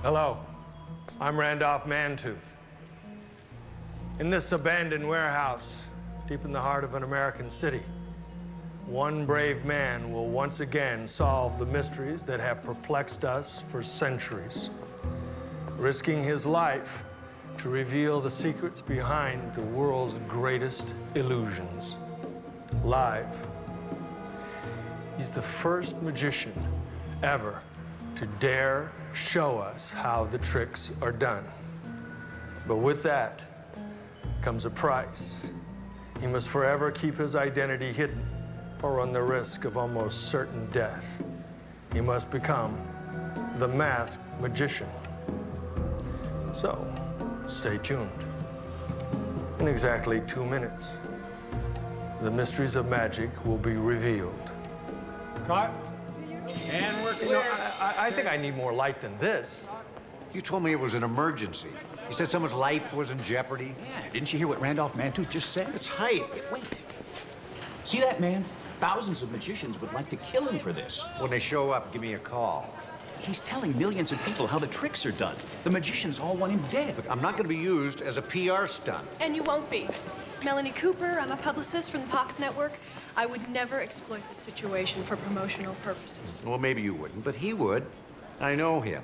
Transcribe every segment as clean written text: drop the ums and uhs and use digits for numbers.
Hello, I'm Randolph Mantooth. In this abandoned warehouse, deep in the heart of an American city, one brave man will once again solve the mysteries that have perplexed us for centuries, risking his life to reveal the secrets behind the world's greatest illusions. Live. He's the first magician ever to dare show us how the tricks are done. But with that comes a price. He must forever keep his identity hidden or run the risk of almost certain death. He must become the masked magician. So, stay tuned. In exactly 2 minutes, the mysteries of magic will be revealed. Cut. And we're clear. I think I need more light than this. You told me it was an emergency. You said someone's life was in jeopardy. Yeah, didn't you hear what Randolph Mantooth just said? It's hype. Wait. See that man? Thousands of magicians would like to kill him for this. When they show up, give me a call. He's telling millions of people how the tricks are done. The magicians all want him dead. Look, I'm not going to be used as a PR stunt. And you won't be. Melanie Cooper, I'm a publicist from the Fox Network. I would never exploit this situation for promotional purposes. Well, maybe you wouldn't, but he would. I know him.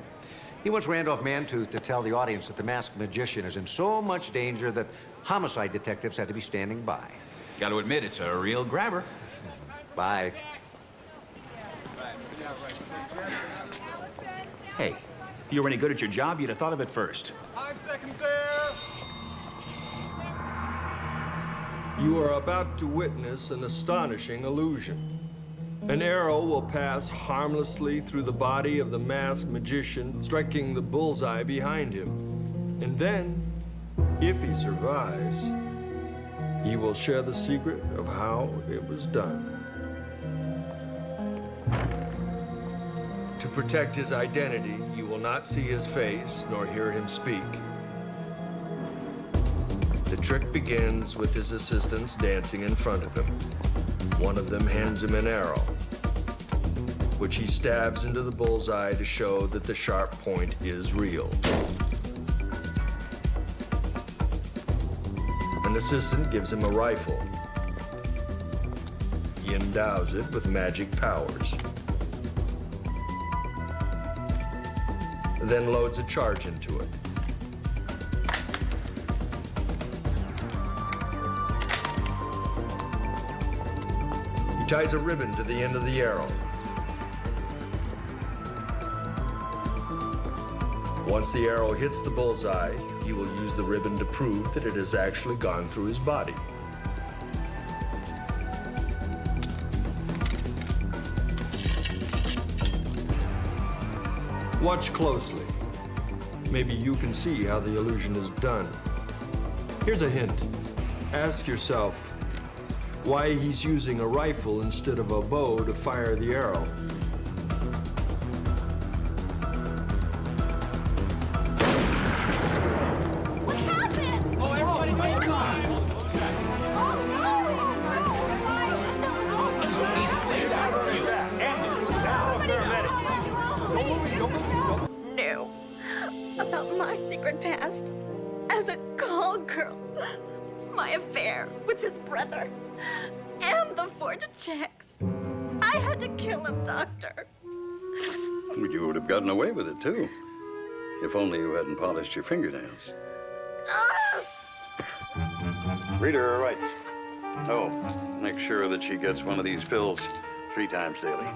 He wants Randolph Mantooth to tell the audience that the masked magician is in so much danger that homicide detectives had to be standing by. Got to admit, it's a real grabber. Bye. Hey, if you were any good at your job, you'd have thought of it first. 5 seconds there. You are about to witness an astonishing illusion. An arrow will pass harmlessly through the body of the masked magician, striking the bullseye behind him. And then, if he survives, he will share the secret of how it was done. To protect his identity, you will not see his face nor hear him speak. The trick begins with his assistants dancing in front of him. One of them hands him an arrow, which he stabs into the bullseye to show that the sharp point is real. An assistant gives him a rifle. He endows it with magic powers. Then loads a charge into it. He ties a ribbon to the end of the arrow. Once the arrow hits the bullseye, he will use the ribbon to prove that it has actually gone through his body. Watch closely. Maybe you can see how the illusion is done. Here's a hint. Ask yourself why he's using a rifle instead of a bow to fire the arrow. What happened? Oh, everybody, wait, come on! He's cleared out of you. Knew about my secret past as a call girl, my affair with his brother, and the forged checks. I had to kill him, Doctor. You would have gotten away with it, too. If only you hadn't polished your fingernails. Read her her rights. Oh, make sure that she gets one of these pills 3 times daily.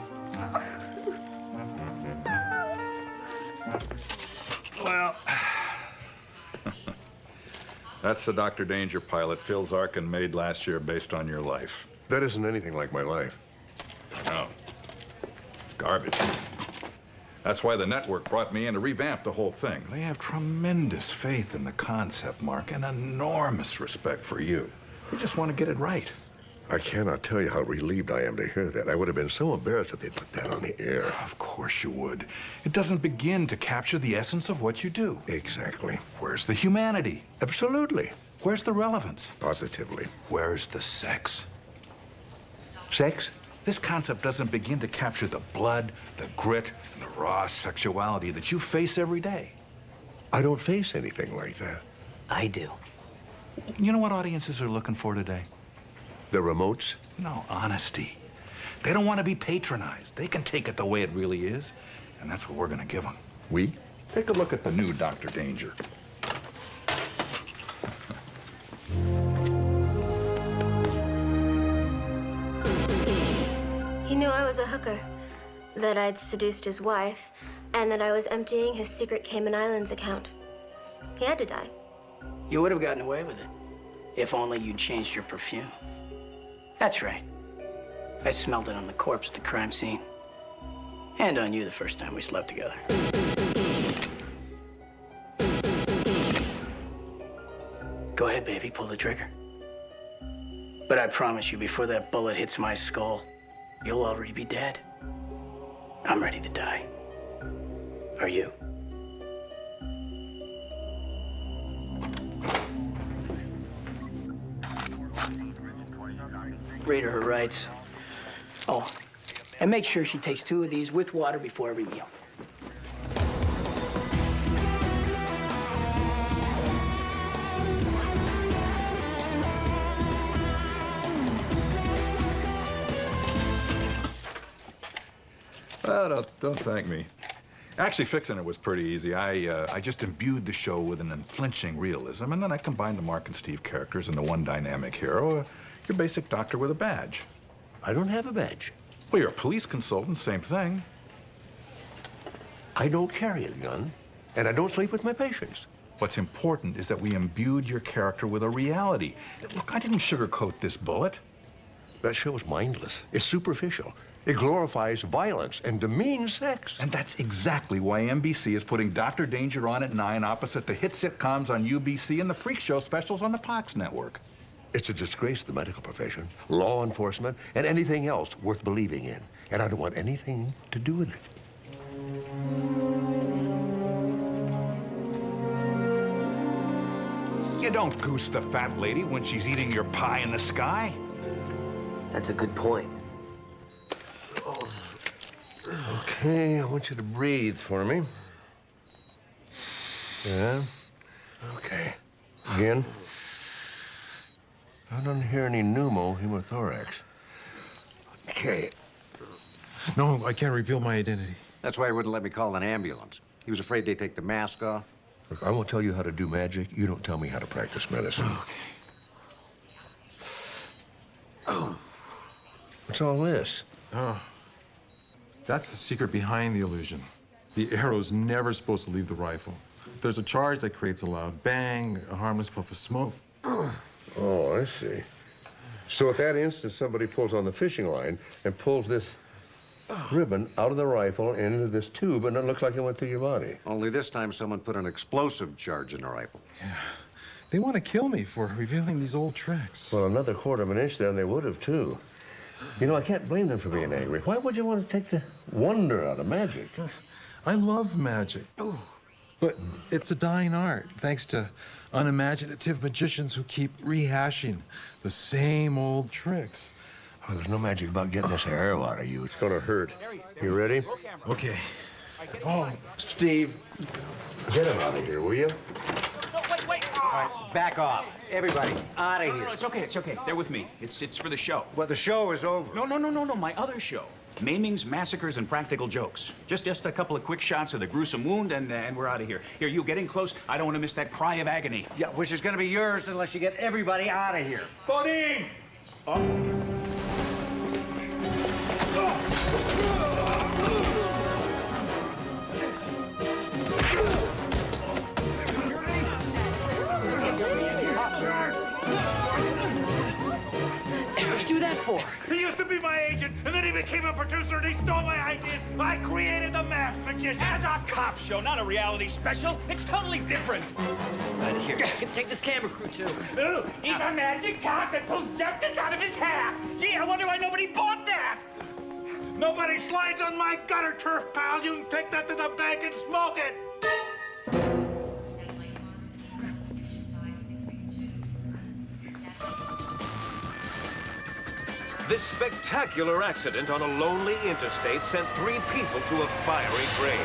Well, that's the Dr. Danger pilot Phil Zarkin made last year based on your life. That isn't anything like my life. I know. It's garbage. That's why the network brought me in to revamp the whole thing. They have tremendous faith in the concept, Mark, and enormous respect for you. They just want to get it right. I cannot tell you how relieved I am to hear that. I would have been so embarrassed if they'd put that on the air. Of course you would. It doesn't begin to capture the essence of what you do. Exactly. Where's the humanity? Absolutely. Where's the relevance? Positively. Where's the sex? Sex? This concept doesn't begin to capture the blood, the grit, and the raw sexuality that you face every day. I don't face anything like that. I do. You know what audiences are looking for today? The remotes? No, honesty. They don't want to be patronized. They can take it the way it really is, and that's what we're going to give them. We? Take a look at the new Dr. Danger. He knew I was a hooker, that I'd seduced his wife, and that I was emptying his secret Cayman Islands account. He had to die. You would have gotten away with it, if only you'd changed your perfume. That's right. I smelled it on the corpse at the crime scene. And on you the first time we slept together. Go ahead, baby, pull the trigger. But I promise you, before that bullet hits my skull, you'll already be dead. I'm ready to die. Are you? Read her rights. Oh, and make sure she takes 2 of these with water before every meal. Don't thank me. Actually, fixing it was pretty easy. I just imbued the show with an unflinching realism, and then I combined the Mark and Steve characters into one dynamic hero, your basic doctor with a badge. I don't have a badge. Well, you're a police consultant, same thing. I don't carry a gun, and I don't sleep with my patients. What's important is that we imbued your character with a reality. Look, I didn't sugarcoat this bullet. That show's mindless. It's superficial. It glorifies violence and demeans sex. And that's exactly why NBC is putting Dr. Danger on at 9 opposite the hit sitcoms on UBC and the freak show specials on the Fox network. It's a disgrace to the medical profession, law enforcement, and anything else worth believing in. And I don't want anything to do with it. You don't goose the fat lady when she's eating your pie in the sky. That's a good point. Okay, I want you to breathe for me. Yeah. Okay. Again. I don't hear any pneumohemothorax. Okay. No, I can't reveal my identity. That's why he wouldn't let me call an ambulance. He was afraid they'd take the mask off. Look, I won't tell you how to do magic. You don't tell me how to practice medicine. Okay. Oh. What's all this? Oh. That's the secret behind the illusion. The arrow's never supposed to leave the rifle. There's a charge that creates a loud bang, a harmless puff of smoke. Oh, I see. So at that instant, somebody pulls on the fishing line and pulls this ribbon out of the rifle into this tube, and it looks like it went through your body. Only this time someone put an explosive charge in the rifle. Yeah. They want to kill me for revealing these old tricks. Well, another quarter of an inch there, and they would have, too. You know, I can't blame them for being angry. Why would you want to take the wonder out of magic? I love magic. Oh. But it's a dying art, thanks to unimaginative magicians who keep rehashing the same old tricks. Oh, there's no magic about getting this arrow out of you. It's gonna hurt. You ready? Okay. Oh, Steve, get him out of here, will you? No, wait. All right, back off. Everybody, out of here. No, it's okay. They're with me. It's for the show. Well, the show is over. No, my other show. Maimings, massacres, and practical jokes. Just a couple of quick shots of the gruesome wound, and we're out of here. Here, you get in close. I don't want to miss that cry of agony. Yeah, which is going to be yours unless you get everybody out of here. Bodine! What'd you do that for? He used to be my agent, and then he became a producer, and he stole my ideas. I created the Masked Magician. As a cop show, not a reality special. It's totally different. Right here. Take this camera crew, too. Ooh, he's a magic cock that pulls justice out of his hat. Gee, I wonder why nobody bought that. Nobody slides on my gutter turf, pal. You can take that to the bank and smoke it. This spectacular accident on a lonely interstate sent 3 people to a fiery grave.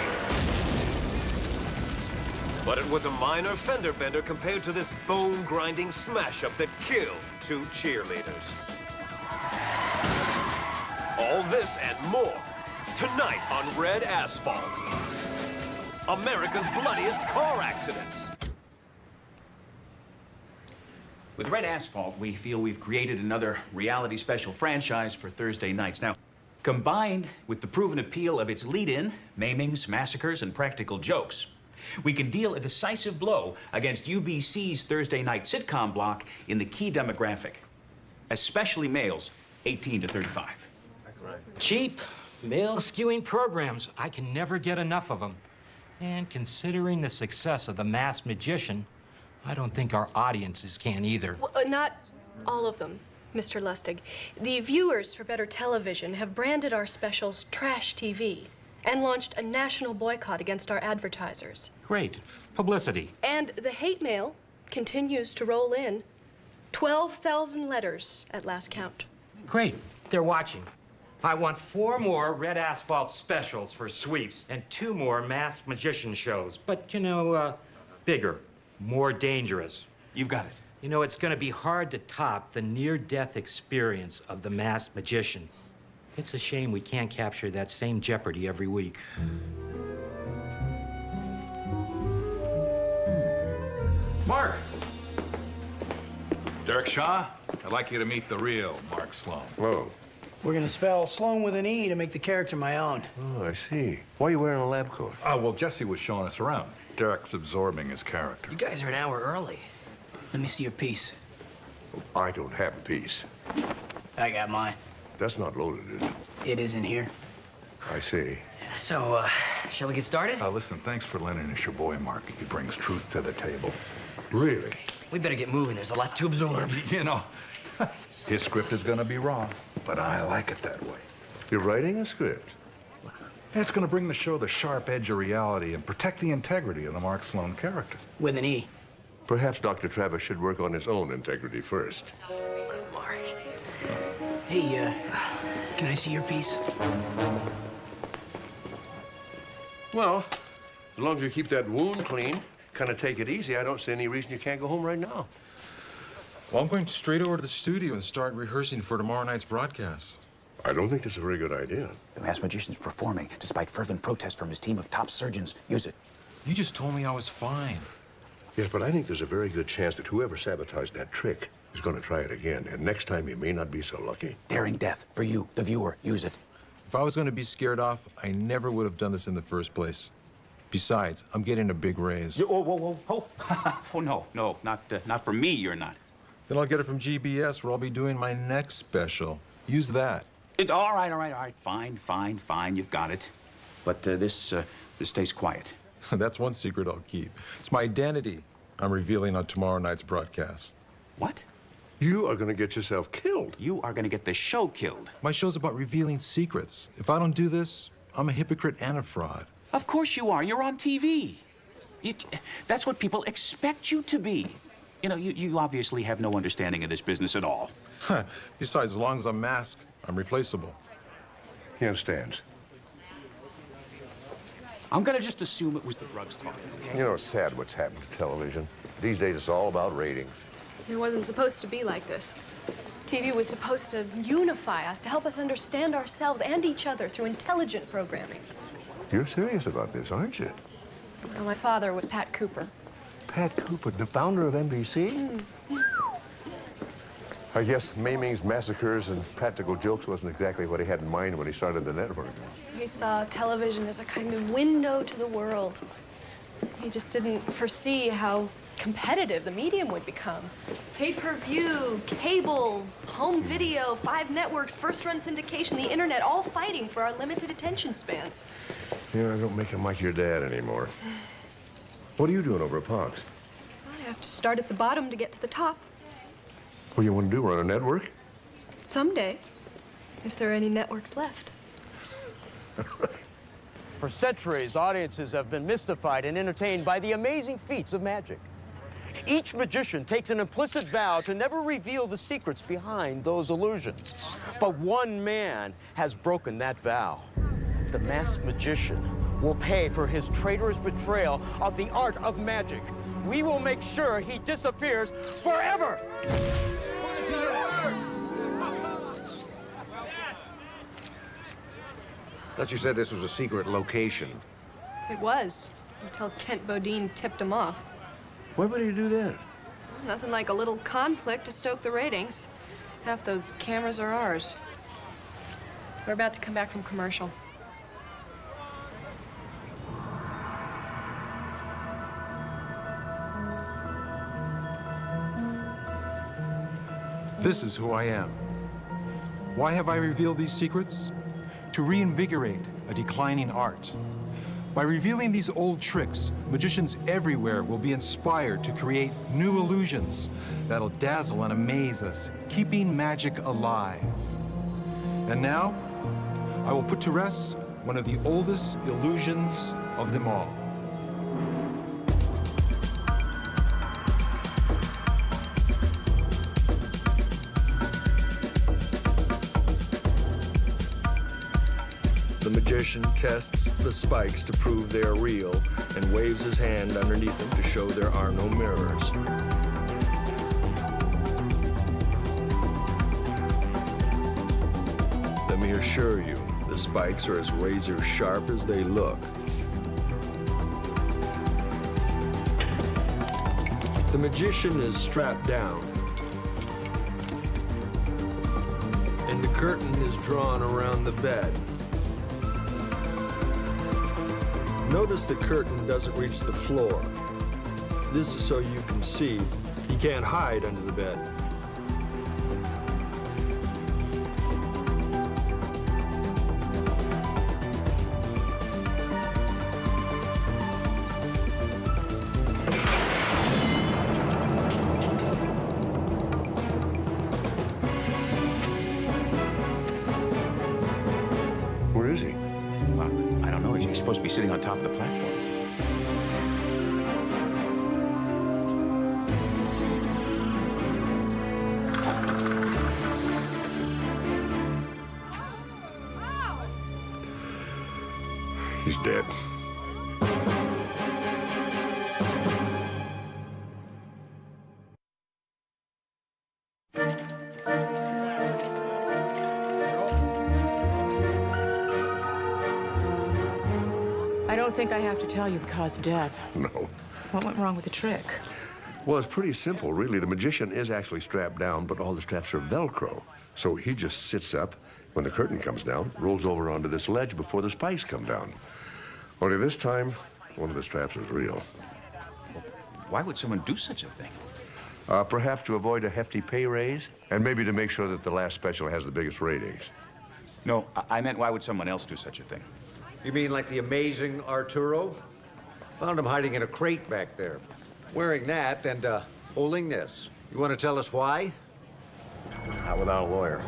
But it was a minor fender bender compared to this bone-grinding smash-up that killed 2 cheerleaders. All this and more, tonight on Red Asphalt. America's bloodiest car accidents. With Red Asphalt, we feel we've created another reality special franchise for Thursday nights. Now, combined with the proven appeal of its lead-in, maimings, massacres, and practical jokes, we can deal a decisive blow against UBC's Thursday night sitcom block in the key demographic, especially males 18 to 35. Cheap, male-skewing programs. I can never get enough of them. And considering the success of The Masked Magician, I don't think our audiences can either. Well, not all of them, Mr. Lustig. The viewers for Better Television have branded our specials trash TV and launched a national boycott against our advertisers. Great. Publicity. And the hate mail continues to roll in. 12,000 letters at last count. Great. They're watching. I want 4 more Red Asphalt specials for sweeps and 2 more Masked Magician shows. But, you know, bigger. More dangerous. You've got it. You know, it's going to be hard to top the near-death experience of The Masked Magician. It's a shame we can't capture that same jeopardy every week. Mark! Derek Shaw, I'd like you to meet the real Mark Sloan. Whoa. We're gonna spell Sloan with an E to make the character my own. Oh, I see. Why are you wearing a lab coat? Oh, well, Jesse was showing us around. Derek's absorbing his character. You guys are an hour early. Let me see your piece. I don't have a piece. I got mine. That's not loaded, is it? It is in here. I see. So, shall we get started? Listen, thanks for lending us your boy, Mark. He brings truth to the table. Really? We better get moving. There's a lot to absorb. You know, his script is gonna be raw, but I like it that way. You're writing a script? It's gonna bring the show the sharp edge of reality and protect the integrity of the Mark Sloan character. With an E. Perhaps Dr. Travis should work on his own integrity first. Mark. Hey, can I see your piece? Well, as long as you keep that wound clean, kind of take it easy, I don't see any reason you can't go home right now. Well, I'm going straight over to the studio and start rehearsing for tomorrow night's broadcast. I don't think that's a very good idea. The Masked Magician's performing despite fervent protest from his team of top surgeons. Use it. You just told me I was fine. Yes, but I think there's a very good chance that whoever sabotaged that trick is going to try it again, and next time you may not be so lucky. Daring death for you, the viewer. Use it. If I was going to be scared off, I never would have done this in the first place. Besides, I'm getting a big raise. Whoa, whoa, whoa. Oh, no, not for me, you're not. Then I'll get it from GBS, where I'll be doing my next special. Use that. All right. Fine. You've got it. But this stays quiet. That's one secret I'll keep. It's my identity I'm revealing on tomorrow night's broadcast. What? You are going to get yourself killed. You are going to get the show killed. My show's about revealing secrets. If I don't do this, I'm a hypocrite and a fraud. Of course you are. You're on TV. That's what people expect you to be. You know, you obviously have no understanding of this business at all. Besides, as long as I'm masked, I'm replaceable. He understands. I'm gonna just assume it was the drugs talking. You know, it's sad what's happened to television. These days, it's all about ratings. It wasn't supposed to be like this. TV was supposed to unify us, to help us understand ourselves and each other through intelligent programming. You're serious about this, aren't you? Well, my father was Pat Cooper. Pat Cooper, the founder of NBC? I guess maimings, massacres, and practical jokes wasn't exactly what he had in mind when he started the network. He saw television as a kind of window to the world. He just didn't foresee how competitive the medium would become. Pay-per-view, cable, home video, 5 networks, first-run syndication, the internet, all fighting for our limited attention spans. You know, I don't make him like your dad anymore. What are you doing over at Fox? I have to start at the bottom to get to the top. What do you want to do, run a network? Someday, if there are any networks left. For centuries, audiences have been mystified and entertained by the amazing feats of magic. Each magician takes an implicit vow to never reveal the secrets behind those illusions. But one man has broken that vow. The masked magician will pay for his traitorous betrayal of the art of magic. We will make sure he disappears forever! Thought you said this was a secret location. It was, until Kent Bodine tipped him off. Why would he do that? Nothing like a little conflict to stoke the ratings. Half those cameras are ours. We're about to come back from commercial. This is who I am. Why have I revealed these secrets? To reinvigorate a declining art. By revealing these old tricks, magicians everywhere will be inspired to create new illusions that'll dazzle and amaze us, keeping magic alive. And now, I will put to rest one of the oldest illusions of them all. The magician tests the spikes to prove they are real and waves his hand underneath them to show there are no mirrors. Let me assure you, the spikes are as razor sharp as they look. The magician is strapped down, and the curtain is drawn around the bed. Notice the curtain doesn't reach the floor. This is so you can see. He can't hide under the bed. Where is he? Well, I don't know. He's supposed to be sitting on top of the platform. He's dead. I don't think I have to tell you the cause of death. No. What went wrong with the trick? Well, it's pretty simple, really. The magician is actually strapped down, but all the straps are Velcro. So he just sits up when the curtain comes down, rolls over onto this ledge before the spikes come down. Only this time, one of the straps is real. Why would someone do such a thing? Perhaps to avoid a hefty pay raise, and maybe to make sure that the last special has the biggest ratings. No, I meant why would someone else do such a thing? You mean like the amazing Arturo? Found him hiding in a crate back there. Wearing that and holding this. You want to tell us why? Not without a lawyer.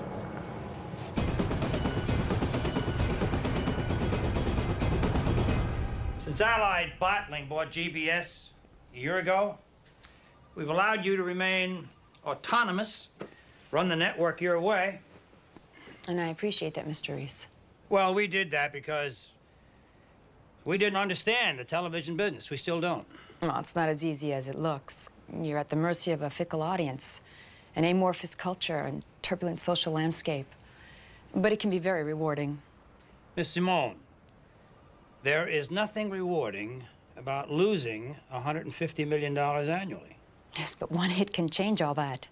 Since Allied Bottling bought GBS a year ago, we've allowed you to remain autonomous, run the network your way. And I appreciate that, Mr. Reese. Well, we did that because we didn't understand the television business. We still don't. Well, it's not as easy as it looks. You're at the mercy of a fickle audience, an amorphous culture, and turbulent social landscape. But it can be very rewarding. Miss Simone, there is nothing rewarding about losing $150 million annually. Yes, but one hit can change all that.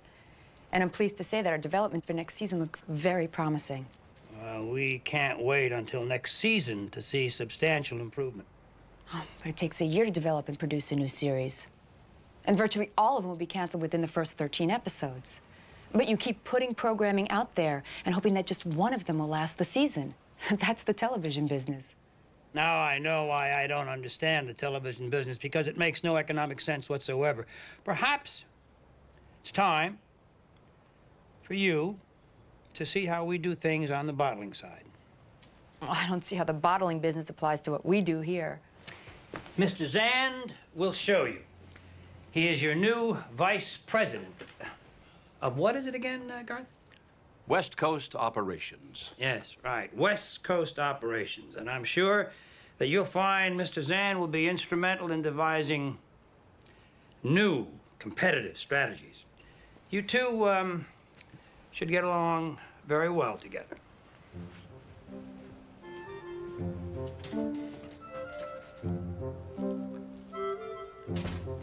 And I'm pleased to say that our development for next season looks very promising. We can't wait until next season to see substantial improvement. Oh, but it takes a year to develop and produce a new series. And virtually all of them will be canceled within the first 13 episodes. But you keep putting programming out there and hoping that just one of them will last the season. That's the television business. Now I know why I don't understand the television business, because it makes no economic sense whatsoever. Perhaps it's time for you to see how we do things on the bottling side. Well, I don't see how the bottling business applies to what we do here. Mr. Zand will show you. He is your new vice president. Of what is it again, Garth? West Coast Operations. Yes, right. West Coast Operations. And I'm sure that you'll find Mr. Zan will be instrumental in devising new competitive strategies. You two should get along very well together.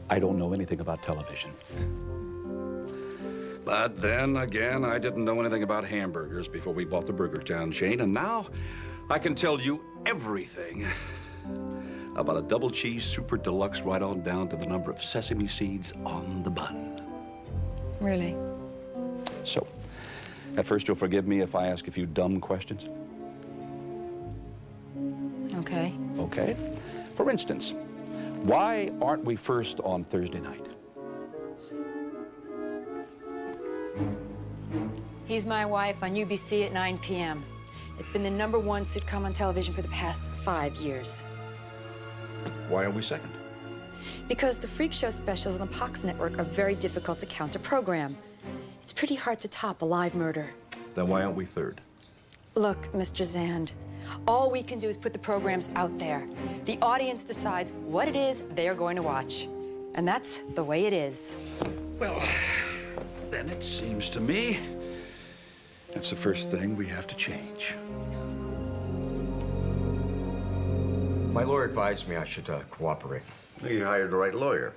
I don't know anything about television. But then again, I didn't know anything about hamburgers before we bought the Burger Town chain, and now I can tell you everything about a double cheese super deluxe right on down to the number of sesame seeds on the bun. Really? So, at first you'll forgive me if I ask a few dumb questions? Okay. Okay. For instance, why aren't we first on Thursday night? He's My Wife on UBC at 9 p.m. It's been the #1 sitcom on television for the past 5 years. Why are we second? Because the freak show specials on the Pox Network are very difficult to counter-program. It's pretty hard to top a live murder. Then why aren't we third? Look, Mr. Zand, all we can do is put the programs out there. The audience decides what it is they are going to watch. And that's the way it is. Well, then it seems to me that's the first thing we have to change. My lawyer advised me I should cooperate. You hired the right lawyer.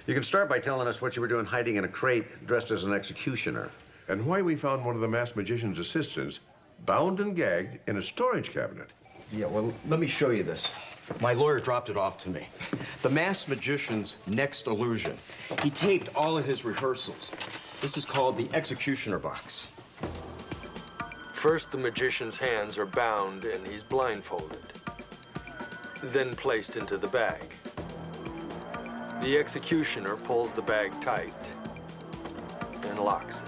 You can start by telling us what you were doing hiding in a crate dressed as an executioner. And why we found one of the masked magician's assistants bound and gagged in a storage cabinet. Yeah, well, let me show you this. My lawyer dropped it off to me. The masked magician's next illusion. He taped all of his rehearsals. This is called the executioner box. First, the magician's hands are bound and he's blindfolded, then placed into the bag. The executioner pulls the bag tight and locks it.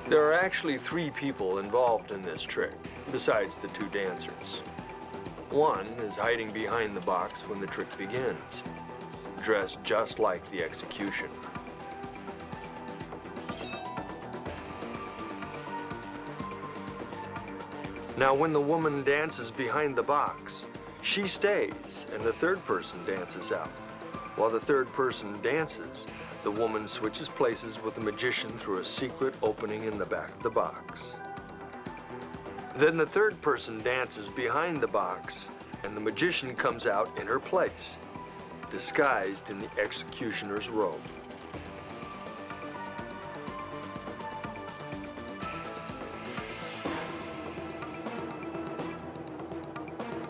There are actually 3 people involved in this trick, besides the 2 dancers. One is hiding behind the box when the trick begins, dressed just like the executioner. Now, when the woman dances behind the box, she stays and the 3rd person dances out. While the 3rd person dances, the woman switches places with the magician through a secret opening in the back of the box. Then the 3rd person dances behind the box and the magician comes out in her place, disguised in the executioner's robe.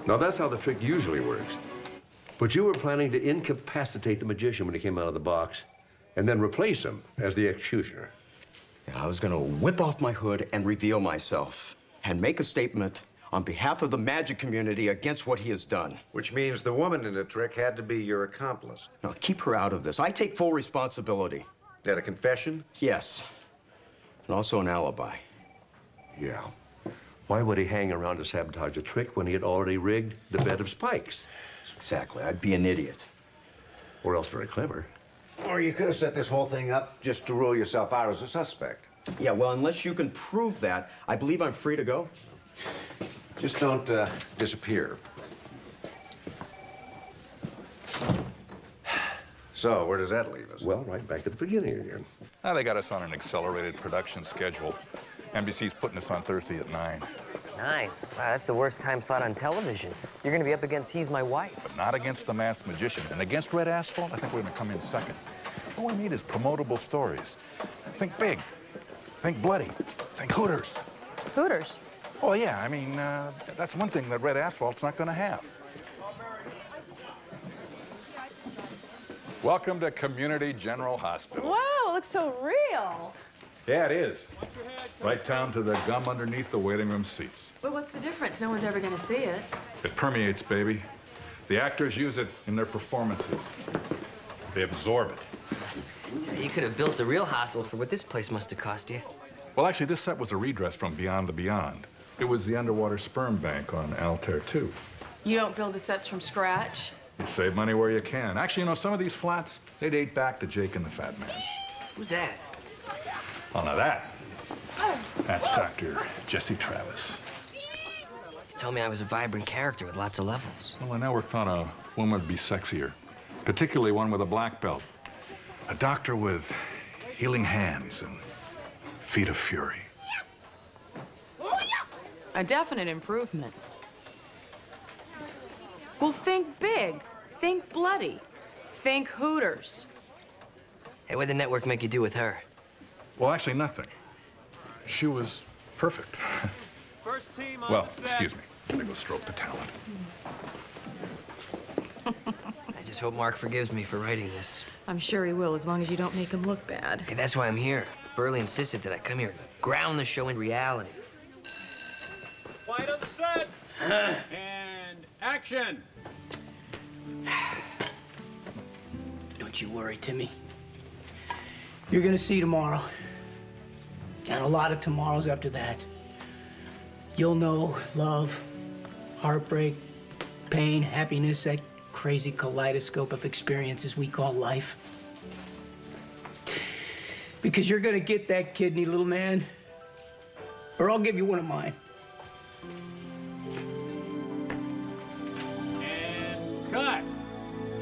Now, that's how the trick usually works. But you were planning to incapacitate the magician when he came out of the box and then replace him as the executioner. Yeah, I was going to whip off my hood and reveal myself and make a statement on behalf of the magic community against what he has done. Which means the woman in the trick had to be your accomplice. Now, keep her out of this. I take full responsibility. That a confession? Yes. And also an alibi. Yeah. Why would he hang around to sabotage a trick when he had already rigged the bed of spikes? Exactly. I'd be an idiot. Or else very clever. Or you could have set this whole thing up just to rule yourself out as a suspect. Yeah, well, unless you can prove that, I believe I'm free to go. Just don't disappear. So, where does that leave us? Well, right back at the beginning again. Now they got us on an accelerated production schedule. NBC's putting us on Thursday at 9. 9? Wow, that's the worst time slot on television. You're gonna be up against He's My Wife. But not against the Masked Magician. And against Red Asphalt, I think we're gonna come in second. All we need is promotable stories. Think big. Think bloody. Think Hooters. Hooters? Oh, yeah, I mean, that's one thing that Red Asphalt's not gonna have. Welcome to Community General Hospital. Wow, it looks so real. Yeah, it is. Right down to the gum underneath the waiting room seats. But what's the difference? No one's ever going to see it. It permeates, baby. The actors use it in their performances. They absorb it. You could have built a real hospital for what this place must have cost you. Well, actually, this set was a redress from Beyond the Beyond. It was the underwater sperm bank on Altair 2. You don't build the sets from scratch? You save money where you can. Actually, you know, some of these flats, they date back to Jake and the Fat Man. Who's that? Oh, now that's Dr. Jesse Travis. You told me I was a vibrant character with lots of levels. Well, the network thought a woman would be sexier, particularly one with a black belt. A doctor with healing hands and feet of fury. A definite improvement. Well, think big. Think bloody. Think Hooters. Hey, what'd the network make you do with her? Well, actually, nothing. She was perfect. First team on Well, the set. excuse me. Gotta go stroke the talent. I just hope Mark forgives me for writing this. I'm sure he will, as long as you don't make him look bad. Hey, that's why I'm here. Burley insisted that I come here and ground the show in reality. Quiet on the set. And action. Don't you worry, Timmy. You're gonna see tomorrow. And a lot of tomorrows after that. You'll know love, heartbreak, pain, happiness, that crazy kaleidoscope of experiences we call life. Because you're gonna get that kidney, little man. Or I'll give you one of mine. Cut.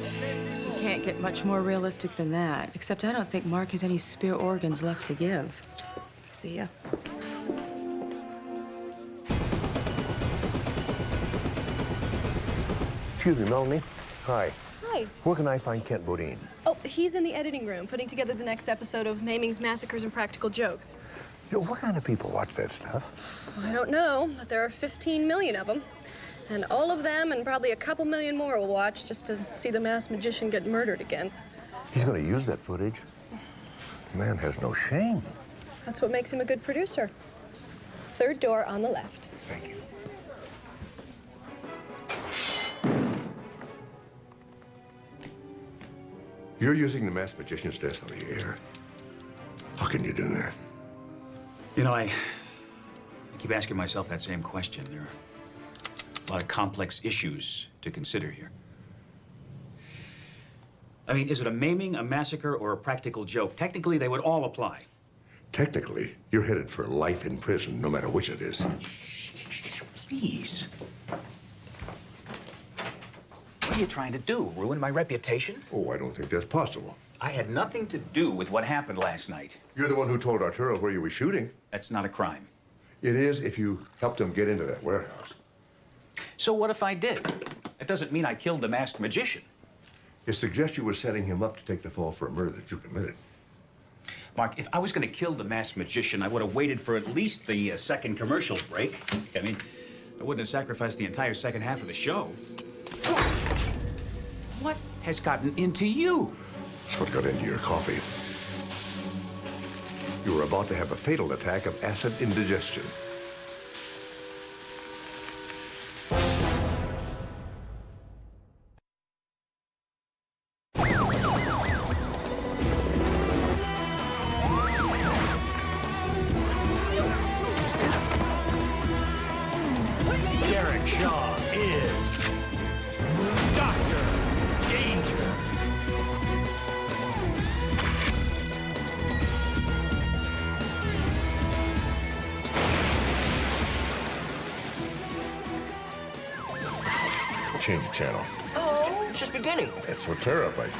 You can't get much more realistic than that. Except I don't think Mark has any spare organs left to give. See ya. Excuse me, Melanie. Hi. Hi. Where can I find Kent Bodine? Oh, he's in the editing room putting together the next episode of Maimings, Massacres, and Practical Jokes. You know, what kind of people watch that stuff? I don't know, but there are 15 million of them. And all of them, and probably a couple million more, will watch just to see the masked magician get murdered again. He's going to use that footage. Man has no shame. That's what makes him a good producer. Third door on the left. Thank you. You're using the masked magician's desk on the air. How can you do that? You know, I keep asking myself that same question. There are a lot of complex issues to consider here. I mean, is it a maiming, a massacre, or a practical joke? Technically, they would all apply. Technically, you're headed for life in prison, no matter which it is. Please. What are you trying to do? Ruin my reputation? Oh, I don't think that's possible. I had nothing to do with what happened last night. You're the one who told Arturo where you were shooting. That's not a crime. It is if you helped him get into that warehouse. So what if I did? That doesn't mean I killed the masked magician. It suggests you were setting him up to take the fall for a murder that you committed. Mark, if I was going to kill the masked magician, I would have waited for at least the second commercial break. I mean, I wouldn't have sacrificed the entire second half of the show. What has gotten into you? That's what got into your coffee. You were about to have a fatal attack of acid indigestion. Derek Shaw is Dr. Danger. Change channel. Oh, it's just beginning. That's what terrified me.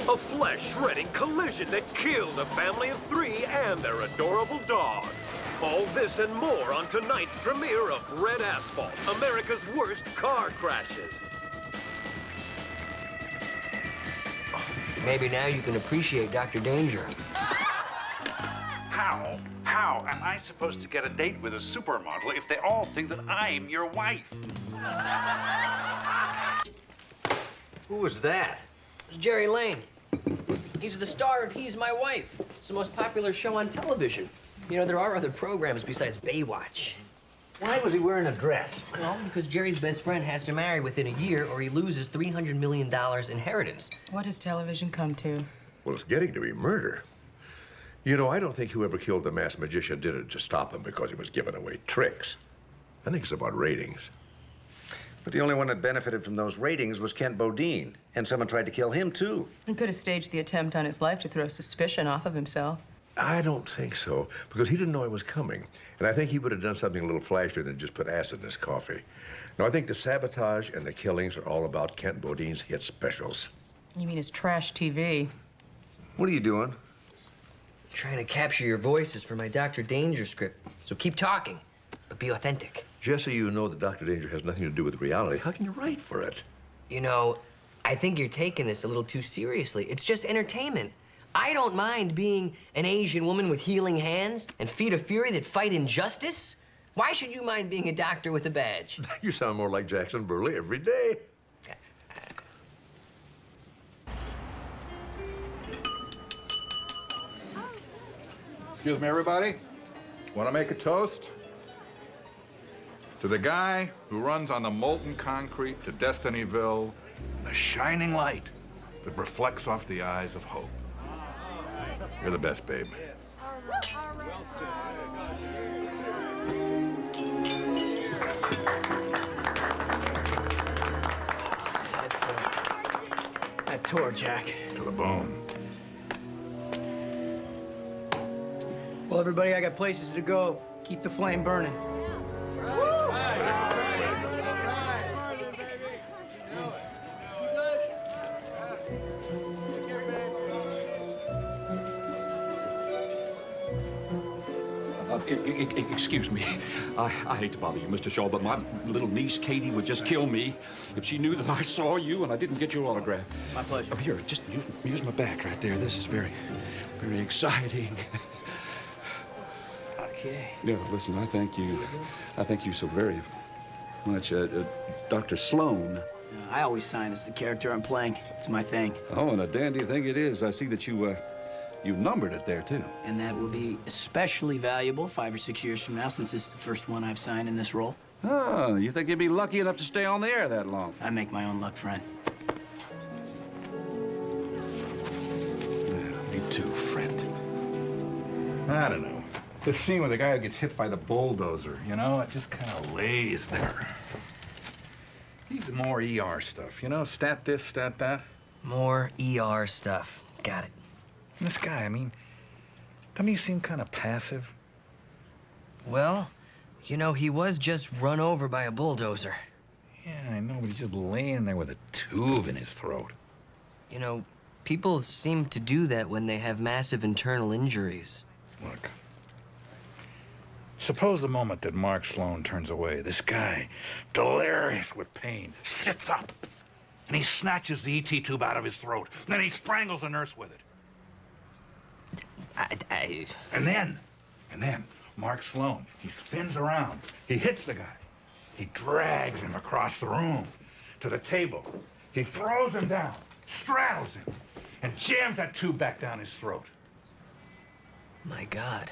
A flesh-shredding collision that killed a family of 3 and their adorable dog. All this and more on tonight's premiere of Red Asphalt, America's worst car crashes. Maybe now you can appreciate Dr. Danger. How am I supposed to get a date with a supermodel if they all think that I'm your wife? Who was that? It's Jerry Lane. He's the star of He's My Wife. It's the most popular show on television. You know, there are other programs besides Baywatch. Why was he wearing a dress? Well, because Jerry's best friend has to marry within a year or he loses $300 million inheritance. What has television come to? Well, it's getting to be murder. You know, I don't think whoever killed the masked magician did it to stop him because he was giving away tricks. I think it's about ratings. But the only one that benefited from those ratings was Kent Bodine. And someone tried to kill him, too. He could have staged the attempt on his life to throw suspicion off of himself. I don't think so, because he didn't know it was coming. And I think he would have done something a little flashier than just put acid in his coffee. No, I think the sabotage and the killings are all about Kent Bodine's hit specials. You mean his trash TV? What are you doing? Trying to capture your voices for my Dr. Danger script. So keep talking, but be authentic. Just so you know that Dr. Danger has nothing to do with reality, how can you write for it? You know, I think you're taking this a little too seriously. It's just entertainment. I don't mind being an Asian woman with healing hands and feet of fury that fight injustice. Why should you mind being a doctor with a badge? You sound more like Jackson Burley every day. Excuse me, everybody. Want to make a toast? To the guy who runs on the molten concrete to Destinyville, the shining light that reflects off the eyes of hope. You're the best, babe. That tore, Jack. To the bone. Well, everybody, I got places to go. Keep the flame burning. Excuse me. I hate to bother you, Mr. Shaw, but my little niece, Katie, would just kill me if she knew that I saw you and I didn't get your autograph. My pleasure. Oh, here, just use my back right there. This is very, very exciting. Okay. Yeah, listen, I thank you. I thank you so very much. Dr. Sloan. I always sign as the character I'm playing. It's my thing. Oh, and a dandy thing it is. I see that you numbered it there, too. And that will be especially valuable 5 or 6 years from now, since this is the first one I've signed in this role. Oh, you think you'd be lucky enough to stay on the air that long? I make my own luck, friend. Me too, friend. I don't know. This scene where the guy gets hit by the bulldozer, you know, it just kind of lays there. Needs more ER stuff, you know, stat this, stat that. More ER stuff. Got it. And this guy, I mean, doesn't he seem kind of passive? Well, you know, he was just run over by a bulldozer. Yeah, I know, but he's just laying there with a tube in his throat. You know, people seem to do that when they have massive internal injuries. Look. Suppose the moment that Mark Sloan turns away, this guy, delirious with pain, sits up, and he snatches the ET tube out of his throat. Then he strangles the nurse with it. And then, Mark Sloan, he spins around. He hits the guy. He drags him across the room to the table. He throws him down, straddles him, and jams that tube back down his throat. My God,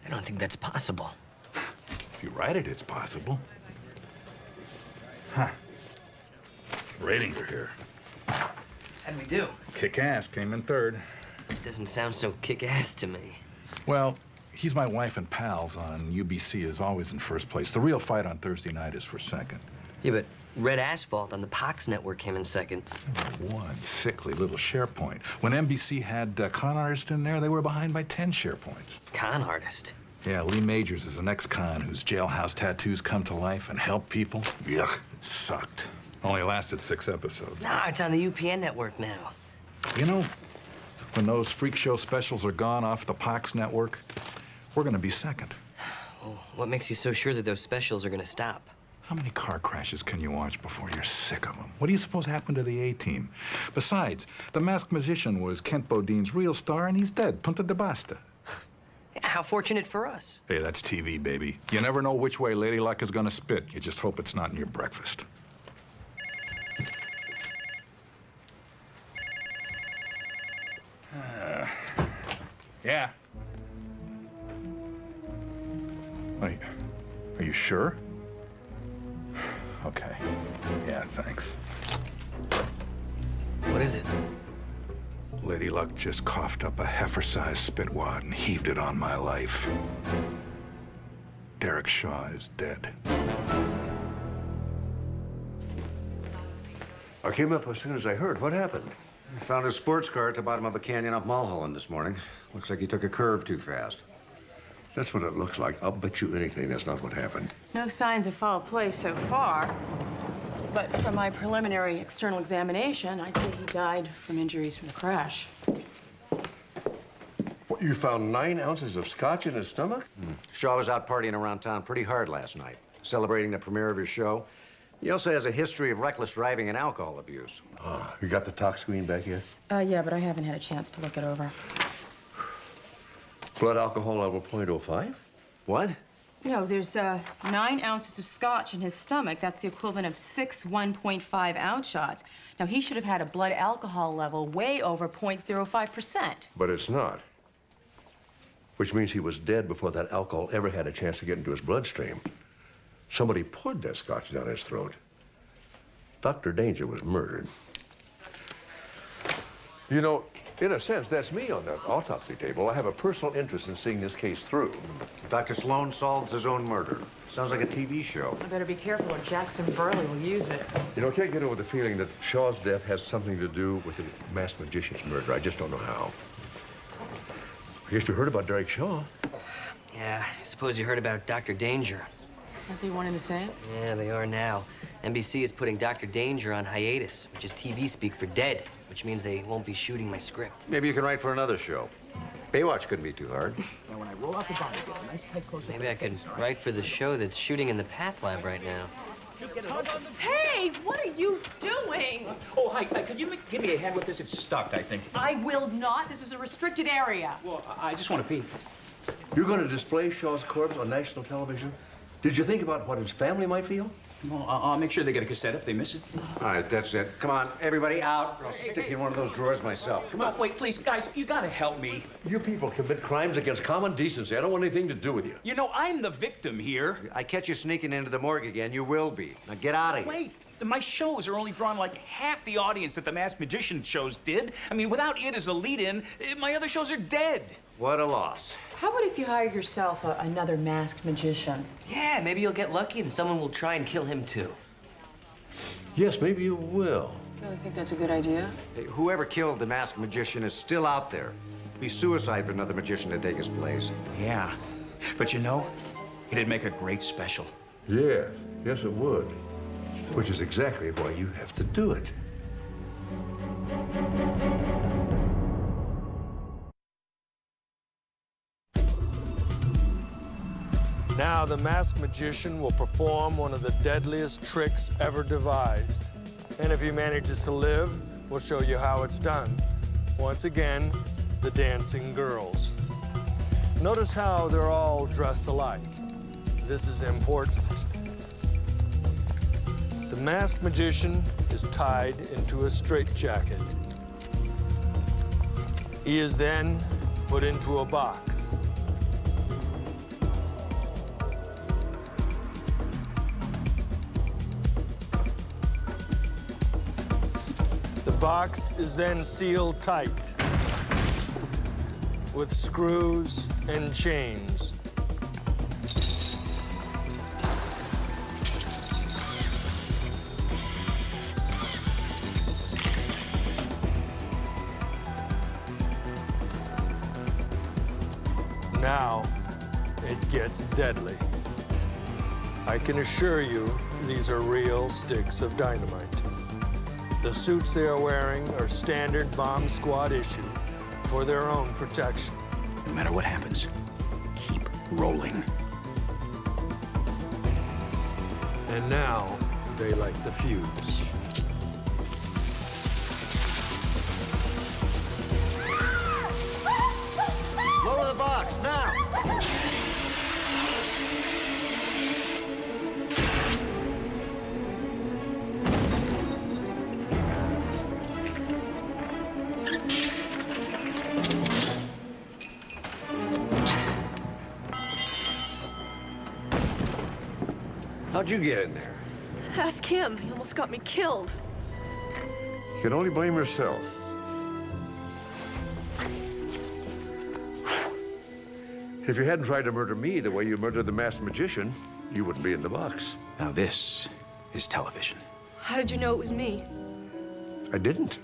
I don't think that's possible. If you write it, it's possible. Huh. Ratings are here. How'd we do? Kick-Ass came in third. It doesn't sound so kick-ass to me. Well, He's My Wife and Pals on UBC is always in first place. The Real Fight on Thursday night is for second. Yeah, but Red Asphalt on the Pox Network came in second. One sickly little share point. When NBC had Con Artist in there, they were behind by 10 share points. Con Artist? Yeah, Lee Majors is an ex-con whose jailhouse tattoos come to life and help people. Yuck. Sucked. Only lasted 6 episodes. No, it's on the UPN network now. You know, when those freak show specials are gone off the Pox Network, we're gonna be second. Well, what makes you so sure that those specials are gonna stop? How many car crashes can you watch before you're sick of them? What do you suppose happened to the A-Team? Besides, the Masked Magician was Kent Bodine's real star, and he's dead. Punta de basta. How fortunate for us. Hey, that's TV, baby. You never know which way Lady Luck is gonna spit. You just hope it's not in your breakfast. Yeah. Wait, are you sure? Okay. Yeah, thanks. What is it? Lady Luck just coughed up a heifer-sized spit wad and heaved it on my life. Derek Shaw is dead. I came up as soon as I heard. What happened? I found his sports car at the bottom of a canyon off Mulholland this morning. Looks like he took a curve too fast. That's what it looks like. I'll bet you anything that's not what happened. No signs of foul play so far. But from my preliminary external examination, I'd say he died from injuries from the crash. What, you found 9 ounces of scotch in his stomach? Shaw was out partying around town pretty hard last night, celebrating the premiere of his show. He also has a history of reckless driving and alcohol abuse. You got the tox screen back yet? Yeah, but I haven't had a chance to look it over. Blood alcohol level 0.05? What? No, there's 9 ounces of scotch in his stomach. That's the equivalent of 6 1.5-ounce shots. Now, he should have had a blood alcohol level way over 0.05%. But it's not. Which means he was dead before that alcohol ever had a chance to get into his bloodstream. Somebody poured that scotch down his throat. Dr. Danger was murdered. You know, in a sense, that's me on that autopsy table. I have a personal interest in seeing this case through. Dr. Sloan solves his own murder. Sounds like a TV show. I better be careful or Jackson Burley will use it. You know, I can't get over the feeling that Shaw's death has something to do with the masked magician's murder. I just don't know how. I guess you heard about Derek Shaw. Yeah, I suppose you heard about Dr. Danger. Aren't they one and the same? Yeah, they are now. NBC is putting Dr. Danger on hiatus, which is TV speak for dead, which means they won't be shooting my script. Maybe you can write for another show. Baywatch couldn't be too hard. Now, when I roll out the bottom, get a nice tight close. Maybe I could write for the show that's shooting in the Path Lab right now. Hey, what are you doing? Oh, hi. Could you give me a hand with this? It's stuck, I think. I will not. This is a restricted area. Well, I just want to pee. You're going to display Shaw's corpse on national television? Did you think about what his family might feel? Well, I'll make sure they get a cassette if they miss it. All right, that's it. Come on, everybody out. I'll stick you in one of those drawers myself. Come on. Wait, please, guys, you gotta help me. You people commit crimes against common decency. I don't want anything to do with you. You know, I'm the victim here. I catch you sneaking into the morgue again, you will be. Now get out of here. Wait, my shows are only drawing like half the audience that the Masked Magician shows did. I mean, without it as a lead-in, my other shows are dead. What a loss. How about if you hire yourself another masked magician? Yeah, maybe you'll get lucky and someone will try and kill him too. Yes, maybe you will. Really think that's a good idea? Hey, whoever killed the Masked Magician is still out there. It'd be suicide for another magician to take his place. Yeah, but you know, it'd make a great special. Yeah, yes it would. Which is exactly why you have to do it. Now the masked magician will perform one of the deadliest tricks ever devised. And if he manages to live, we'll show you how it's done. Once again, the dancing girls. Notice how they're all dressed alike. This is important. The masked magician is tied into a straitjacket. He is then put into a box. The box is then sealed tight with screws and chains. Now it gets deadly. I can assure you these are real sticks of dynamite. The suits they are wearing are standard bomb squad issue for their own protection. No matter what happens, keep rolling. And now they light the fuse. Lower the box, now! How'd you get in there? Ask him. He almost got me killed. You can only blame yourself. If you hadn't tried to murder me the way you murdered the masked magician, you wouldn't be in the box. Now this is television. How did you know it was me? I didn't.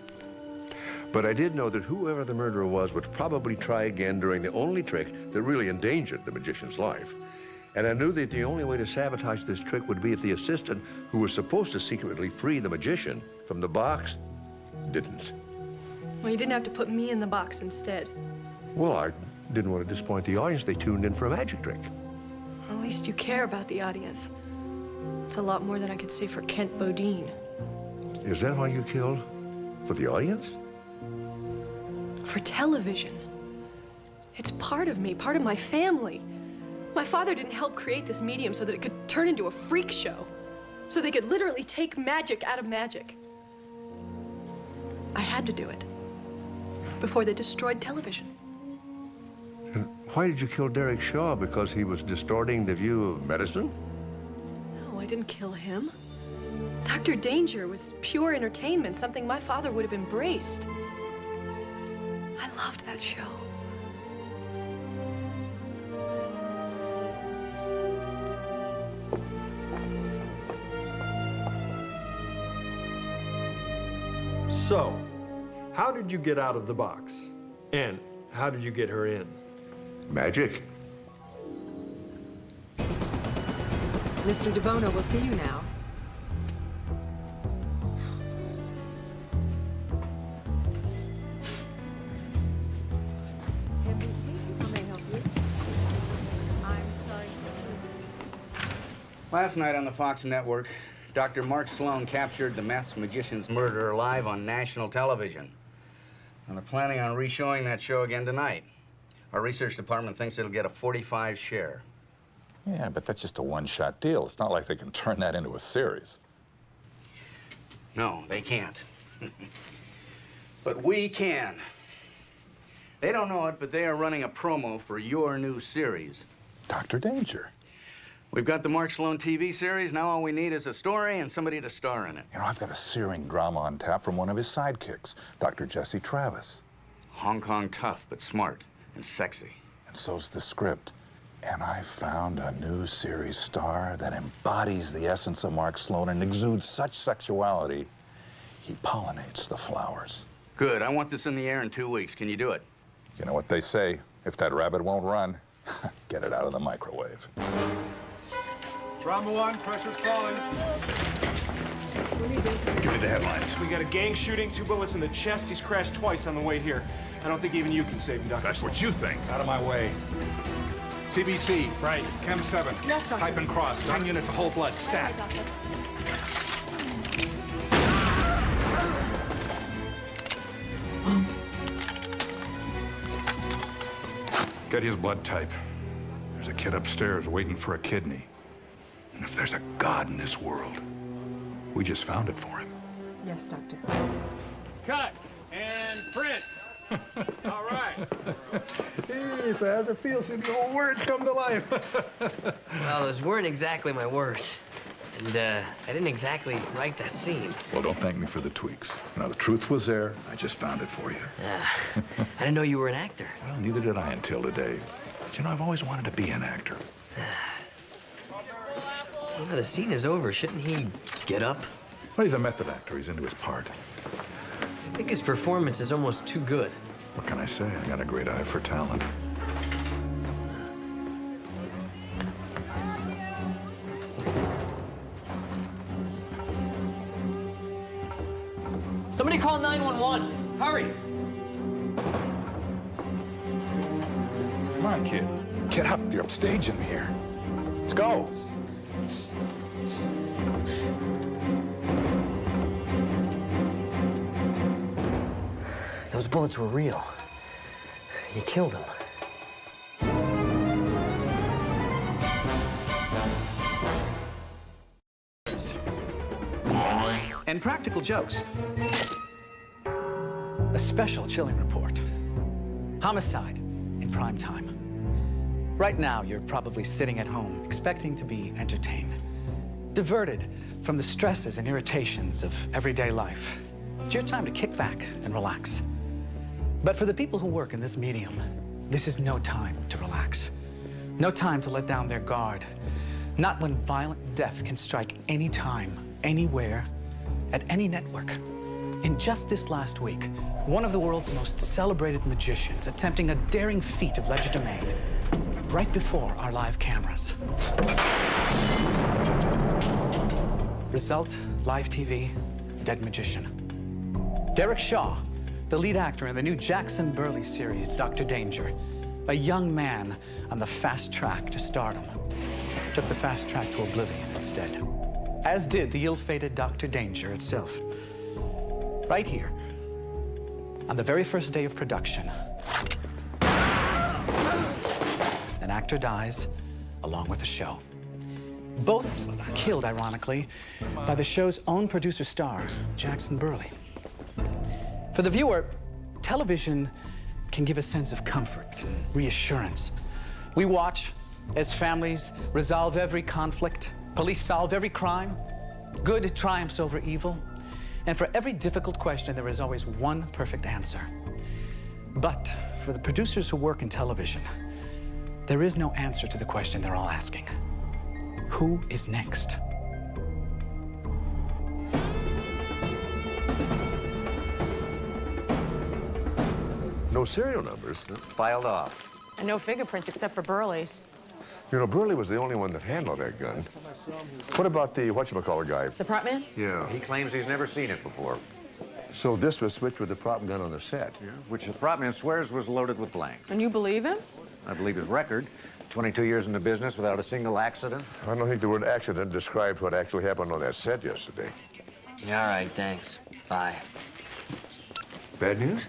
But I did know that whoever the murderer was would probably try again during the only trick that really endangered the magician's life. And I knew that the only way to sabotage this trick would be if the assistant, who was supposed to secretly free the magician from the box, didn't. Well, you didn't have to put me in the box instead. Well, I didn't want to disappoint the audience. They tuned in for a magic trick. At least you care about the audience. It's a lot more than I could say for Kent Bodine. Is that why you killed? For the audience? For television. It's part of me, part of my family. My father didn't help create this medium so that it could turn into a freak show. So they could literally take magic out of magic. I had to do it. Before they destroyed television. And why did you kill Derek Shaw? Because he was distorting the view of medicine? No, I didn't kill him. Dr. Danger was pure entertainment, something my father would have embraced. I loved that show. So, how did you get out of the box? And how did you get her in? Magic. Mr. DeBono will see you now. Last night on the Fox network, Dr. Mark Sloan captured the masked magician's murderer live on national television. And they're planning on re-showing that show again tonight. Our research department thinks it'll get a 45 share. Yeah, but that's just a one-shot deal. It's not like they can turn that into a series. No, they can't. But we can. They don't know it, but they are running a promo for your new series. Dr. Danger. We've got the Mark Sloan TV series. Now all we need is a story and somebody to star in it. You know, I've got a searing drama on tap from one of his sidekicks, Dr. Jesse Travis. Hong Kong tough, but smart and sexy. And so's the script. And I found a new series star that embodies the essence of Mark Sloan and exudes such sexuality, he pollinates the flowers. Good. I want this in the air in 2 weeks. Can you do it? You know what they say, if that rabbit won't run, get it out of the microwave. Trauma 1, pressure's falling. Give me the headlines. We got a gang shooting, 2 bullets in the chest. He's crashed twice on the way here. I don't think even you can save him, Doctor. That's what you think. Out of my way. CBC. Right. Chem 7. Yes, Doctor. Type and cross. 10 units of whole blood. Stat. Get his blood type. There's a kid upstairs waiting for a kidney. And if there's a God in this world, we just found it for him. Yes, Doctor. Cut and print. All right. Hey, so how's it feel seeing your words come to life? Well, those weren't exactly my words. And I didn't exactly write that scene. Well, don't thank me for the tweaks. You know, the truth was there. I just found it for you. I didn't know you were an actor. Well, neither did I until today. But you know, I've always wanted to be an actor. Well, the scene is over. Shouldn't he get up? Well, he's a method actor. He's into his part. I think his performance is almost too good. What can I say? I got a great eye for talent. Somebody call 911. Hurry! Come on, kid. Get up. You're upstaging here. Let's go. Those bullets were real. You killed him. And practical jokes. A special chilling report. Homicide in prime time. Right now, you're probably sitting at home, expecting to be entertained. Diverted from the stresses and irritations of everyday life. It's your time to kick back and relax. But for the people who work in this medium, this is no time to relax. No time to let down their guard. Not when violent death can strike any time, anywhere, at any network. In just this last week, one of the world's most celebrated magicians attempting a daring feat of legerdemain right before our live cameras. Result, live TV, dead magician. Derek Shaw, the lead actor in the new Jackson Burley series, Dr. Danger, a young man on the fast track to stardom, took the fast track to oblivion instead. As did the ill-fated Dr. Danger itself. Right here, on the very first day of production, an actor dies along with the show. Both killed, ironically, by the show's own producer star, Jackson Burley. For the viewer, television can give a sense of comfort and reassurance. We watch as families resolve every conflict, police solve every crime, good triumphs over evil, and for every difficult question, there is always one perfect answer. But for the producers who work in television, there is no answer to the question they're all asking. Who is next? No serial numbers. Filed off. And no fingerprints except for Burley's. You know, Burley was the only one that handled that gun. What about the whatchamacallit guy? The prop man? Yeah. He claims he's never seen it before. So this was switched with the prop gun on the set? Yeah. Which the prop man swears was loaded with blanks. And you believe him? I believe his record. 22 years in the business without a single accident. I don't think the word accident describes what actually happened on that set yesterday. All right, thanks. Bye. Bad news?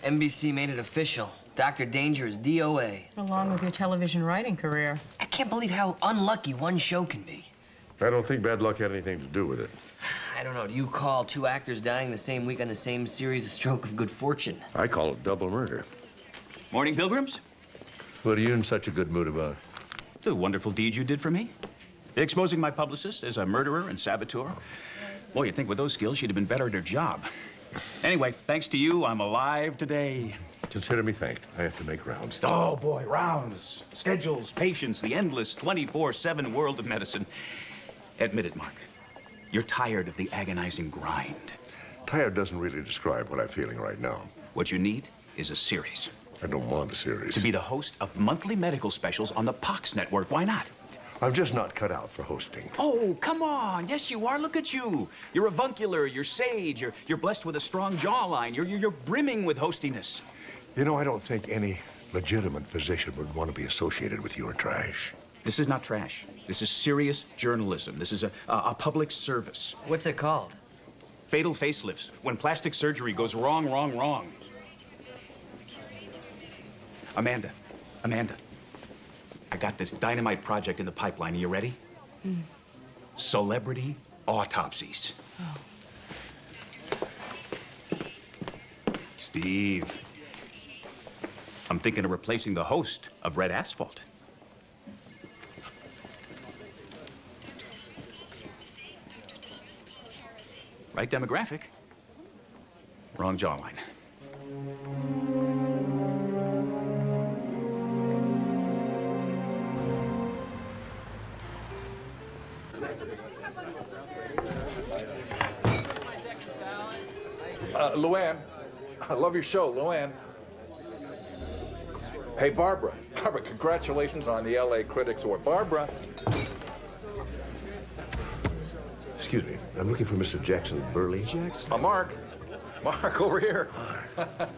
NBC made it official. Dr. Danger is DOA. Along with your television writing career. I can't believe how unlucky one show can be. I don't think bad luck had anything to do with it. I don't know. Do you call two actors dying the same week on the same series a stroke of good fortune? I call it double murder. Morning, Pilgrims. What are you in such a good mood about? The wonderful deed you did for me. Exposing my publicist as a murderer and saboteur. Boy, you'd think with those skills she'd have been better at her job. Anyway, thanks to you, I'm alive today. Consider me thanked. I have to make rounds. Oh, boy, rounds, schedules, patience, the endless 24/7 world of medicine. Admit it, Mark. You're tired of the agonizing grind. Tired doesn't really describe what I'm feeling right now. What you need is a series. I don't want a series. To be the host of monthly medical specials on the Pox Network. Why not? I'm just not cut out for hosting. Oh, come on. Yes, you are. Look at you. You're avuncular. You're sage. You're blessed with a strong jawline. You're brimming with hostiness. You know, I don't think any legitimate physician would want to be associated with your trash. This is not trash. This is serious journalism. This is a public service. What's it called? Fatal facelifts. When plastic surgery goes wrong, wrong, wrong. Amanda. I got this dynamite project in the pipeline. Are you ready? Celebrity autopsies. Steve. I'm thinking of replacing the host of Red Asphalt. Right demographic. Wrong jawline. Luann, I love your show, Luann. Hey, Barbara. Barbara, congratulations on the LA Critics Award. Barbara. Excuse me. I'm looking for Mr. Jackson Burley. Jackson? Mark. Mark, over here. A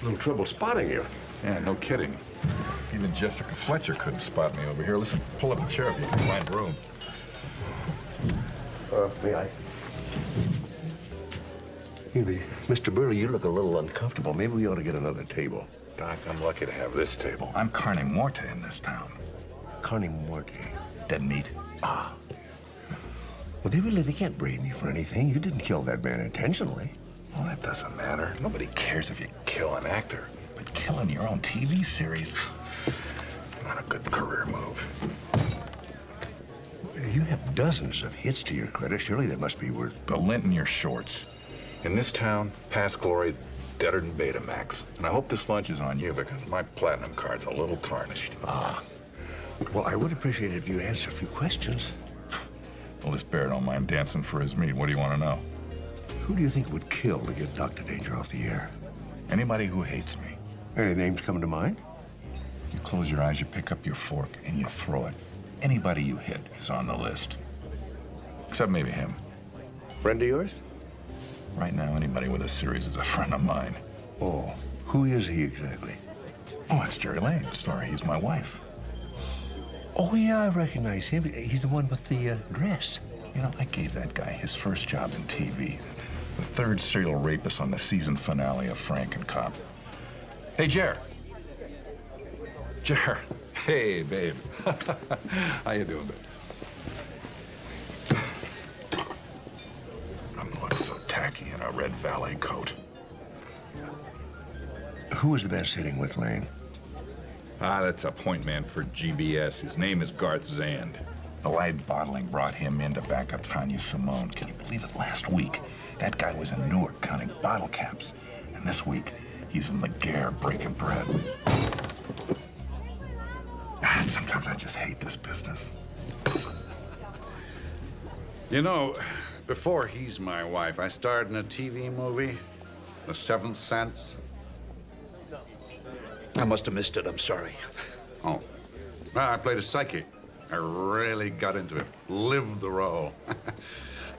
little trouble spotting you. Yeah, no kidding. Even Jessica Fletcher couldn't spot me over here. Listen, pull up a chair if you can find room. May I? Mr. Burley, you look a little uncomfortable. Maybe we ought to get another table. Doc, I'm lucky to have this table. I'm Carne Morte in this town. Carne Morte? Dead meat. Ah. Well, they can't blame you for anything. You didn't kill that man intentionally. Well, that doesn't matter. Nobody cares if you kill an actor. But killing your own TV series, not a good career move. You have dozens of hits to your credit. Surely that must be worth... The lint in your shorts. In this town, past glory's deader than Betamax. And I hope this lunch is on you because my platinum card's a little tarnished. Ah. Well, I would appreciate it if you answer a few questions. Well, this bear don't mind dancing for his meat. What do you want to know? Who do you think would kill to get Dr. Danger off the air? Anybody who hates me. Any names coming to mind? You close your eyes, you pick up your fork, and you throw it. Anybody you hit is on the list. Except maybe him. Friend of yours? Right now, anybody with a series is a friend of mine. Oh, who is he exactly? Oh, it's Jerry Lane. Sorry, he's my wife. Oh, yeah, I recognize him. He's the one with the dress. You know, I gave that guy his first job in TV. The third serial rapist on the season finale of Frank and Cop. Hey, Jer. Jer. Hey, babe. How you doing, babe? I'm looking so tacky in a red valet coat. Who was the best hitting with, Lane? That's a point man for GBS. His name is Garth Zand. Allied Bottling brought him in to back up Tanya Simone. Can you believe it? Last week, that guy was in Newark counting bottle caps. And this week, he's in Laguerre breaking bread. Sometimes I just hate this business. You know, before He's My Wife, I starred in a TV movie, The Seventh Sense. I must have missed it. I'm sorry. Oh. I played a psychic. I really got into it. Lived the role.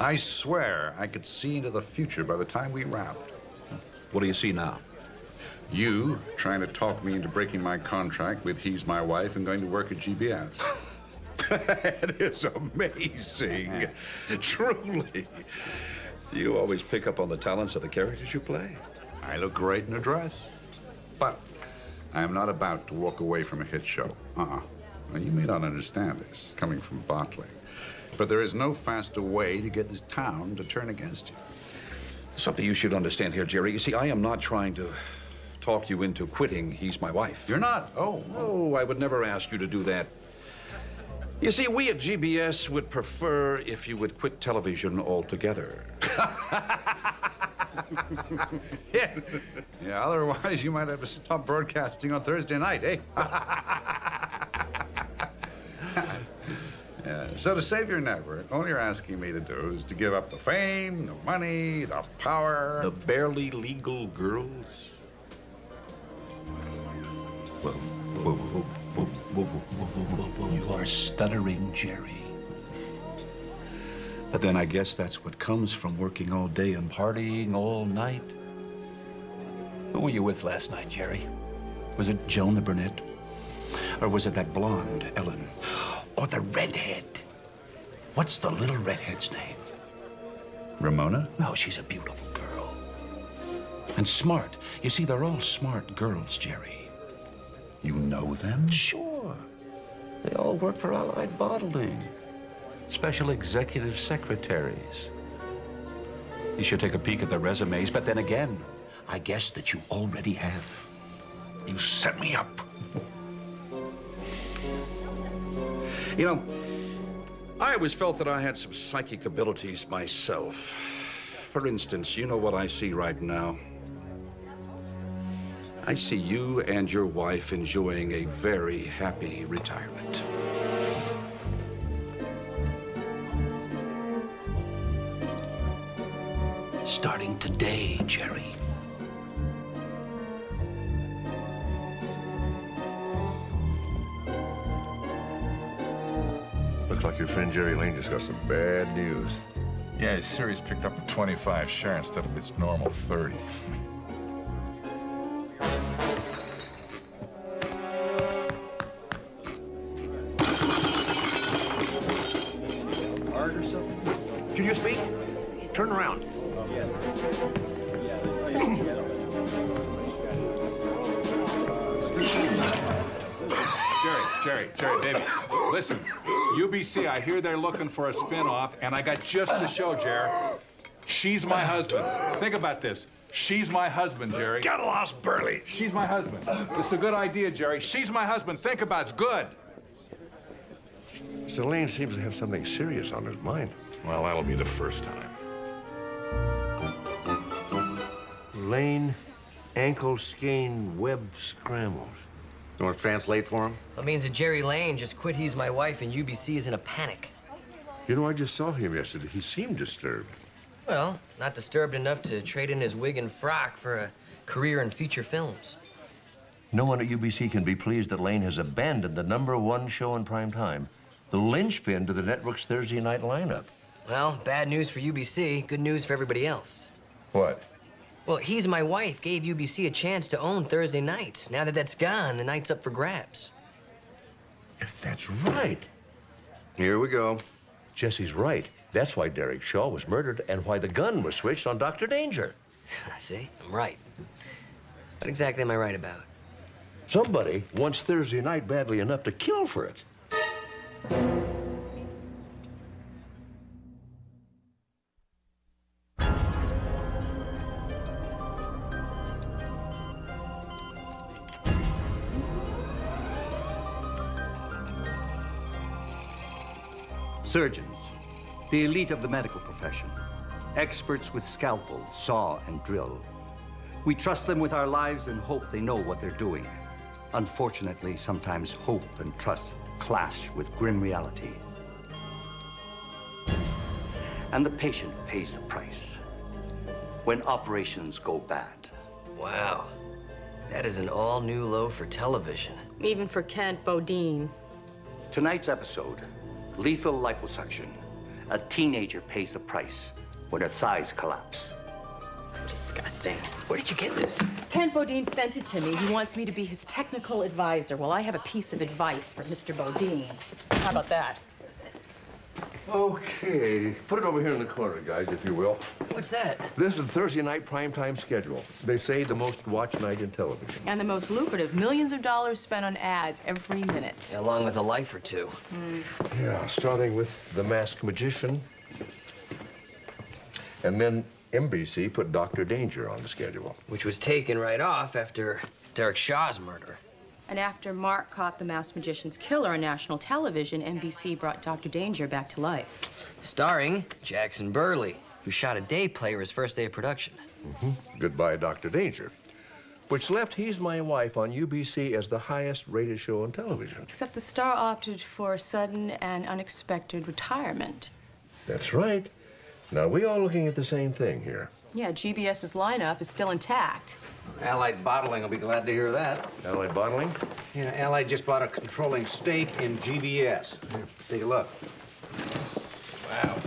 I swear I could see into the future by the time we wrapped. What do you see now? You trying to talk me into breaking my contract with He's My Wife and going to work at GBS. That is amazing. Truly. Do you always pick up on the talents of the characters you play? I look great in a dress. But I am not about to walk away from a hit show. Now, you may not understand this, coming from Bottling, but there is no faster way to get this town to turn against you. Something you should understand here, Jerry. You see, I am not trying to talk you into quitting He's My Wife. You're not? Oh, no, I would never ask you to do that. You see, we at GBS would prefer if you would quit television altogether. Yeah, otherwise you might have to stop broadcasting on Thursday night, eh? Yeah, so to save your network, all you're asking me to do is to give up the fame, the money, the power, the barely legal girls. You are stuttering, Jerry. But then I guess that's what comes from working all day and partying all night. Who were you with last night, Jerry? Was it Joan the brunette? Or was it that blonde, Ellen? Or the redhead? What's the little redhead's name? Ramona? No, she's a beautiful girl. And smart. You see, they're all smart girls, Jerry. You know them? Sure. They all work for Allied Bottling. Special executive secretaries. You should take a peek at their resumes, but then again, I guess that you already have. You set me up. You know, I always felt that I had some psychic abilities myself. For instance, you know what I see right now? I see you and your wife enjoying a very happy retirement. Starting today, Jerry. Looks like your friend Jerry Lane just got some bad news. Yeah, his series picked up a 25 share instead of its normal 30. Should you speak? Turn around. Jerry, baby, listen. UBC, I hear they're looking for a spin-off, and I got just the show, Jerry. She's my husband. Think about this. She's my husband, Jerry. Get lost, Burley. She's my husband. It's a good idea, Jerry. She's my husband. Think about it. It's good. Mr. Lane seems to have something serious on his mind. Well, that'll be the first time. Lane, ankle skein web scrambles. You want to translate for him? That means that Jerry Lane just quit He's My Wife and UBC is in a panic. You know, I just saw him yesterday. He seemed disturbed. Well, not disturbed enough to trade in his wig and frock for a career in feature films. No one at UBC can be pleased that Lane has abandoned the #1 show in prime time, the linchpin to the network's Thursday night lineup. Well, bad news for UBC, good news for everybody else. What? Well, He's My Wife gave UBC a chance to own Thursday nights. Now that that's gone, the night's up for grabs. That's right. Here we go. Jesse's right. That's why Derek Shaw was murdered and why the gun was switched on Dr. Danger. See, I'm right. What exactly am I right about? Somebody wants Thursday night badly enough to kill for it. Surgeons, the elite of the medical profession, experts with scalpel, saw, and drill. We trust them with our lives and hope they know what they're doing. Unfortunately, sometimes hope and trust clash with grim reality. And the patient pays the price when operations go bad. Wow. That is an all-new low for television. Even for Kent Bodine. Tonight's episode, lethal liposuction. A teenager pays the price when her thighs collapse. Disgusting. Where did you get this? Kent Bodine sent it to me. He wants me to be his technical advisor. Well, I have a piece of advice for Mr. Bodine. How about that? Okay. Put it over here in the corner, guys, if you will. What's that? This is the Thursday night primetime schedule. They say the most watched night in television. And the most lucrative, millions of dollars spent on ads every minute. Along with a life or two. Yeah, starting with The Masked Magician. And then NBC put Dr. Danger on the schedule. Which was taken right off after Derek Shaw's murder. And after Mark caught the masked magician's killer on national television, NBC brought Dr. Danger back to life. Starring Jackson Burley, who shot a day play for his first day of production. Goodbye, Dr. Danger. Which left He's My Wife on UBC as the highest rated show on television. Except the star opted for a sudden and unexpected retirement. That's right. Now, we all looking at the same thing here. Yeah, GBS's lineup is still intact. Allied Bottling will be glad to hear that. Allied Bottling? Yeah, Allied just bought a controlling stake in GBS. Here, take a look. Wow.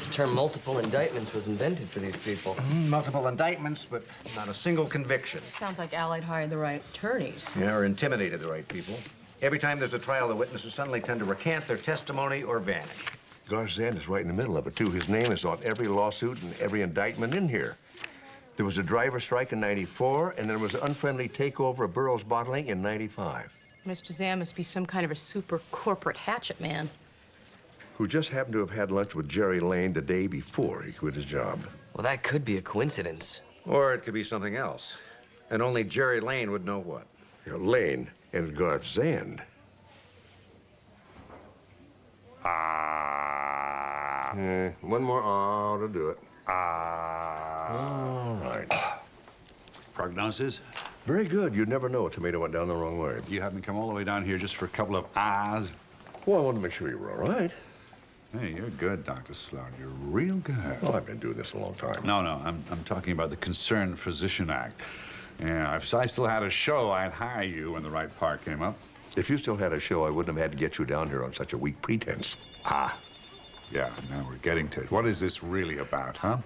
The term multiple indictments was invented for these people. Multiple indictments, but not a single conviction. Sounds like Allied hired the right attorneys. Yeah, or intimidated the right people. Every time there's a trial, the witnesses suddenly tend to recant their testimony or vanish. Garth Zand is right in the middle of it, too. His name is on every lawsuit and every indictment in here. There was a driver strike in '94, and there was an unfriendly takeover of Burroughs Bottling in '95. Mr. Zand must be some kind of a super corporate hatchet man. Who just happened to have had lunch with Jerry Lane the day before he quit his job. Well, that could be a coincidence. Or it could be something else. And only Jerry Lane would know what. Lane and Garth Zand. One more ah to do it. All right. Prognosis? Very good. You'd never know a tomato went down the wrong way. You had me come all the way down here just for a couple of ahs? Well, I wanted to make sure you were all right. Hey, you're good, Dr. Sloan. You're real good. Well, I've been doing this a long time. No, I'm talking about the Concerned Physician Act. Yeah, if I still had a show, I'd hire you when the right part came up. If you still had a show, I wouldn't have had to get you down here on such a weak pretense. Ah. Yeah, now we're getting to it. What is this really about, huh?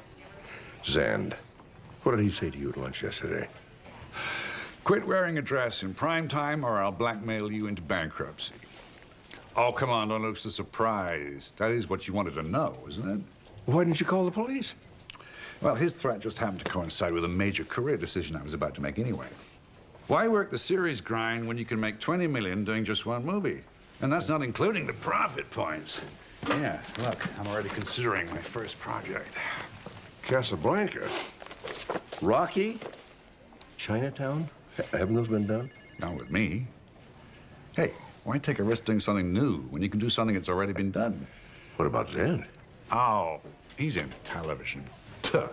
Zand. What did he say to you at lunch yesterday? Quit wearing a dress in prime time or I'll blackmail you into bankruptcy. Oh, come on, don't look so surprised. That is what you wanted to know, isn't it? Why didn't you call the police? Well, his threat just happened to coincide with a major career decision I was about to make anyway. Why work the series grind when you can make $20 million doing just one movie? And that's not including the profit points. Yeah, look, I'm already considering my first project. Casablanca? Rocky? Chinatown? Haven't those been done? Not with me. Hey, why take a risk doing something new when you can do something that's already been done? What about Zand? Oh, he's in television. Tuh.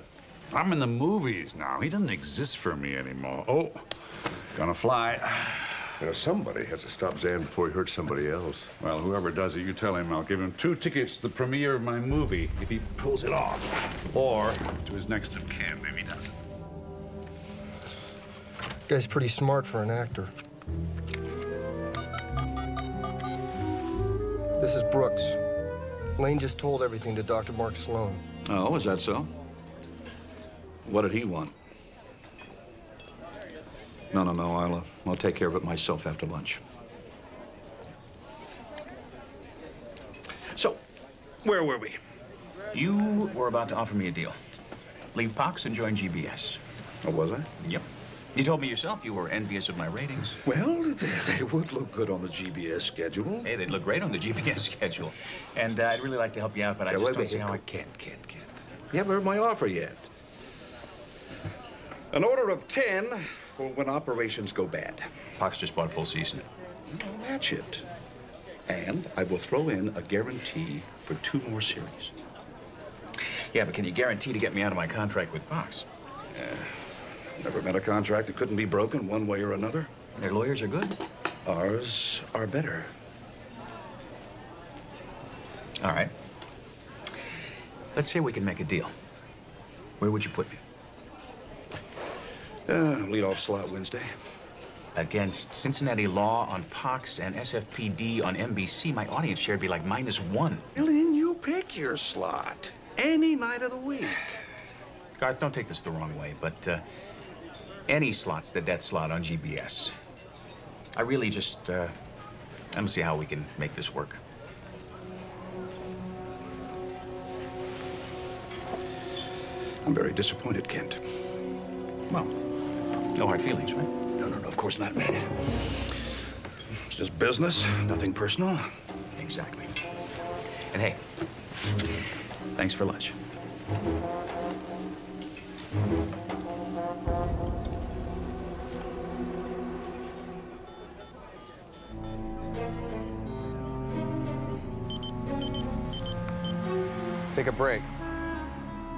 I'm in the movies now. He doesn't exist for me anymore. Oh, gonna fly. You know, somebody has to stop Zan before he hurts somebody else. Well, whoever does it, you tell him I'll give him 2 tickets to the premiere of my movie if he pulls it off. Or to his next of kin if he doesn't. Guy's pretty smart for an actor. This is Brooks. Lane just told everything to Dr. Mark Sloan. Oh, is that so? What did he want? No, I'll take care of it myself after lunch. So, where were we? You were about to offer me a deal. Leave Pox and join GBS. Oh, was I? Yep. You told me yourself you were envious of my ratings. Well, they would look good on the GBS schedule. Hey, they'd look great on the GBS schedule. And I'd really like to help you out, but I just don't see how I can't. You haven't heard my offer yet. An order of 10 for when operations go bad. Pox just bought a full season. Match it. And I will throw in a guarantee for 2 more series. Yeah, but can you guarantee to get me out of my contract with Pox? Never met a contract that couldn't be broken one way or another. Their lawyers are good. Ours are better. All right. Let's say we can make a deal. Where would you put me? Lead-off slot Wednesday. Against Cincinnati Law on Pox and SFPD on NBC, my audience share would be like -1. Well, then you pick your slot. Any night of the week. Garth, don't take this the wrong way, but any slot's the death slot on GBS. I really just, I don't see how we can make this work. I'm very disappointed, Kent. Well, no hard feelings, right? No, of course not. It's just business, nothing personal. Exactly. And hey, thanks for lunch. Take a break.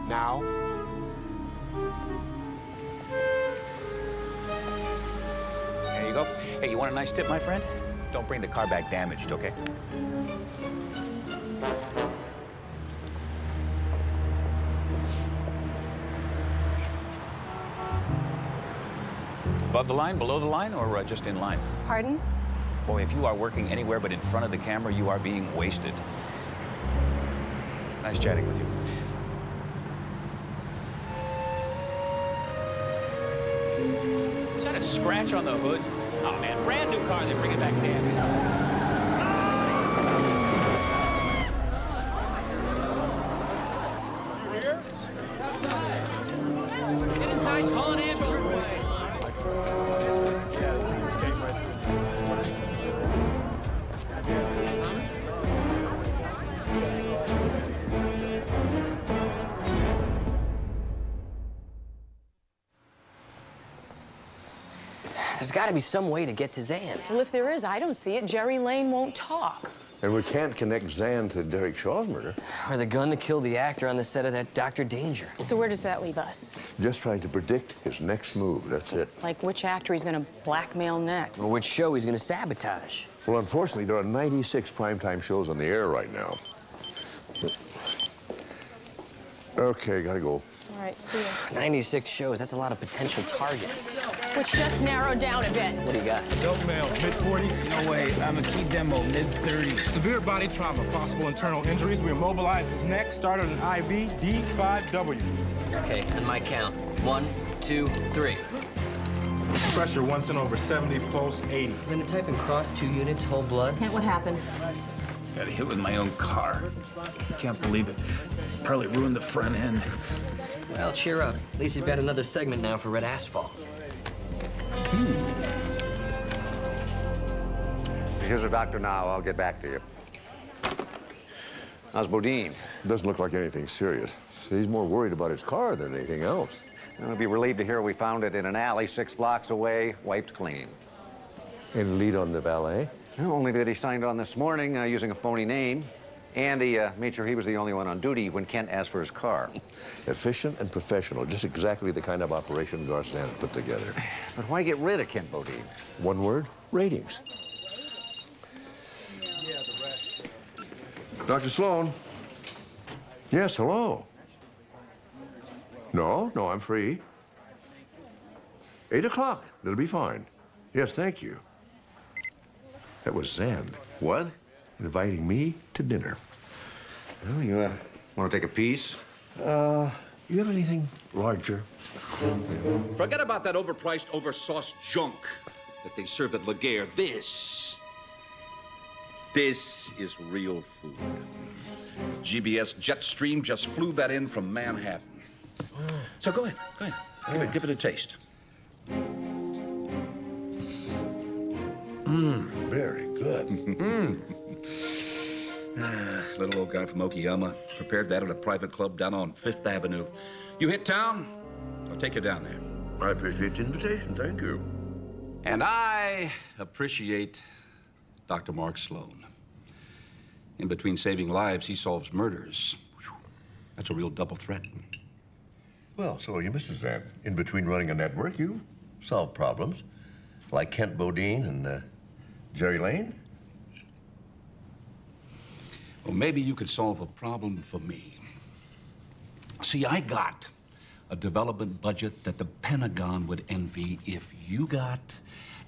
Now. There you go. Hey, you want a nice tip, my friend? Don't bring the car back damaged, okay? Above the line, below the line, or just in line? Pardon? Boy, if you are working anywhere but in front of the camera, you are being wasted. Nice chatting with you. Is that a scratch on the hood? Oh, man, brand new car, they bring it back damaged. Get inside, call an ambulance. There's got to be some way to get to Zan. Well, if there is, I don't see it. Jerry Lane won't talk. And we can't connect Zan to Derek Shaw's murder. Or the gun that killed the actor on the set of that Dr. Danger. So where does that leave us? Just trying to predict his next move, that's it. Like which actor he's going to blackmail next? Or which show he's going to sabotage. Well, unfortunately, there are 96 primetime shows on the air right now. Okay, gotta go. All right, see you. 96 shows, that's a lot of potential targets. Which just narrowed down a bit. What do you got? Dope male, mid-40s. No way. I'm a key demo, mid-30s. Severe body trauma, possible internal injuries. We immobilized his neck, started an IV, D5W. Okay, on my count. 1, 2, 3. Pressure once in over 70, pulse 80. Then to type in cross 2 units, whole blood. Kent, what happened? Got hit with my own car. Can't believe it. Probably ruined the front end. Well, cheer up. At least you've got another segment now for Red Asphalt. Here's a doctor now. I'll get back to you. How's Bodine? Doesn't look like anything serious. He's more worried about his car than anything else. I'll be relieved to hear we found it in an alley 6 blocks away, wiped clean. Any lead on the valet? No, only that he signed on this morning using a phony name. And he made sure he was the only one on duty when Kent asked for his car. Efficient and professional, just exactly the kind of operation Garth Sand put together. But why get rid of Kent Bodine? One word, ratings. Dr. Sloan? Yes, hello. No, I'm free. 8 o'clock. That'll be fine. Yes, thank you. That was Zand. What? Inviting me to dinner. Well, you want to take a piece? You have anything larger? Forget about that overpriced, oversauced junk that they serve at Laguerre. This is real food. GBS Jetstream just flew that in from Manhattan. So go ahead. Give it a taste. Very good. Little old guy from Okayama prepared that at a private club down on Fifth Avenue. You hit town, I'll take you down there. I appreciate the invitation. Thank you. And I appreciate Dr. Mark Sloan. In between saving lives, he solves murders. That's a real double threat. Well, so are you, Mr. Zand. In between running a network, you solve problems. Like Kent Bodine and Jerry Lane? Well, maybe you could solve a problem for me. See, I got a development budget that the Pentagon would envy if you got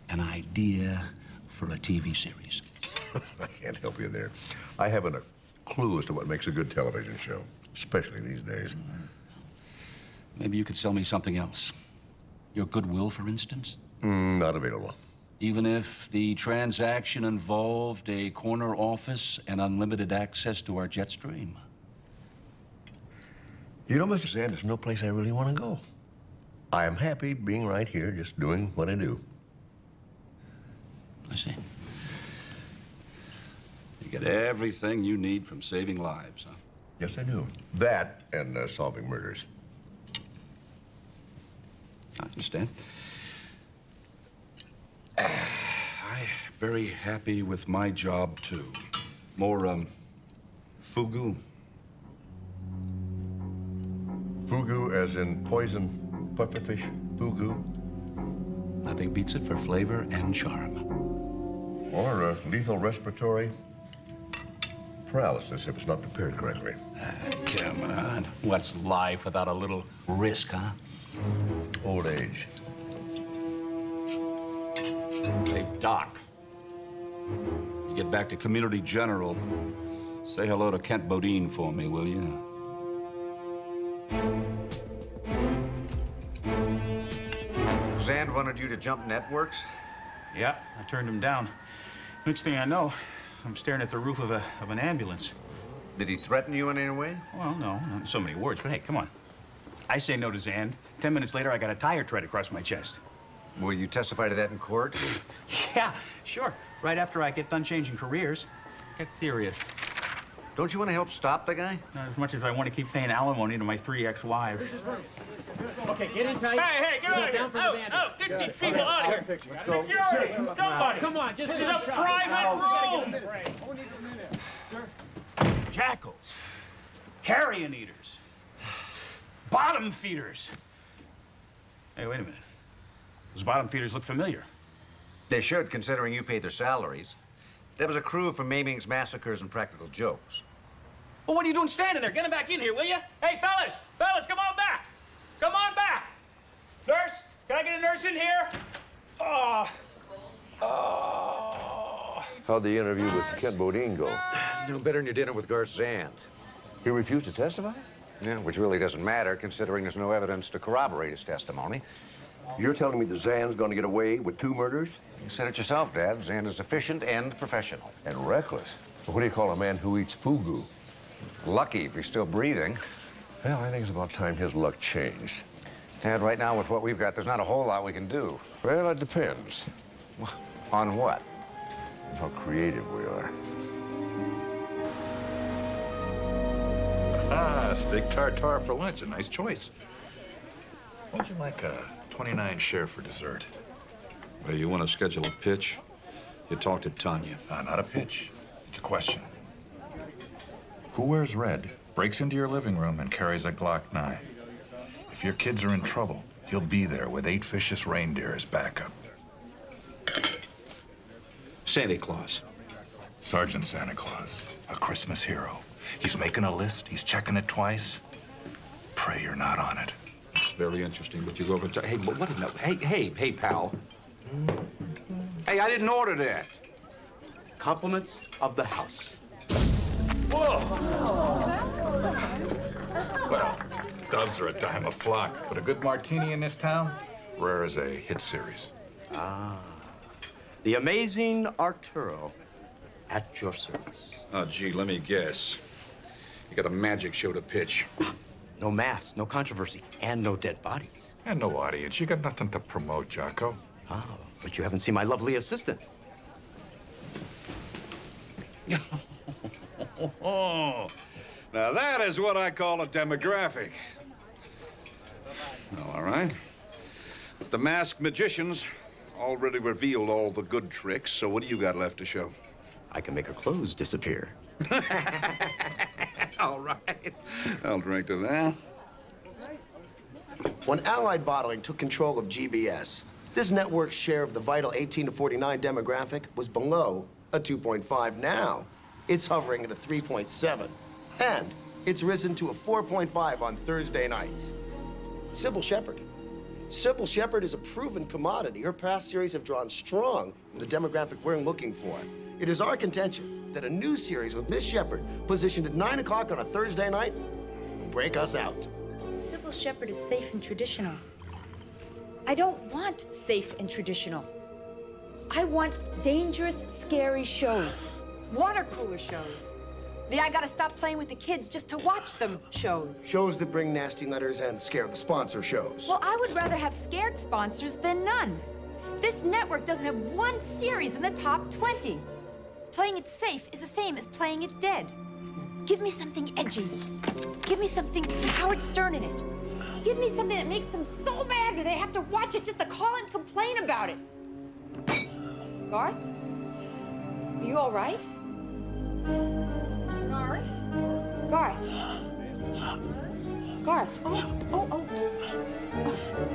an idea for a TV series. I can't help you there. I haven't a clue as to what makes a good television show, especially these days. Maybe you could sell me something else. Your goodwill, for instance? Not available. Even if the transaction involved a corner office and unlimited access to our jet stream? You know, Mr. Zand, there's no place I really want to go. I am happy being right here, just doing what I do. I see. You get everything you need from saving lives, huh? Yes, I do. That and solving murders. I understand. I'm very happy with my job, too. More, fugu. Fugu as in poison pufferfish? Fugu? Nothing beats it for flavor and charm. Or lethal respiratory paralysis if it's not prepared correctly. Come on. What's life without a little risk, huh? Old age. Hey, Doc. You get back to Community General, say hello to Kent Bodine for me, will you? Zand wanted you to jump networks? Yeah, I turned him down. Next thing I know, I'm staring at the roof of an ambulance. Did he threaten you in any way? Well, no, not in so many words, but hey, come on. I say no to Zand. 10 minutes later, I got a tire tread across my chest. Will you testify to that in court? Yeah, sure. Right after I get done changing careers. Get serious. Don't you want to help stop the guy? Not as much as I want to keep paying alimony to my 3 ex-wives. Okay, get in tight. Hey, get out of here! Get these people out of here! Let's go. Security! Somebody! Come on, just this is a private room! Jackals. Carrion eaters. Bottom feeders. Hey, wait a minute. Those bottom feeders look familiar. They should, considering you pay their salaries. There was a crew from Maiming's Massacres and Practical Jokes. Well, what are you doing standing there? Get him back in here, will you? Hey, fellas! Fellas, come on back! Come on back! Nurse, can I get a nurse in here? Oh. How'd the interview with Kent Bodine go? No better than your dinner with Garth Zand. He refused to testify? Yeah, which really doesn't matter, considering there's no evidence to corroborate his testimony. You're telling me that Zand's going to get away with 2 murders? You said it yourself, Dad. Zand is efficient and professional. And reckless. Well, what do you call a man who eats fugu? Lucky if he's still breathing. Well, I think it's about time his luck changed. Dad, right now with what we've got, there's not a whole lot we can do. Well, it depends. On what? How creative we are. Ah, steak tartare for lunch. A nice choice. Why don't you like a 29 share for dessert? Well, you want to schedule a pitch? You talk to Tanya. Not a pitch. It's a question. Who wears red, breaks into your living room, and carries a Glock 9? If your kids are in trouble, he'll be there with 8 vicious reindeer as backup. Santa Claus. Sergeant Santa Claus, a Christmas hero. He's making a list. He's checking it twice. Pray you're not on it. Very interesting, but you go over to... Hey, what in the... Hey, pal. Hey, I didn't order that. Compliments of the house. Whoa! Well, doves are a dime a flock, but a good martini in this town, rare as a hit series. Ah. The amazing Arturo at your service. Oh, gee, let me guess. You got a magic show to pitch. No mass, no controversy, and no dead bodies. And no audience. You got nothing to promote, Jocko. Oh, but you haven't seen my lovely assistant. Now that is what I call a demographic. Well, all right. The masked magicians already revealed all the good tricks, so what do you got left to show? I can make her clothes disappear. All right. I'll drink to that. When Allied Bottling took control of GBS, this network's share of the vital 18 to 49 demographic was below a 2.5. Now, it's hovering at a 3.7. And it's risen to a 4.5 on Thursday nights. Sybil Shepherd. Sybil Shepherd is a proven commodity. Her past series have drawn strong in the demographic we're looking for. It is our contention that a new series with Miss Shepherd, positioned at 9 o'clock on a Thursday night, will break us out. Sybil Shepherd is safe and traditional. I don't want safe and traditional. I want dangerous, scary shows. Water cooler shows. The I gotta stop playing with the kids just to watch them shows. Shows that bring nasty letters and scare the sponsor shows. Well, I would rather have scared sponsors than none. This network doesn't have one series in the top 20. Playing it safe is the same as playing it dead. Give me something edgy. Give me something with Howard Stern in it. Give me something that makes them so mad that they have to watch it just to call and complain about it. Garth? Are you all right? Garth? Garth? Garth? Oh.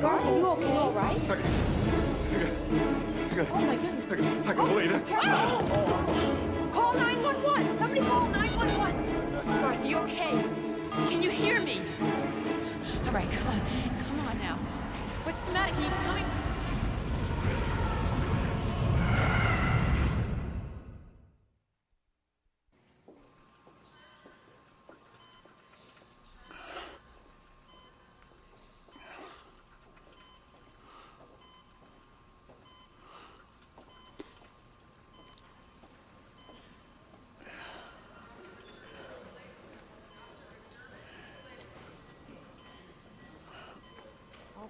Garth, are you okay? All right? Oh, my goodness. I can believe it. Oh. Call 911. Somebody call 911. Garth, are you okay? Can you hear me? All right, come on. Come on now. What's the matter? Can you tell me?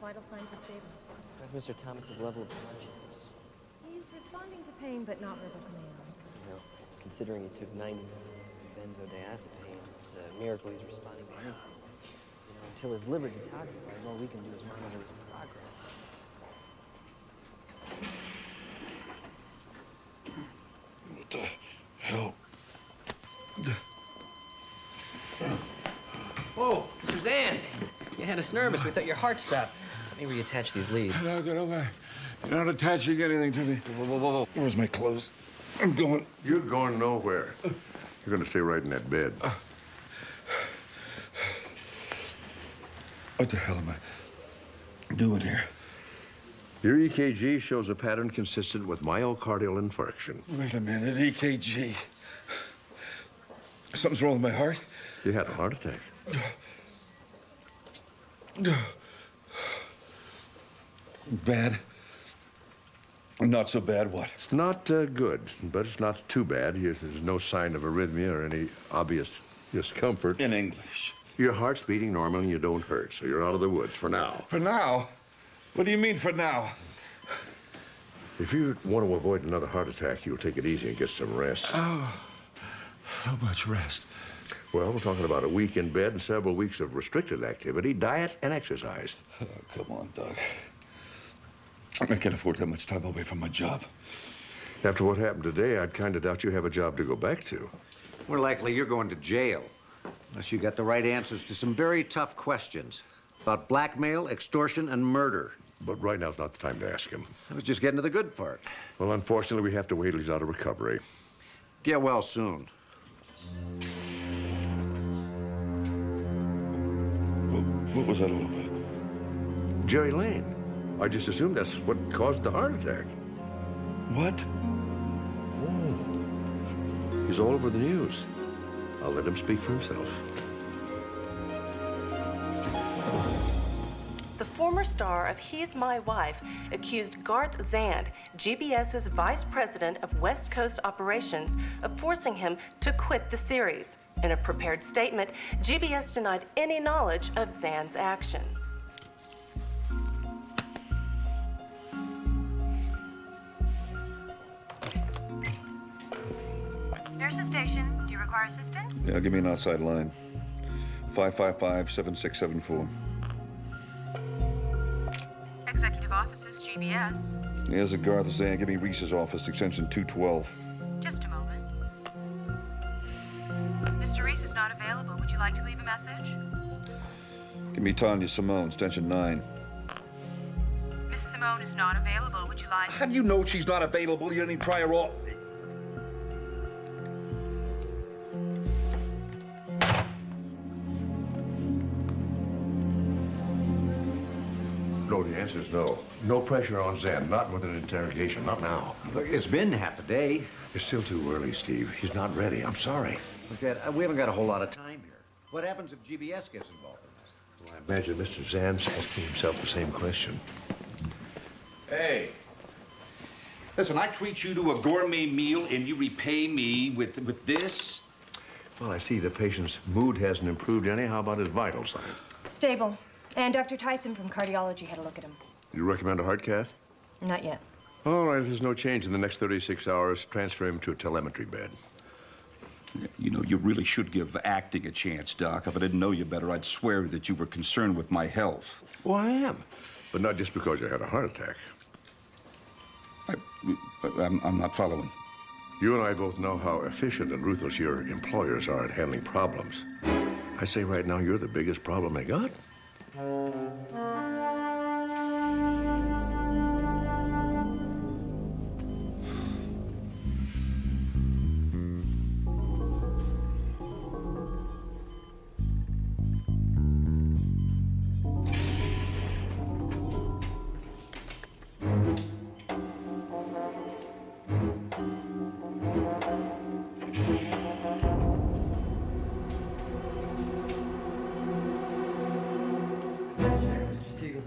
Vital signs are stable. How's Mr. Thomas's level of consciousness? He's responding to pain, but not verbal command. Well, considering he took 90 milligrams of benzodiazepine, it's a miracle he's responding to anything. You know, until his liver detoxifies, all we can do is monitor his progress. What the hell? Whoa, Suzanne! You had us nervous. We thought your heart stopped. Let me reattach these leads. No, get over. You're not attaching anything to me. Whoa. Where's my clothes? I'm going. You're going nowhere. You're going to stay right in that bed. What the hell am I doing here? Your EKG shows a pattern consistent with myocardial infarction. Wait a minute, EKG. Something's wrong with my heart? You had a heart attack. Bad? Not so bad, what? It's not good, but it's not too bad. There's no sign of arrhythmia or any obvious discomfort. In English. Your heart's beating normal and you don't hurt, so you're out of the woods for now. For now? What do you mean for now? If you want to avoid another heart attack, you'll take it easy and get some rest. Oh, how much rest? Well, we're talking about a week in bed and several weeks of restricted activity, diet, and exercise. Oh, come on, Doug. I can't afford that much time away from my job. After what happened today, I'd kind of doubt you have a job to go back to. More likely you're going to jail, unless you got the right answers to some very tough questions about blackmail, extortion, and murder. But right now's not the time to ask him. I was just getting to the good part. Well, unfortunately, we have to wait till he's out of recovery. Get well soon. What was that all about? Jerry Lane. I just assumed that's what caused the heart attack. What? He's all over the news. I'll let him speak for himself. The former star of He's My Wife accused Garth Zand, GBS's vice president of West Coast operations, of forcing him to quit the series. In a prepared statement, GBS denied any knowledge of Zand's actions. Nurses station, do you require assistance? Yeah, give me an outside line. 555-7674. Executive offices, GBS. Here's a Garth Zand. Give me Reese's office, extension 212. Just a moment. Mr. Reese is not available. Would you like to leave a message? Give me Tanya Simone, extension 9. Miss Simone is not available. Would you like... How do you know she's not available? You didn't try her off. No, the answer's no. No pressure on Zand, not with an interrogation, not now. Look, it's been half a day. It's still too early, Steve. He's not ready. I'm sorry. Look, Dad, we haven't got a whole lot of time here. What happens if GBS gets involved in this? Well, I imagine Mr. Zand's asking himself the same question. Hey. Listen, I treat you to a gourmet meal and you repay me with this? Well, I see the patient's mood hasn't improved any. How about his vital signs? Stable. And Dr. Tyson from cardiology had a look at him. You recommend a heart cath? Not yet. All right, if there's no change in the next 36 hours, transfer him to a telemetry bed. You know, you really should give acting a chance, Doc. If I didn't know you better, I'd swear that you were concerned with my health. Well, I am. But not just because you had a heart attack. I'm not following. You and I both know how efficient and ruthless your employers are at handling problems. I say right now, you're the biggest problem they got.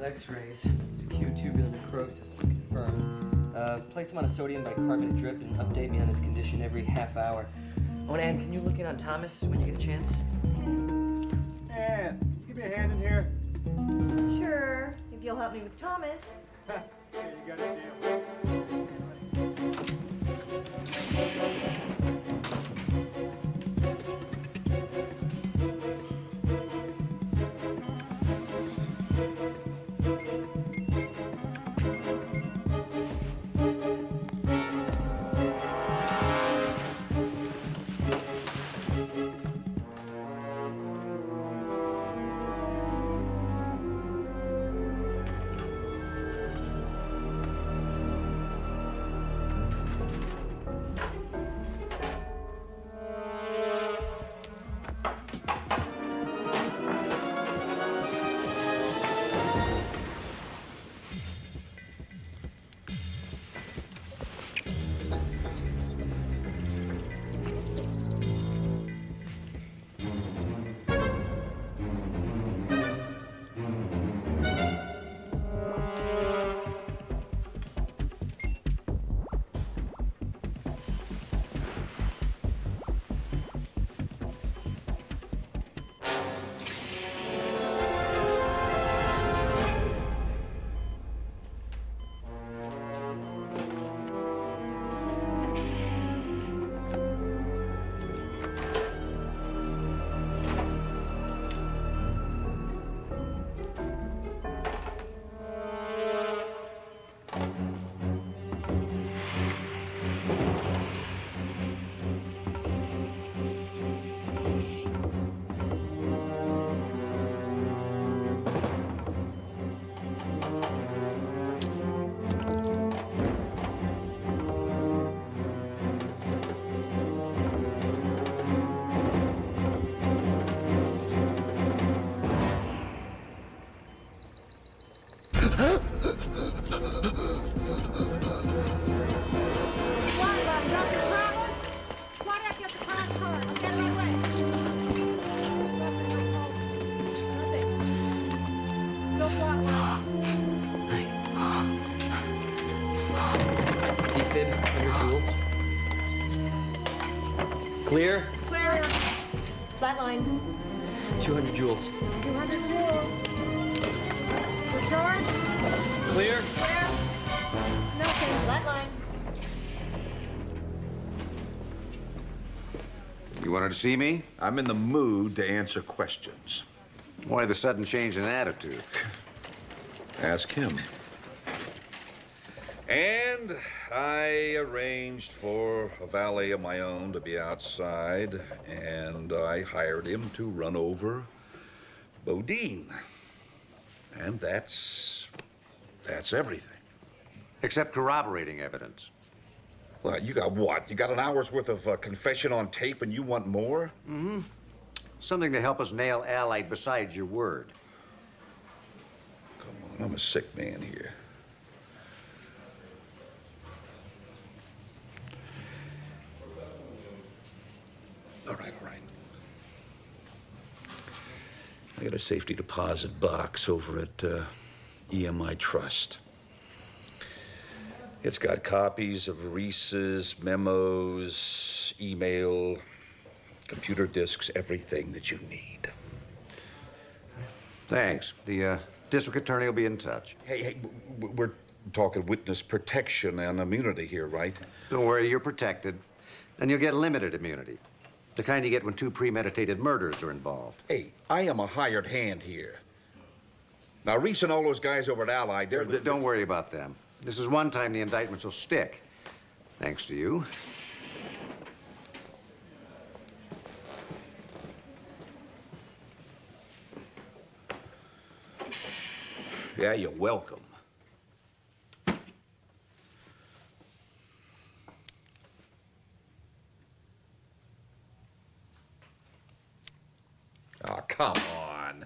X-rays. It's acute tubular necrosis, confirmed. Place him on a sodium bicarbonate drip and update me on his condition every half hour. Oh, and Ann, can you look in on Thomas when you get a chance? Ann, give me a hand in here. Sure, if you'll help me with Thomas. Here, you got a deal. Defib, 100 joules. Clear. Clear. Flatline. 200 joules. 200 joules. Return. Clear. Clear. Nothing. Flatline. You wanted to see me? I'm in the mood to answer questions. Why the sudden change in attitude? Ask him. And I arranged for a valet of my own to be outside, and I hired him to run over Bodine. And that's everything. Except corroborating evidence. Well, you got what? You got an hour's worth of confession on tape and you want more? Mm-hmm. Something to help us nail Allied besides your word. Come on, I'm a sick man here. All right. I got a safety deposit box over at EMI Trust. It's got copies of Reese's, memos, email, computer disks, everything that you need. Thanks. The district attorney will be in touch. Hey, we're talking witness protection and immunity here, right? Don't worry, you're protected. And you'll get limited immunity. The kind you get when 2 premeditated murders are involved. Hey, I am a hired hand here. Now, Reese and all those guys over at Allied, Don't worry about them. This is one time the indictments will stick. Thanks to you. Yeah, you're welcome. Oh, come on.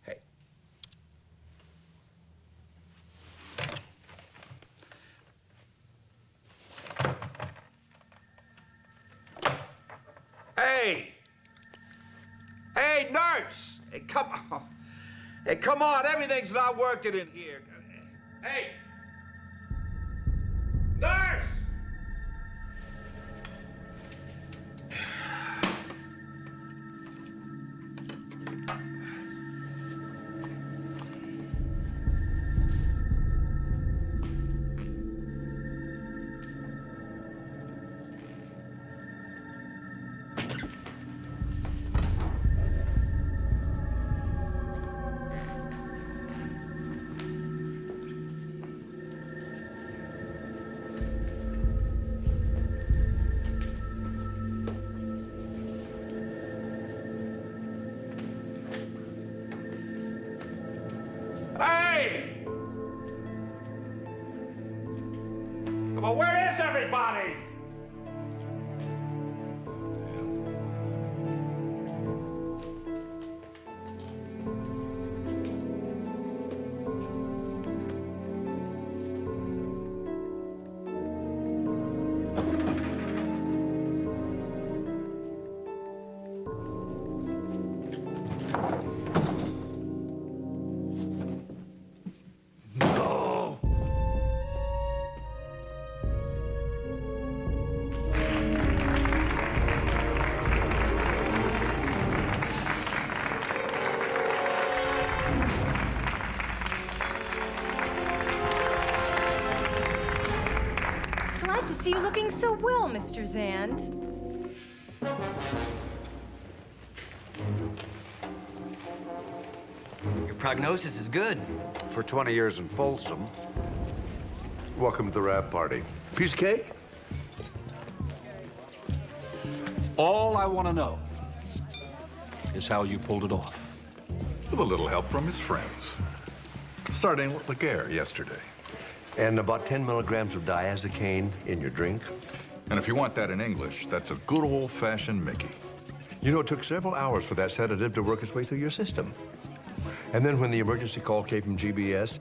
Hey. Hey! Hey, nurse! Hey, come on. Hey, come on. Everything's not working in here. Hey! Nurse! Hey! Come on, where is everybody? Glad to see you looking so well, Mr. Zand. Your prognosis is good. For 20 years in Folsom. Welcome to the wrap party. Piece of cake? All I want to know is how you pulled it off. With a little help from his friends. Starting with Laguerre yesterday. And about 10 milligrams of diazepam in your drink. And if you want that in English, that's a good old-fashioned Mickey. You know, it took several hours for that sedative to work its way through your system. And then when the emergency call came from GBS,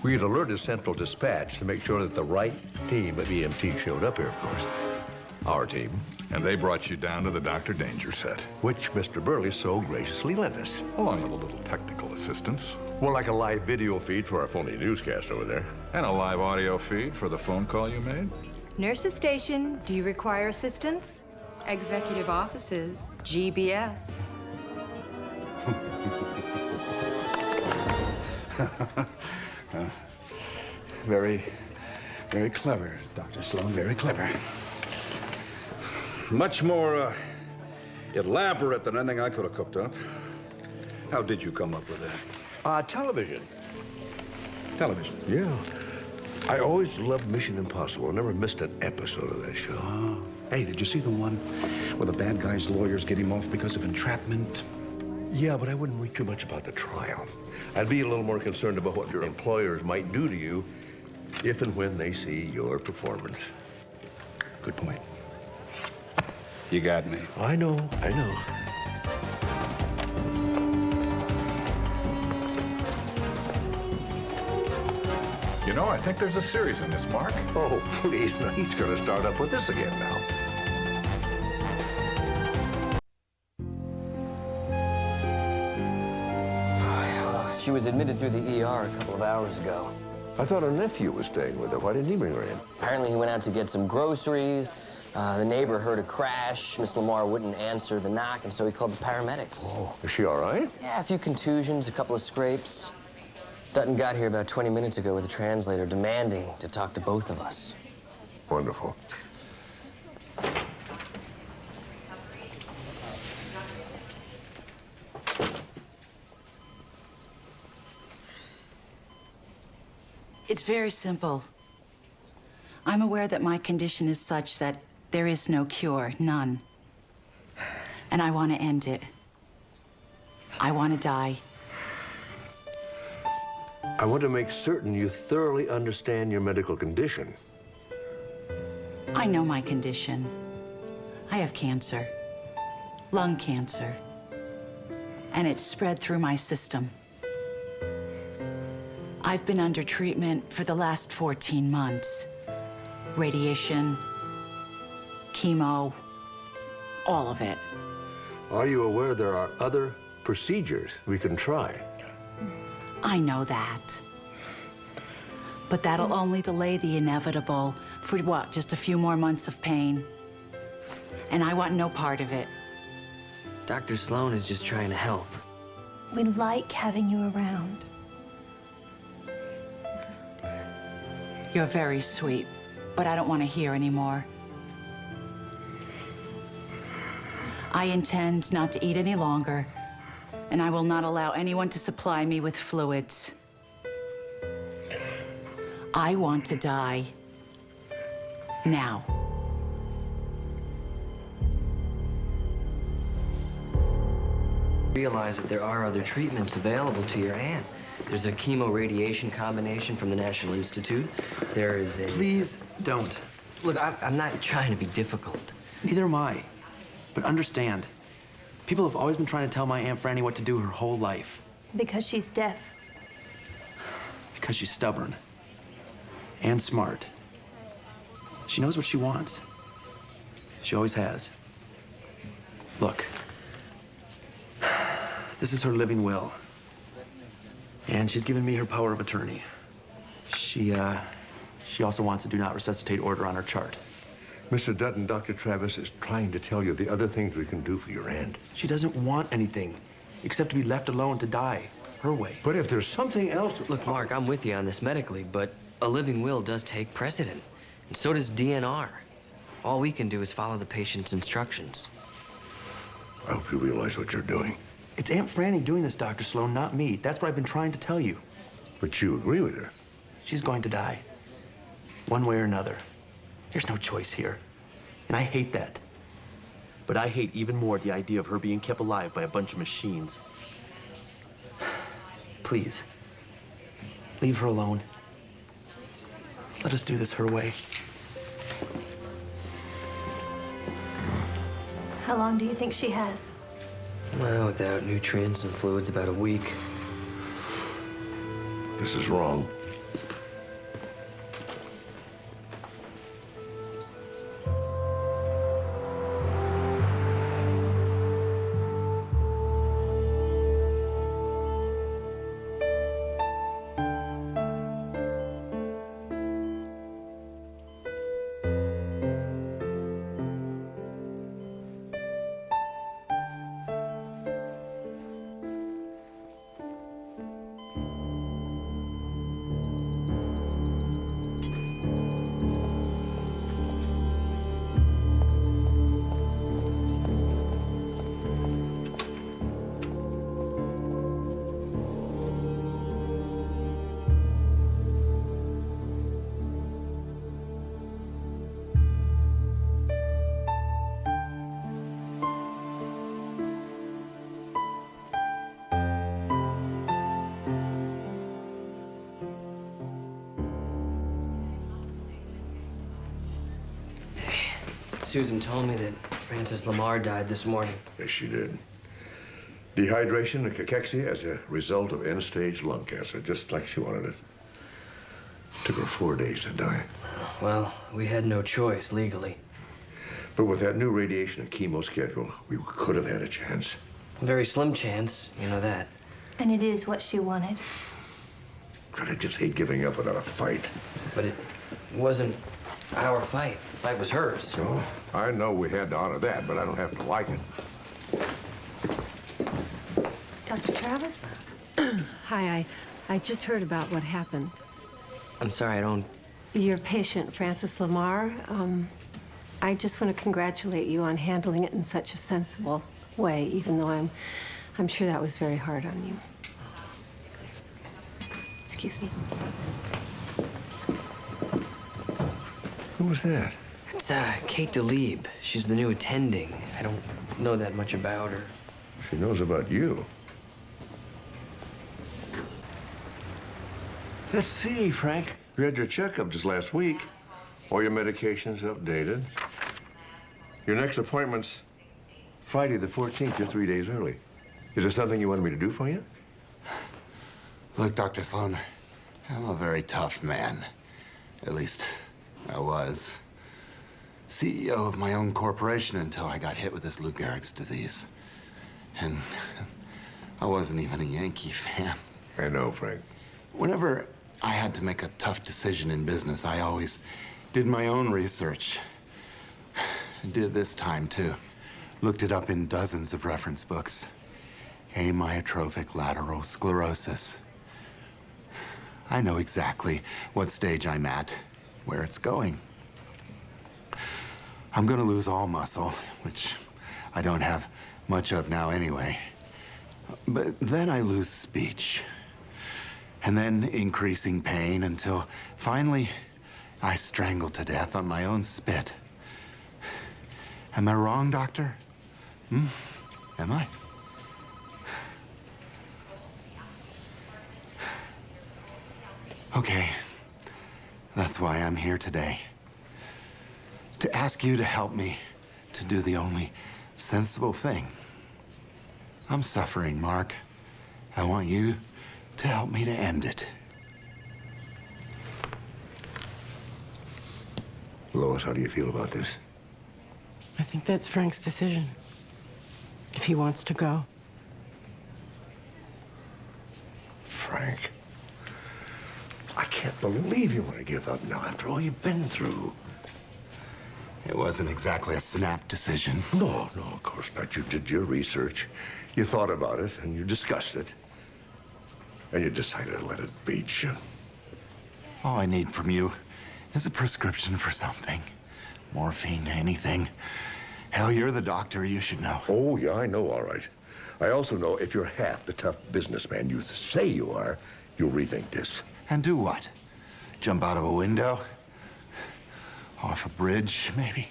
we had alerted Central Dispatch to make sure that the right team of EMT showed up here, of course. Our team. And they brought you down to the Dr. Danger set. Which Mr. Burley so graciously lent us. Along with a little technical assistance. More like a live video feed for our phony newscast over there. And a live audio feed for the phone call you made. Nurses station, do you require assistance? Executive offices, GBS. Very clever, Dr. Sloan, very clever. Much more elaborate than anything I could have cooked up. How did you come up with that? Television. Television? Yeah. I always loved Mission Impossible. I never missed an episode of that show. Oh. Hey, did you see the one where the bad guy's lawyers get him off because of entrapment? Yeah, but I wouldn't worry too much about the trial. I'd be a little more concerned about what your employers might do to you if and when they see your performance. Good point. You got me. I know. You know, I think there's a series in this, Mark. Oh, please. Now, he's going to start up with this again now. She was admitted through the ER a couple of hours ago. I thought her nephew was staying with her. Why didn't he bring her in? Apparently he went out to get some groceries. The neighbor heard a crash. Miss Lamar wouldn't answer the knock, and so he called the paramedics. Oh, is she all right? Yeah, a few contusions, a couple of scrapes. Dutton got here about 20 minutes ago with a translator demanding to talk to both of us. Wonderful. It's very simple. I'm aware that my condition is such that there is no cure, none. And I want to end it. I want to die. I want to make certain you thoroughly understand your medical condition. I know my condition. I have cancer, lung cancer, and it's spread through my system. I've been under treatment for the last 14 months. Radiation, chemo, all of it. Are you aware there are other procedures we can try? I know that. But that'll only delay the inevitable for what, just a few more months of pain? And I want no part of it. Dr. Sloan is just trying to help. We like having you around. You're very sweet, but I don't want to hear anymore. I intend not to eat any longer, and I will not allow anyone to supply me with fluids. I want to die now. Realize that there are other treatments available to your aunt. There's a chemo-radiation combination from the National Institute. There is a... Please don't. Look, I'm not trying to be difficult. Neither am I. But understand, people have always been trying to tell my Aunt Franny what to do her whole life. Because she's deaf. Because she's stubborn. And smart. She knows what she wants. She always has. Look. This is her living will. And she's given me her power of attorney. She also wants a do not resuscitate order on her chart. Mr. Dutton, Dr. Travis is trying to tell you the other things we can do for your aunt. She doesn't want anything except to be left alone to die her way. But if there's something else... Look, Mark, I'm with you on this medically, but a living will does take precedent. And so does DNR. All we can do is follow the patient's instructions. I hope you realize what you're doing. It's Aunt Franny doing this, Dr. Sloan, not me. That's what I've been trying to tell you. But you agree with her. She's going to die. One way or another. There's no choice here. And I hate that. But I hate even more the idea of her being kept alive by a bunch of machines. Please, leave her alone. Let us do this her way. How long do you think she has? Well, without nutrients and fluids, about a week. This is wrong. Susan told me that Frances Lamar died this morning. Yes, she did. Dehydration and cachexia as a result of end-stage lung cancer, just like she wanted it. Took her 4 days to die. Well, we had no choice legally. But with that new radiation and chemo schedule, we could have had a chance. A very slim chance, you know that. And it is what she wanted. God, I just hate giving up without a fight. But it wasn't our fight. The fight was hers. So, I know we had to honor that, but I don't have to like it. Dr. Travis? Hi, I just heard about what happened. I'm sorry, I don't... Your patient, Frances Lamar, I just want to congratulate you on handling it in such a sensible way, even though I'm sure that was very hard on you. Excuse me. Who was that? It's Kate DeLiebe. She's the new attending. I don't know that much about her. She knows about you. Let's see, Frank. You had your checkup just last week. All your medications updated. Your next appointment's Friday the 14th. You're 3 days early. Is there something you wanted me to do for you? Look, Dr. Sloan, I'm a very tough man. At least, I was. CEO of my own corporation until I got hit with this Lou Gehrig's disease. And I wasn't even a Yankee fan. I know, Frank. Whenever I had to make a tough decision in business, I always did my own research. I did this time, too. Looked it up in dozens of reference books. Amyotrophic lateral sclerosis. I know exactly what stage I'm at, where it's going. I'm gonna lose all muscle, which I don't have much of now anyway. But then I lose speech. And then increasing pain until finally I strangle to death on my own spit. Am I wrong, doctor? Am I? Okay. That's why I'm here today. To ask you to help me to do the only sensible thing. I'm suffering, Mark. I want you to help me to end it. Lois, how do you feel about this? I think that's Frank's decision. If he wants to go. Frank, I can't believe you want to give up now after all you've been through. It wasn't exactly a snap decision. No, of course not. You did your research. You thought about it, and you discussed it. And you decided to let it beat you. All I need from you is a prescription for something. Morphine, anything. Hell, you're the doctor. You should know. Oh, yeah, I know, all right. I also know if you're half the tough businessman you say you are, you'll rethink this. And do what? Jump out of a window? Off a bridge, maybe?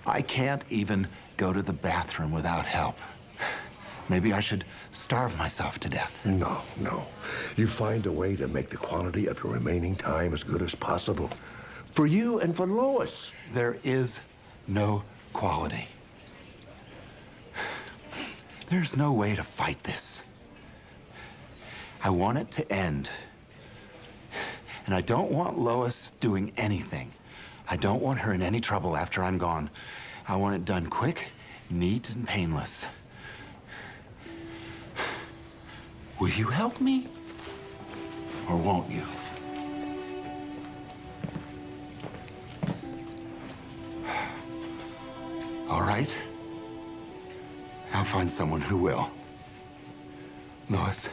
I can't even go to the bathroom without help. Maybe I should starve myself to death. No. You find a way to make the quality of your remaining time as good as possible. For you and for Lois. There is no quality. There's no way to fight this. I want it to end. And I don't want Lois doing anything. I don't want her in any trouble after I'm gone. I want it done quick, neat, and painless. Will you help me? Or won't you? All right. I'll find someone who will. Lois,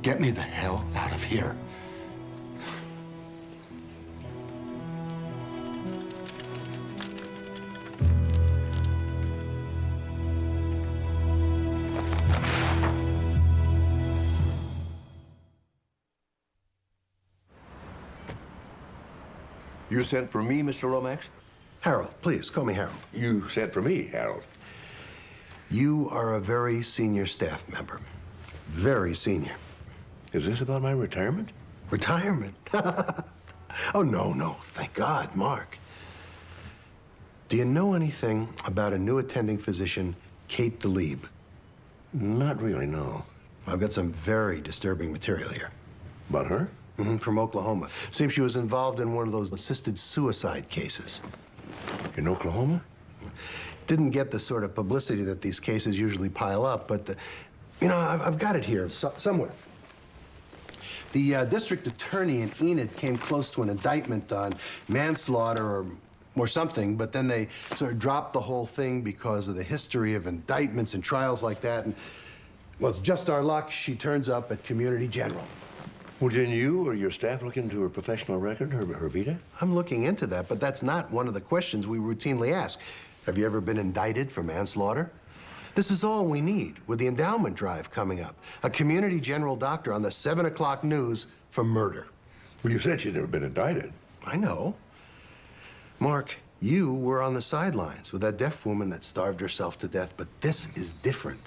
get me the hell out of here. You sent for me, Mr. Lomax? Harold, please, call me Harold. You sent for me, Harold. You are a very senior staff member. Very senior. Is this about my retirement? Retirement? Oh, no, thank God, Mark. Do you know anything about a new attending physician, Kate DeLiebe? Not really, no. I've got some very disturbing material here. About her? From Oklahoma. Seems she was involved in one of those assisted suicide cases. In Oklahoma? Didn't get the sort of publicity that these cases usually pile up, but, you know, I've got it here somewhere. The district attorney in Enid came close to an indictment on manslaughter or something, but then they sort of dropped the whole thing because of the history of indictments and trials like that. And, well, it's just our luck she turns up at Community General. Well, didn't you or your staff look into her professional record, her vita? I'm looking into that, but that's not one of the questions we routinely ask. Have you ever been indicted for manslaughter? This is all we need with the endowment drive coming up. A Community General doctor on the 7 o'clock news for murder. Well, you said she'd never been indicted. I know. Mark, you were on the sidelines with that deaf woman that starved herself to death, but this is different.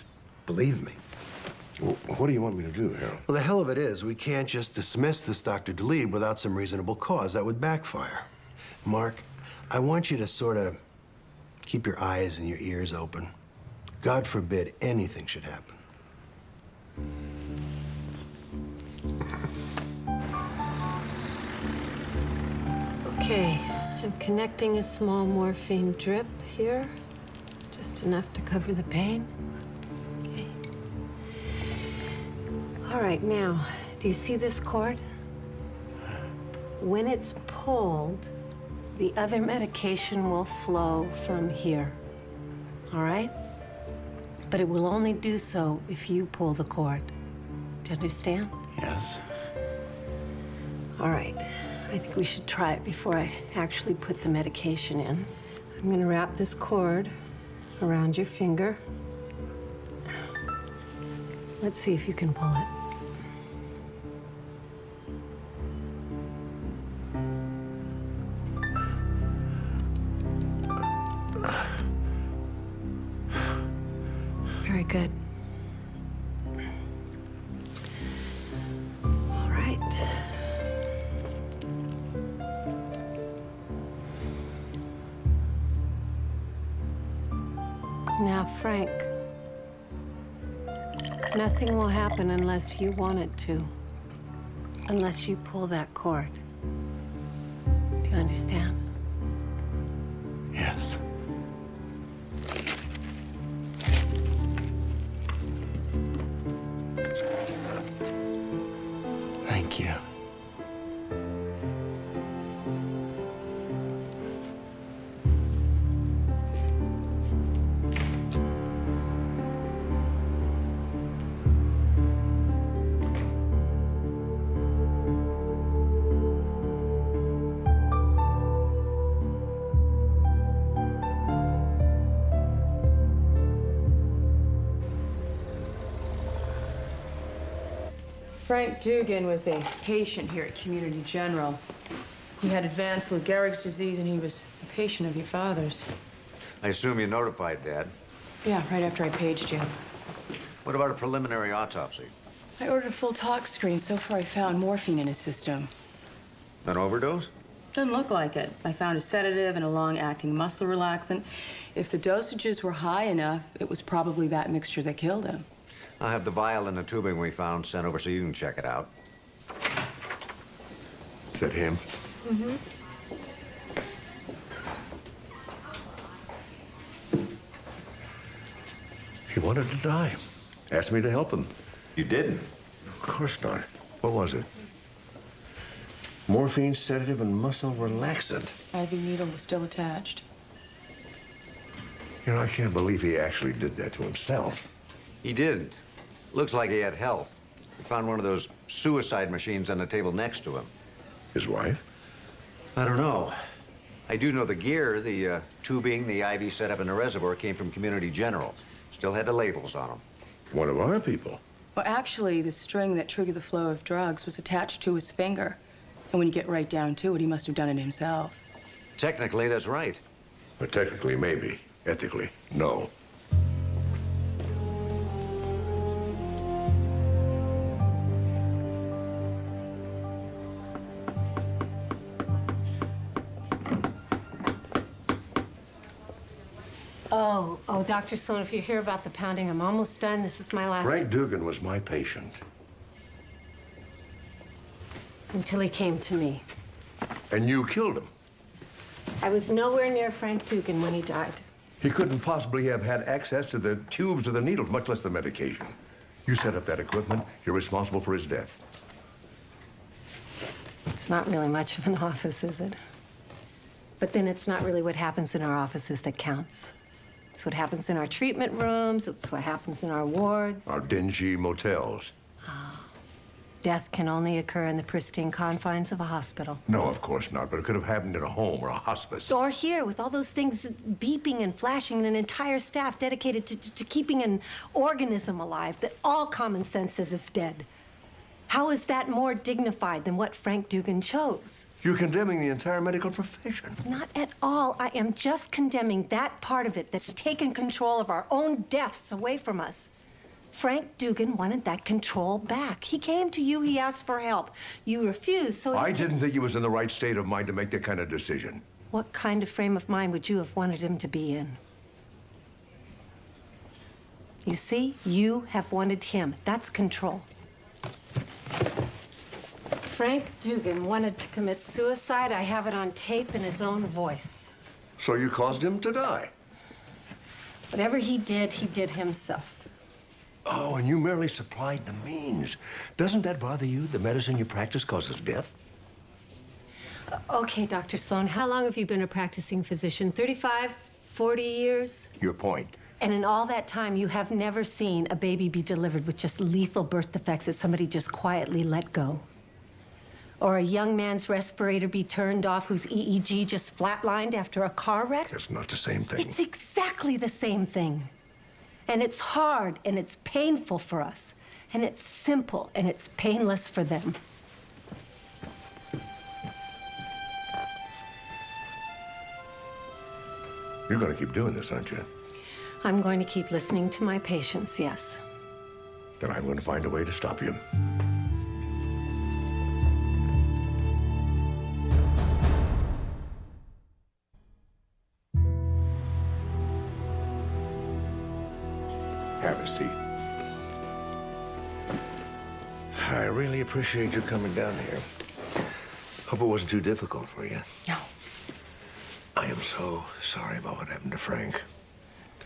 Believe me. Well, what do you want me to do, Harold? Well, the hell of it is, we can't just dismiss this Dr. DeLiebe without some reasonable cause. That would backfire. Mark, I want you to sort of keep your eyes and your ears open. God forbid anything should happen. Okay, I'm connecting a small morphine drip here, just enough to cover the pain. Okay. All right, now, do you see this cord? When it's pulled, the other medication will flow from here. All right? But it will only do so if you pull the cord. Do you understand? Yes. All right. I think we should try it before I actually put the medication in. I'm gonna wrap this cord around your finger. Let's see if you can pull it. Very good. All right. Now, Frank, nothing will happen unless you want it to. Unless you pull that cord. Do you understand? Yes. Thank you. Frank Dugan was a patient here at Community General. He had advanced Lou Gehrig's disease, and he was a patient of your father's. I assume you notified Dad. Yeah, right after I paged you. What about a preliminary autopsy? I ordered a full tox screen. So far, I found morphine in his system. An overdose? Doesn't look like it. I found a sedative and a long-acting muscle relaxant. If the dosages were high enough, it was probably that mixture that killed him. I'll have the vial and the tubing we found sent over so you can check it out. Is that him? Mm-hmm. He wanted to die. Asked me to help him. You didn't? Of course not. What was it? Morphine, sedative, and muscle relaxant. IV needle was still attached. You know, I can't believe he actually did that to himself. He didn't. Looks like he had help. We found one of those suicide machines on the table next to him. His wife? I don't know. I do know the gear, the tubing, the IV setup, and the reservoir came from Community General. Still had the labels on them. One of our people. Well, actually, the string that triggered the flow of drugs was attached to his finger. And when you get right down to it, he must have done it himself. Technically, that's right. But technically, maybe. Ethically, no. Oh, Dr. Sloan, if you hear about the pounding, I'm almost done. This is my last... Frank Dugan was my patient. Until he came to me. And you killed him. I was nowhere near Frank Dugan when he died. He couldn't possibly have had access to the tubes or the needles, much less the medication. You set up that equipment. You're responsible for his death. It's not really much of an office, is it? But then it's not really what happens in our offices that counts. It's what happens in our treatment rooms. It's what happens in our wards. Our dingy motels. Death can only occur in the pristine confines of a hospital. No, of course not, but it could have happened in a home or a hospice. Or here, with all those things beeping and flashing, and an entire staff dedicated to keeping an organism alive that all common sense says is dead. How is that more dignified than what Frank Dugan chose? You're condemning the entire medical profession. Not at all. I am just condemning that part of it that's taken control of our own deaths away from us. Frank Dugan wanted that control back. He came to you, he asked for help. You refused, so... I didn't think he was in the right state of mind to make that kind of decision. What kind of frame of mind would you have wanted him to be in? You see, you have wanted him. That's control. Frank Dugan wanted to commit suicide. I have it on tape in his own voice. So you caused him to die? Whatever he did himself. Oh, and you merely supplied the means. Doesn't that bother you? The medicine you practice causes death? Okay, Dr. Sloan, how long have you been a practicing physician? 35, 40 years? Your point. And in all that time, you have never seen a baby be delivered with just lethal birth defects that somebody just quietly let go. Or a young man's respirator be turned off whose EEG just flatlined after a car wreck? That's not the same thing. It's exactly the same thing. And it's hard and it's painful for us. And it's simple and it's painless for them. You're going to keep doing this, aren't you? I'm going to keep listening to my patients, yes. Then I'm going to find a way to stop you. Have a seat. I really appreciate you coming down here. Hope it wasn't too difficult for you. No. I am so sorry about what happened to Frank.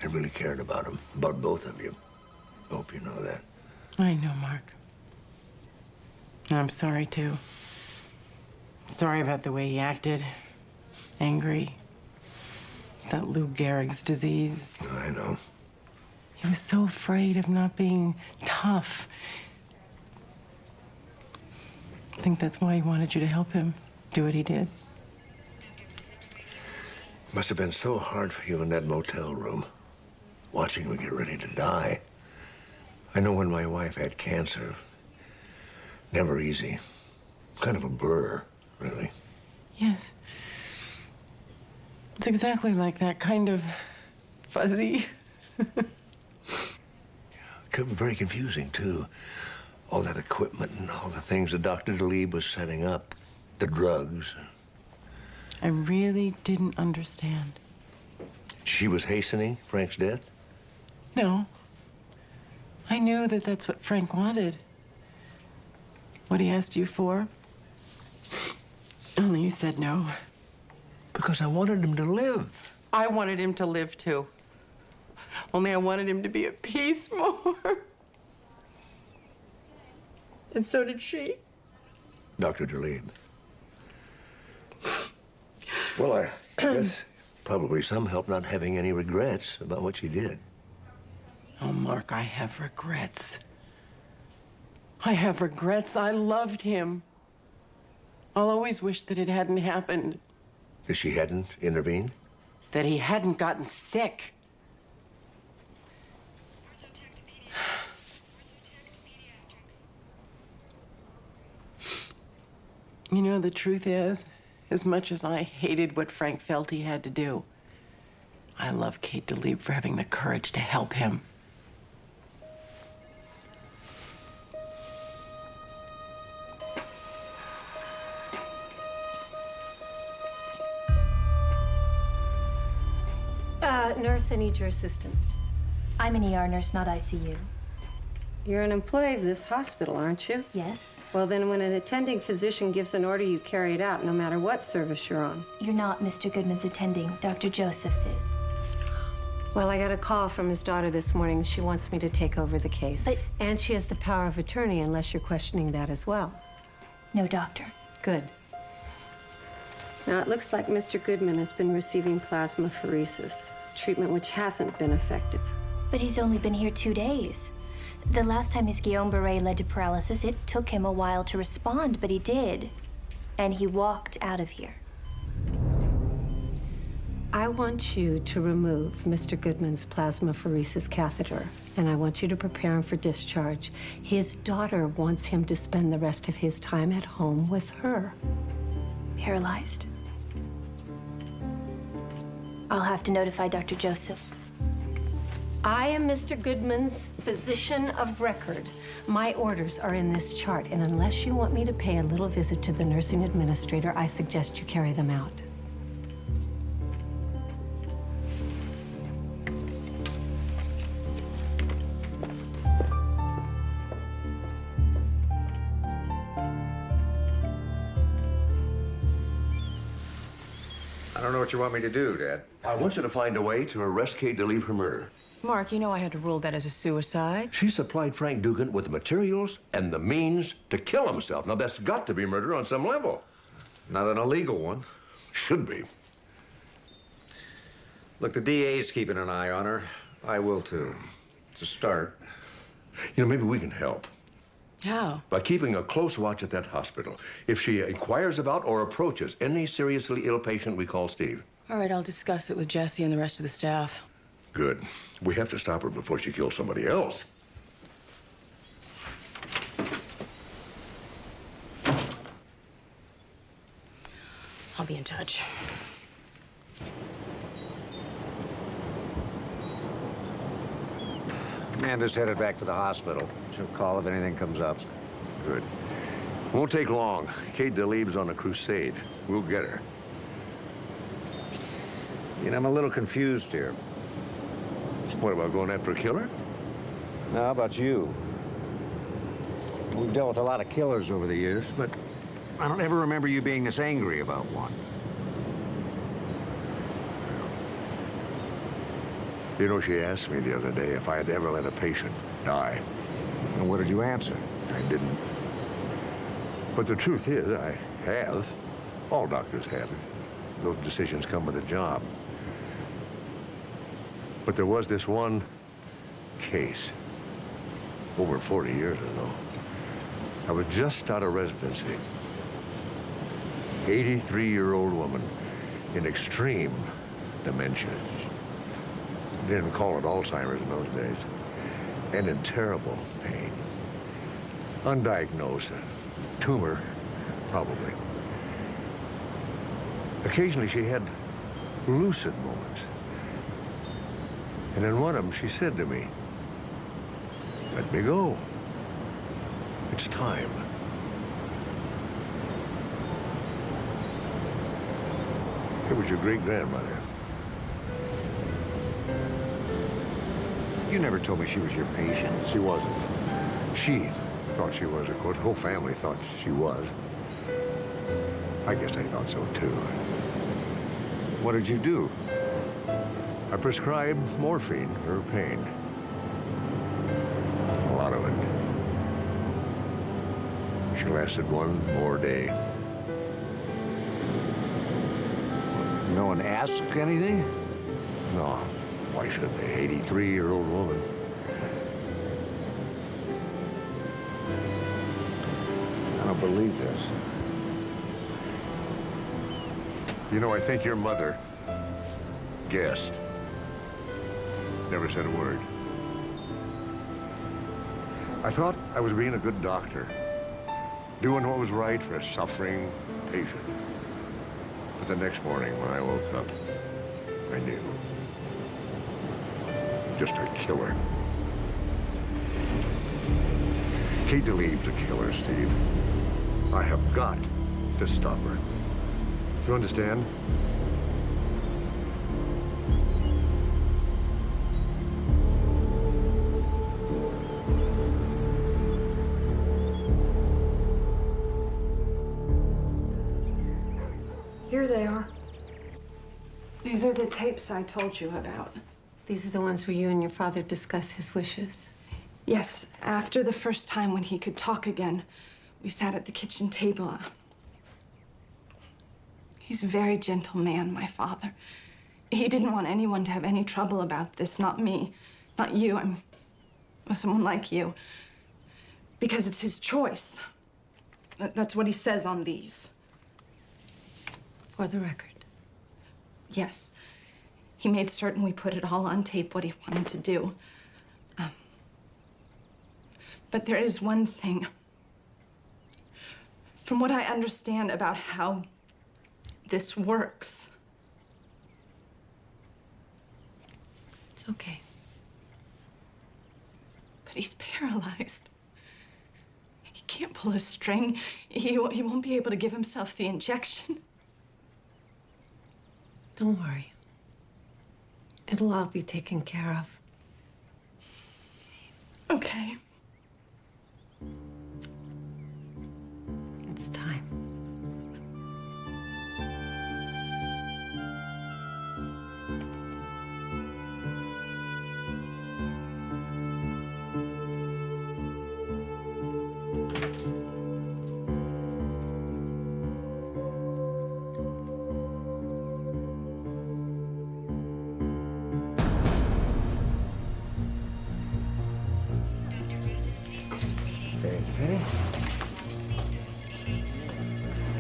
I really cared about him, about both of you. Hope you know that. I know, Mark. I'm sorry, too. Sorry about the way he acted. Angry. It's that Lou Gehrig's disease. I know. He was so afraid of not being tough. I think that's why he wanted you to help him do what he did. Must have been so hard for you in that motel room, watching him get ready to die. I know when my wife had cancer. Never easy. Kind of a blur, really. Yes. It's exactly like that, kind of fuzzy. Could be very confusing, too. All that equipment and all the things that Dr. DeLeeb was setting up. The drugs. I really didn't understand. She was hastening Frank's death? No. I knew that that's what Frank wanted. What he asked you for. Only you said no. Because I wanted him to live. I wanted him to live, too. Only I wanted him to be at peace more. And so did she. Dr. DeLeeb. Well, I guess probably some help not having any regrets about what she did. Oh, Mark, I have regrets. I have regrets. I loved him. I'll always wish that it hadn't happened. That she hadn't intervened? That he hadn't gotten sick. You know, the truth is, as much as I hated what Frank felt he had to do, I love Kate DeLeeb for having the courage to help him. Nurse, I need your assistance. I'm an ER nurse, not ICU. You're an employee of this hospital, aren't you? Yes. Well, then when an attending physician gives an order, you carry it out, no matter what service you're on. You're not Mr. Goodman's attending. Dr. Joseph's is. Well, I got a call from his daughter this morning. She wants me to take over the case. And she has the power of attorney, unless you're questioning that as well. No, doctor. Good. Now, it looks like Mr. Goodman has been receiving plasmapheresis, treatment which hasn't been effective. But he's only been here 2 days. The last time his Guillain-Barré led to paralysis, it took him a while to respond, but he did. And he walked out of here. I want you to remove Mr. Goodman's plasmapheresis catheter, and I want you to prepare him for discharge. His daughter wants him to spend the rest of his time at home with her. Paralyzed. I'll have to notify Dr. Josephs. I am Mr. Goodman's physician of record. My orders are in this chart, and unless you want me to pay a little visit to the nursing administrator, I suggest you carry them out. I don't know what you want me to do, Dad. I want you to find a way to arrest Kate DeLeave for murder. Mark, you know I had to rule that as a suicide. She supplied Frank Dugan with the materials and the means to kill himself. Now, that's got to be murder on some level. Not an illegal one. Should be. Look, the DA's keeping an eye on her. I will, too. It's a start. You know, maybe we can help. How? By keeping a close watch at that hospital. If she inquires about or approaches any seriously ill patient, we call Steve. All right, I'll discuss it with Jesse and the rest of the staff. Good. We have to stop her before she kills somebody else. I'll be in touch. Amanda's headed back to the hospital. She'll call if anything comes up. Good. Won't take long. Kate DeLeave's on a crusade. We'll get her. You know, I'm a little confused here. What, about going after a killer? Now, how about you? We've dealt with a lot of killers over the years, but I don't ever remember you being this angry about one. You know, she asked me the other day if I had ever let a patient die. And what did you answer? I didn't. But the truth is, I have. All doctors have. Those decisions come with a job. But there was this one case over 40 years ago. I was just out of residency. 83-year-old woman in extreme dementia. Didn't call it Alzheimer's in those days. And in terrible pain. Undiagnosed. A tumor, probably. Occasionally she had lucid moments. And in one of them, she said to me, "Let me go. It's time." It was your great-grandmother. You never told me she was your patient. She wasn't. She thought she was, of course. The whole family thought she was. I guess they thought so, too. What did you do? I prescribed morphine for her pain. A lot of it. She lasted one more day. No one asked anything? No. Why should they? 83-year-old woman. I don't believe this. You know, I think your mother guessed. Never said a word. I thought I was being a good doctor, doing what was right for a suffering patient. But the next morning when I woke up, I knew. Just a killer. Kate DeLeave's a killer, Steve. I have got to stop her. You understand? the tapes I told you about. These are the ones where you and your father discuss his wishes. Yes, after the first time when he could talk again, we sat at the kitchen table. He's a very gentle man, my father. He didn't want anyone to have any trouble about this, not me, not you. I'm with someone like you. Because it's his choice. That's what he says on these. For the record. Yes. He made certain we put it all on tape, what he wanted to do. But there is one thing. From what I understand about how this works. It's okay. But he's paralyzed. He can't pull a string. He won't be able to give himself the injection. Don't worry. It'll all be taken care of. Okay. It's time. Okay.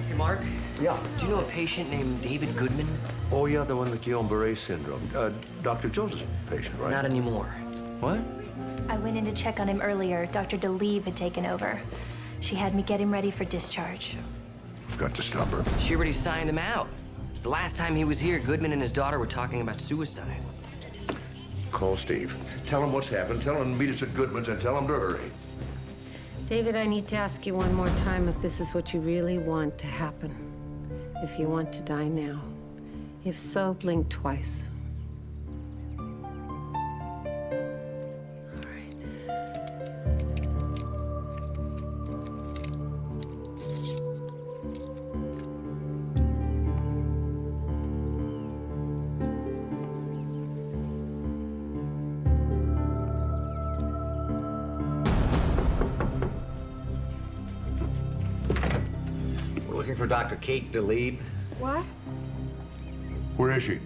Hey, Mark? Yeah? Do you know a patient named David Goodman? Oh, yeah, the one with Guillain-Barré syndrome. Dr. Joseph's patient, right? Not anymore. What? I went in to check on him earlier. Dr. DeLeeb had taken over. She had me get him ready for discharge. I've got to stop her. She already signed him out. The last time he was here, Goodman and his daughter were talking about suicide. Call Steve. Tell him what's happened. Tell him to meet us at Goodman's and tell him to hurry. David, I need to ask you one more time if this is what you really want to happen. If you want to die now. If so, blink twice. We're looking for Dr. Kate DeLeeb. What? Where is she?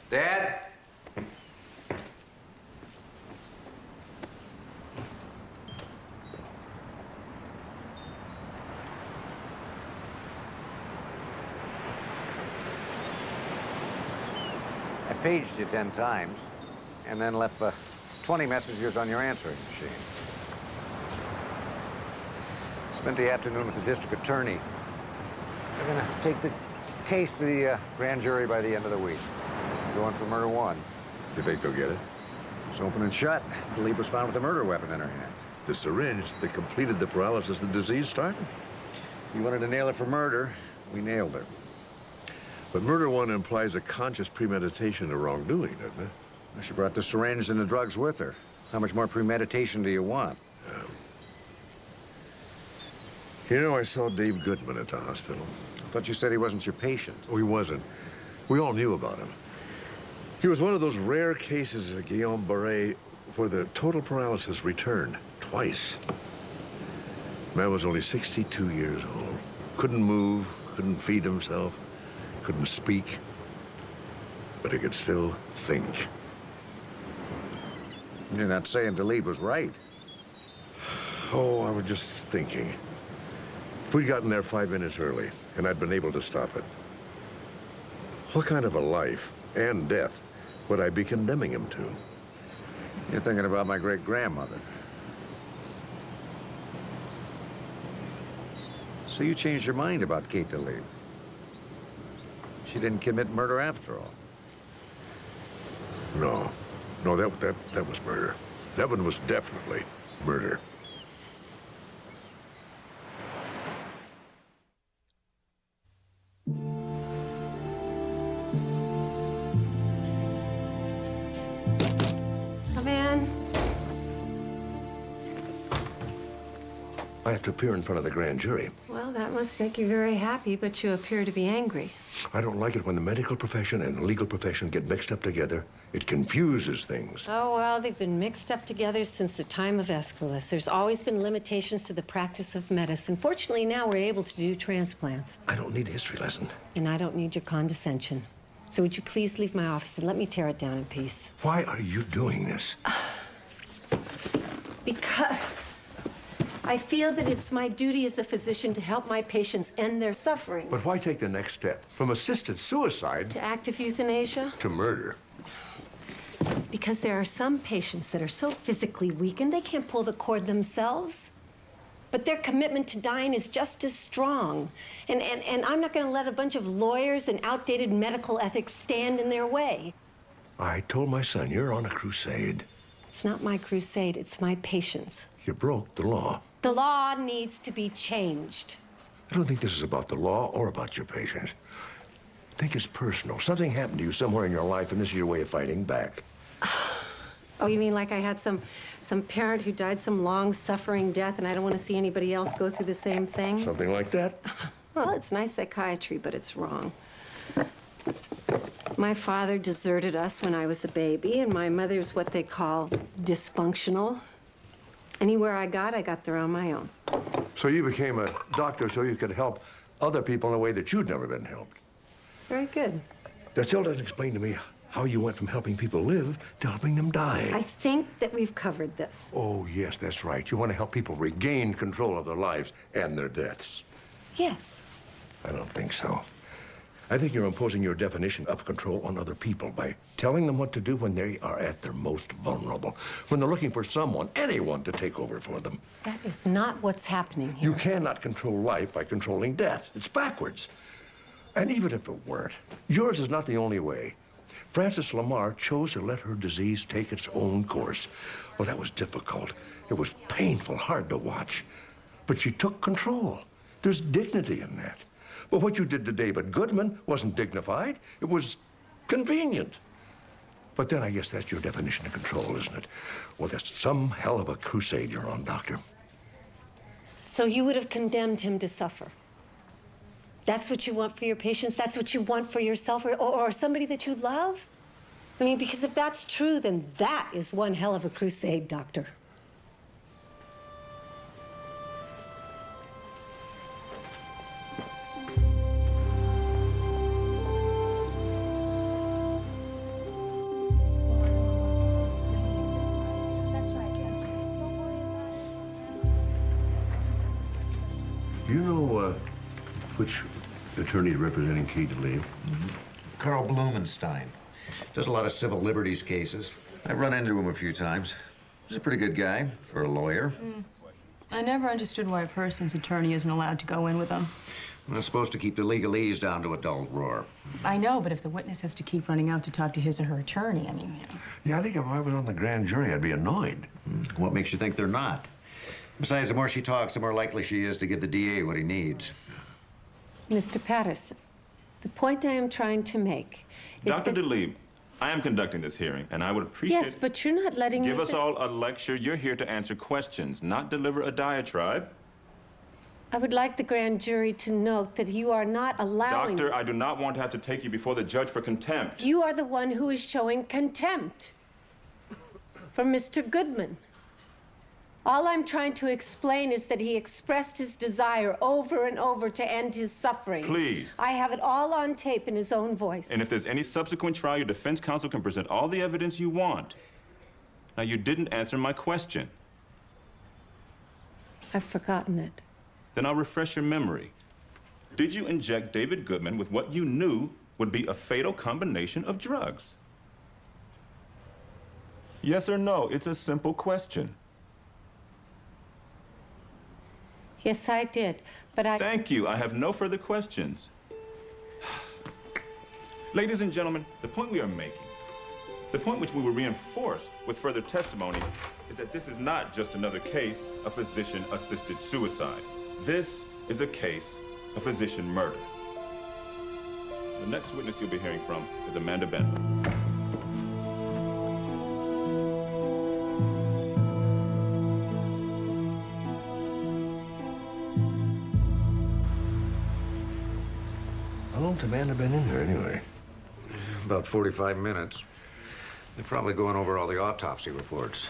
Dad? I paged you 10 times and then left 20 messages on your answering machine. Spent the afternoon with the district attorney. We're gonna take the case to the grand jury by the end of the week. Going for murder one. You think they'll get it? It's open and shut. DeLeeb was found with a murder weapon in her hand. The syringe that completed the paralysis the disease started. You wanted to nail her for murder. We nailed her. But murder one implies a conscious premeditation of wrongdoing, doesn't it? Well, she brought the syringe and the drugs with her. How much more premeditation do you want? You know, I saw Dave Goodman at the hospital. I thought you said he wasn't your patient. Oh, he wasn't. We all knew about him. He was one of those rare cases of Guillain-Barré where the total paralysis returned twice. Man was only 62 years old. Couldn't move, couldn't feed himself, couldn't speak, but he could still think. You're not saying DeLeeb was right. Oh, I was just thinking. If we'd gotten there 5 minutes early, and I'd been able to stop it, what kind of a life and death would I be condemning him to? You're thinking about my great-grandmother. So you changed your mind about Kate DeLee. She didn't commit murder after all. No, that was murder. That one was definitely murder. Come in. I have to appear in front of the grand jury. Well, that must make you very happy, but you appear to be angry. I don't like it when the medical profession and the legal profession get mixed up together. It confuses things. Oh, well, they've been mixed up together since the time of Aeschylus. There's always been limitations to the practice of medicine. Fortunately, now we're able to do transplants. I don't need a history lesson. And I don't need your condescension. So would you please leave my office and let me tear it down in peace? Why are you doing this? Because I feel that it's my duty as a physician to help my patients end their suffering. But why take the next step? From assisted suicide To active euthanasia? to murder. Because there are some patients that are so physically weakened they can't pull the cord themselves. But their commitment to dying is just as strong. And I'm not going to let a bunch of lawyers and outdated medical ethics stand in their way. I told my son, you're on a crusade. It's not my crusade, it's my patients. You broke the law. The law needs to be changed. I don't think this is about the law or about your patients. I think it's personal. Something happened to you somewhere in your life, and this is your way of fighting back. Oh, you mean like I had some parent who died some long suffering death and I don't want to see anybody else go through the same thing? Something like that? Well, it's nice psychiatry, but it's wrong. My father deserted us when I was a baby, and my mother's what they call dysfunctional. Anywhere I got there on my own. So you became a doctor so you could help other people in a way that you'd never been helped. Very good. That still doesn't explain to me how you went from helping people live to helping them die. I think that we've covered this. Oh, yes, that's right. You want to help people regain control of their lives and their deaths. Yes. I don't think so. I think you're imposing your definition of control on other people by telling them what to do when they are at their most vulnerable, when they're looking for someone, anyone, to take over for them. That is not what's happening here. You cannot control life by controlling death. It's backwards. And even if it weren't, yours is not the only way. Frances Lamar chose to let her disease take its own course. Well, that was difficult. It was painful, hard to watch. But she took control. There's dignity in that. But what you did to David Goodman wasn't dignified. It was convenient. But then I guess that's your definition of control, isn't it? Well, that's some hell of a crusade you're on, Doctor. So you would have condemned him to suffer? That's what you want for your patients? That's what you want for yourself or somebody that you love? I mean, because if that's true, then that is one hell of a crusade, Doctor. Do you know which attorney is representing Kate DeLee? Carl Blumenstein. Does a lot of civil liberties cases. I've run into him a few times. He's a pretty good guy for a lawyer. I never understood why a person's attorney isn't allowed to go in with them. I'm supposed to keep the legalese down to a dull roar. I know, but if the witness has to keep running out to talk to his or her attorney, I mean... Yeah, I think if I was on the grand jury, I'd be annoyed. What makes you think they're not? Besides, the more she talks, the more likely she is to give the DA what he needs. Mr. Patterson, the point I am trying to make is Dr. that... DeLee, I am conducting this hearing, and I would appreciate... Yes, but you're not letting me... Give us all a lecture. You're here to answer questions, not deliver a diatribe. I would like the grand jury to note that you are not allowing... Doctor, I do not want to have to take you before the judge for contempt. You are the one who is showing contempt for Mr. Goodman. All I'm trying to explain is that he expressed his desire over and over to end his suffering. Please. I have it all on tape in his own voice. And if there's any subsequent trial, your defense counsel can present all the evidence you want. Now, you didn't answer my question. I've forgotten it. Then I'll refresh your memory. Did you inject David Goodman with what you knew would be a fatal combination of drugs? Yes or no? It's a simple question. Yes, I did, but I... Thank you. I have no further questions. Ladies and gentlemen, the point we are making, the point which we will reinforce with further testimony, is that this is not just another case of physician-assisted suicide. This is a case of physician murder. The next witness you'll be hearing from is Amanda Bendler. How long's Amanda been in there anyway? About 45 minutes. They're probably going over all the autopsy reports.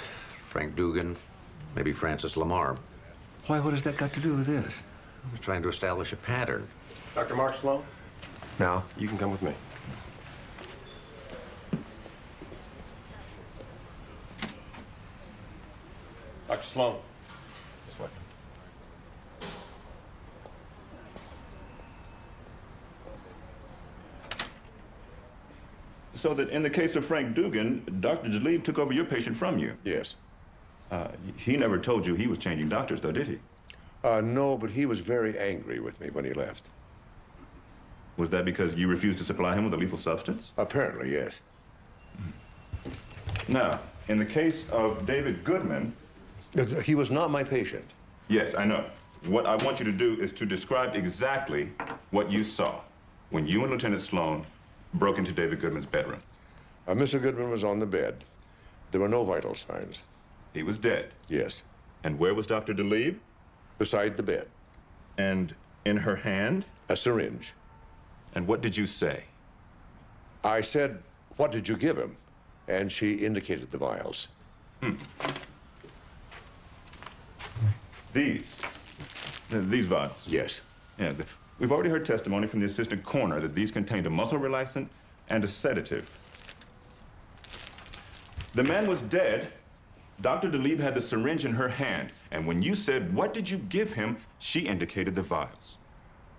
Frank Dugan, maybe Francis Lamar. Why, what has that got to do with this? We're trying to establish a pattern. Dr. Mark Sloan? Now? You can come with me. Dr. Sloan, this way. So that in the case of Frank Dugan, Dr. Jalib took over your patient from you. Yes. He never told you he was changing doctors, though, did he? No, but he was very angry with me when he left. Was that because you refused to supply him with a lethal substance? Apparently, yes. Now, in the case of David Goodman... He was not my patient. Yes, I know. What I want you to do is to describe exactly what you saw when you and Lieutenant Sloan broke into David Goodman's bedroom. Mr. Goodman was on the bed. There were no vital signs. He was dead? Yes. And where was Dr. Jalib? Beside the bed. And in her hand? A syringe. And what did you say? I said, "What did you give him?" And she indicated the vials. These vials? Yes. Yeah, we've already heard testimony from the assistant coroner that these contained a muscle relaxant and a sedative. The man was dead. Dr. Jalib had the syringe in her hand, and when you said, "What did you give him?" she indicated the vials.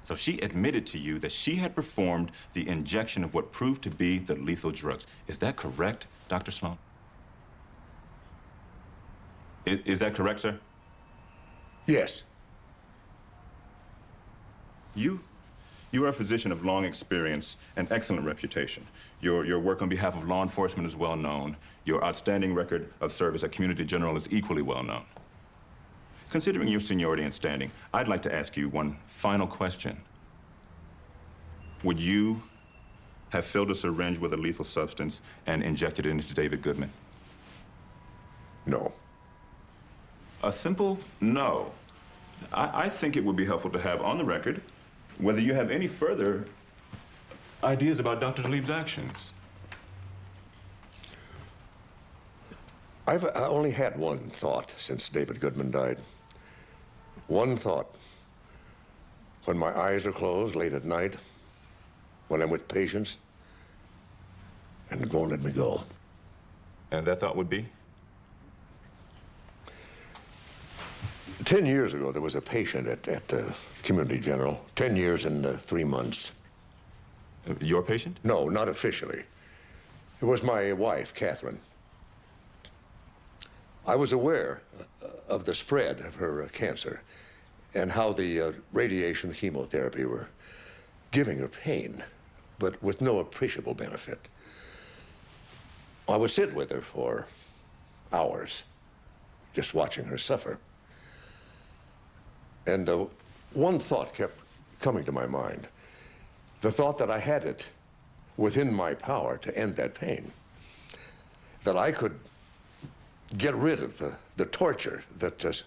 So she admitted to you that she had performed the injection of what proved to be the lethal drugs. Is that correct, Dr. Sloan? Is that correct, sir? Yes. You are a physician of long experience and excellent reputation. Your work on behalf of law enforcement is well known. Your outstanding record of service at Community General is equally well known. Considering your seniority and standing, I'd like to ask you one final question. Would you have filled a syringe with a lethal substance and injected it into David Goodman? No. A simple no. I think it would be helpful to have on the record whether you have any further ideas about Dr. Jalib's actions. I've only had one thought since David Goodman died. One thought. When my eyes are closed late at night, when I'm with patients, and it won't let me go. And that thought would be? 10 years ago, there was a patient at Community General. 10 years and 3 months. Your patient? No, not officially. It was my wife, Catherine. I was aware of the spread of her cancer and how the radiation and chemotherapy were giving her pain, but with no appreciable benefit. I would sit with her for hours, just watching her suffer. And one thought kept coming to my mind. The thought that I had it within my power to end that pain. That I could get rid of the torture that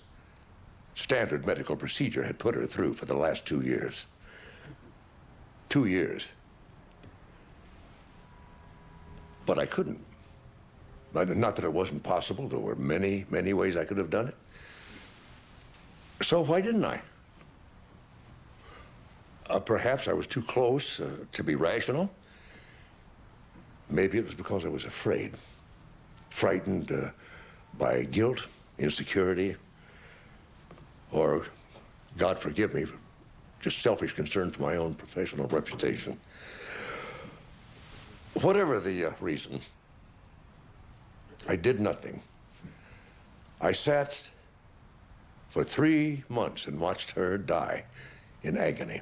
standard medical procedure had put her through for the last 2 years. 2 years. But I couldn't. Not that it wasn't possible. There were many, many ways I could have done it. So why didn't I? Perhaps I was too close to be rational. Maybe it was because I was afraid. Frightened by guilt, insecurity, or, God forgive me, just selfish concern for my own professional reputation. Whatever the reason, I did nothing. I sat for 3 months and watched her die in agony.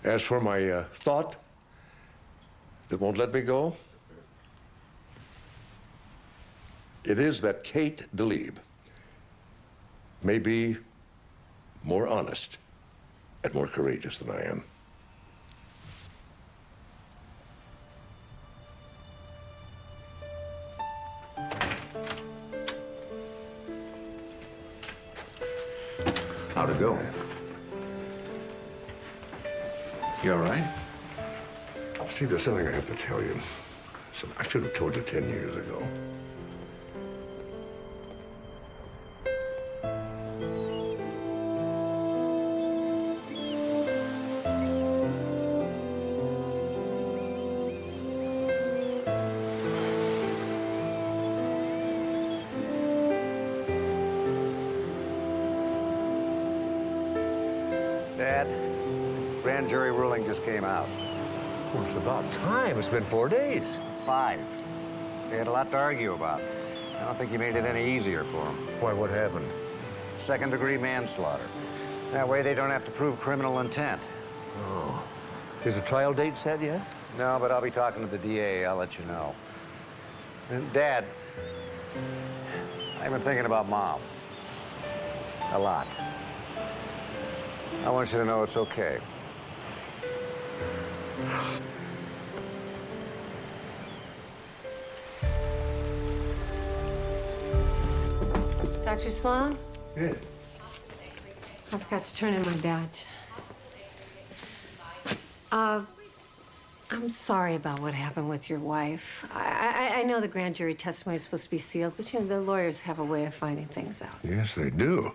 As for my thought that won't let me go, it is that Kate DeLeeb may be more honest and more courageous than I am. How'd it go? You all right? Steve, there's something I have to tell you. I should have told you 10 years ago. Dad, grand jury ruling just came out. Well, it's about time. It's been 4 days. 5. They had a lot to argue about. I don't think you made it any easier for them. Why, what happened? Second-degree manslaughter. That way they don't have to prove criminal intent. Oh. Is the trial date set yet? No, but I'll be talking to the DA. I'll let you know. And Dad, I've been thinking about Mom. A lot. I want you to know it's okay. Dr. Sloan? Yeah. I forgot to turn in my badge. I'm sorry about what happened with your wife. I know the grand jury testimony is supposed to be sealed, but you know, the lawyers have a way of finding things out. Yes, they do.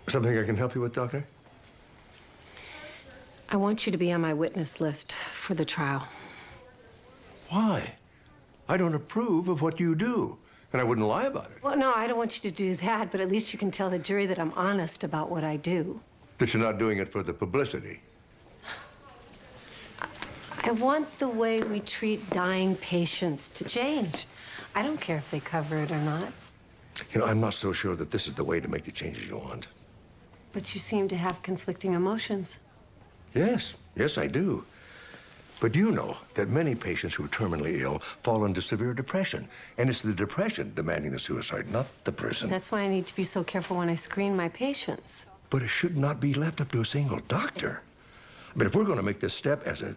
Something I can help you with, Doctor? I want you to be on my witness list for the trial. Why? I don't approve of what you do, and I wouldn't lie about it. Well, no, I don't want you to do that, but at least you can tell the jury that I'm honest about what I do. That you're not doing it for the publicity. I want the way we treat dying patients to change. I don't care if they cover it or not. You know, I'm not so sure that this is the way to make the changes you want. But you seem to have conflicting emotions. Yes, yes, I do. But you know that many patients who are terminally ill fall into severe depression. And it's the depression demanding the suicide, not the person. That's why I need to be so careful when I screen my patients. But it should not be left up to a single doctor. I mean, if we're going to make this step as a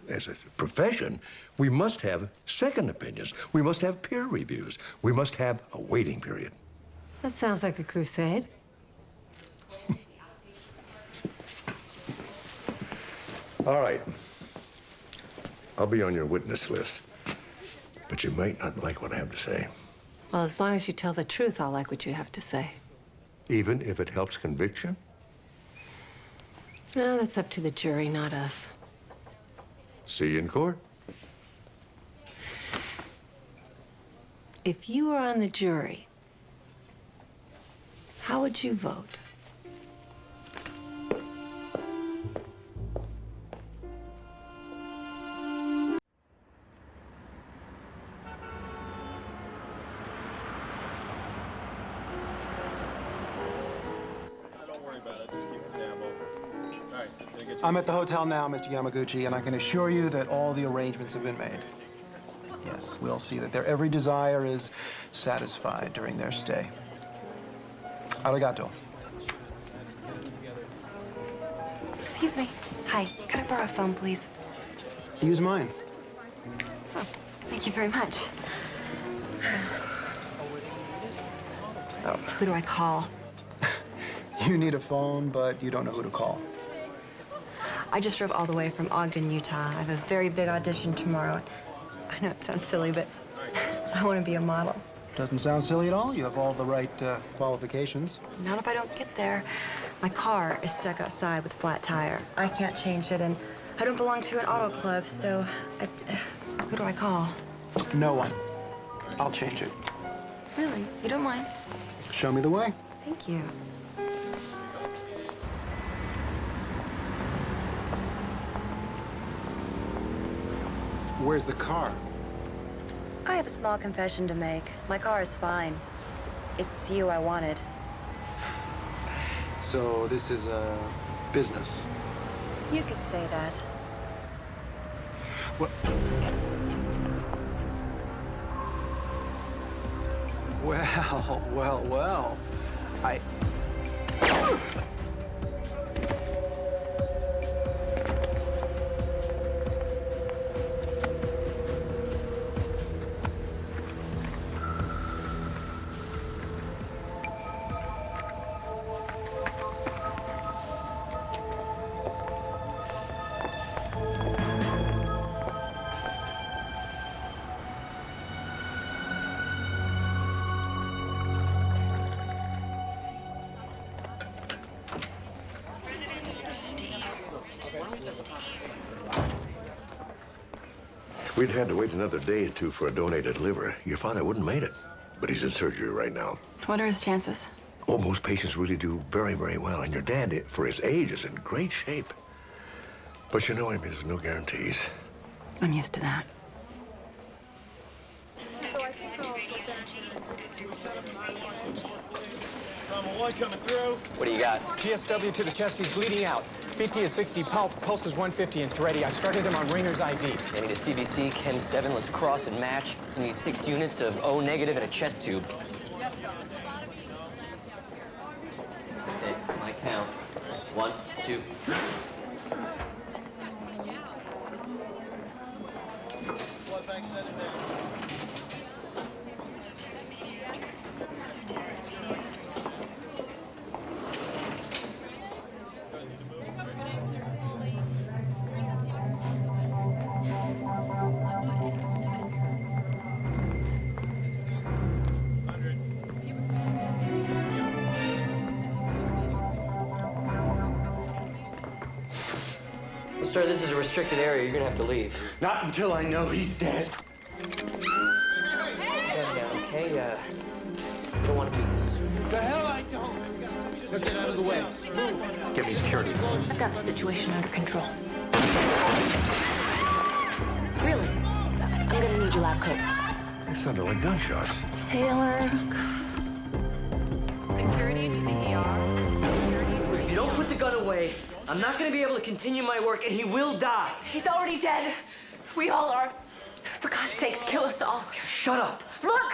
profession, we must have second opinions. We must have peer reviews. We must have a waiting period. That sounds like a crusade. All right. I'll be on your witness list. But you might not like what I have to say. Well, as long as you tell the truth, I'll like what you have to say. Even if it helps conviction? No, that's up to the jury, not us. See you in court. If you were on the jury, how would you vote? I'm at the hotel now, Mr. Yamaguchi, and I can assure you that all the arrangements have been made. Yes, we'll see that their every desire is satisfied during their stay. Arigato. Excuse me. Hi. Could I borrow a phone, please? Use mine. Oh, thank you very much. Oh, who do I call? You need a phone, but you don't know who to call. I just drove all the way from Ogden, Utah. I have a very big audition tomorrow. I know it sounds silly, but I want to be a model. Doesn't sound silly at all. You have all the right qualifications. Not if I don't get there. My car is stuck outside with a flat tire. I can't change it, and I don't belong to an auto club, so who do I call? No one. I'll change it. Really? You don't mind? Show me the way. Thank you. Where's the car? I have a small confession to make. My car is fine. It's you I wanted. So this is a business. You could say that. What? Well. We'd had to wait another day or two for a donated liver. Your father wouldn't have made it, but he's in surgery right now. What are his chances? Oh, most patients really do very, very well, and your dad, for his age, is in great shape. But you know, Amy, there's no guarantees. I'm used to that. So I think I'll go back to set up 911. Tom Malloy coming through. What do you got? GSW to the chest, he's bleeding out. BP is 60, pulse is 150 and thready. I started him on Ringer's IV. I need a CBC, Chem 7, let's cross and match. I need 6 units of O negative and a chest tube. Okay, my count. 1, 2. Blood bank set it down. Sir, this is a restricted area. You're gonna have to leave. Not until I know he's dead. Okay, don't want to do this. The hell I don't. Just get out of the way. Get me security. I've got the situation under control. Really? I'm gonna need your lab coat. They sounded like gunshots. Taylor. Security to the ER. If you don't put the gun away, I'm not gonna be able to continue my work, and he will die. He's already dead. We all are. For God's sakes, kill us all. Shut up. Look!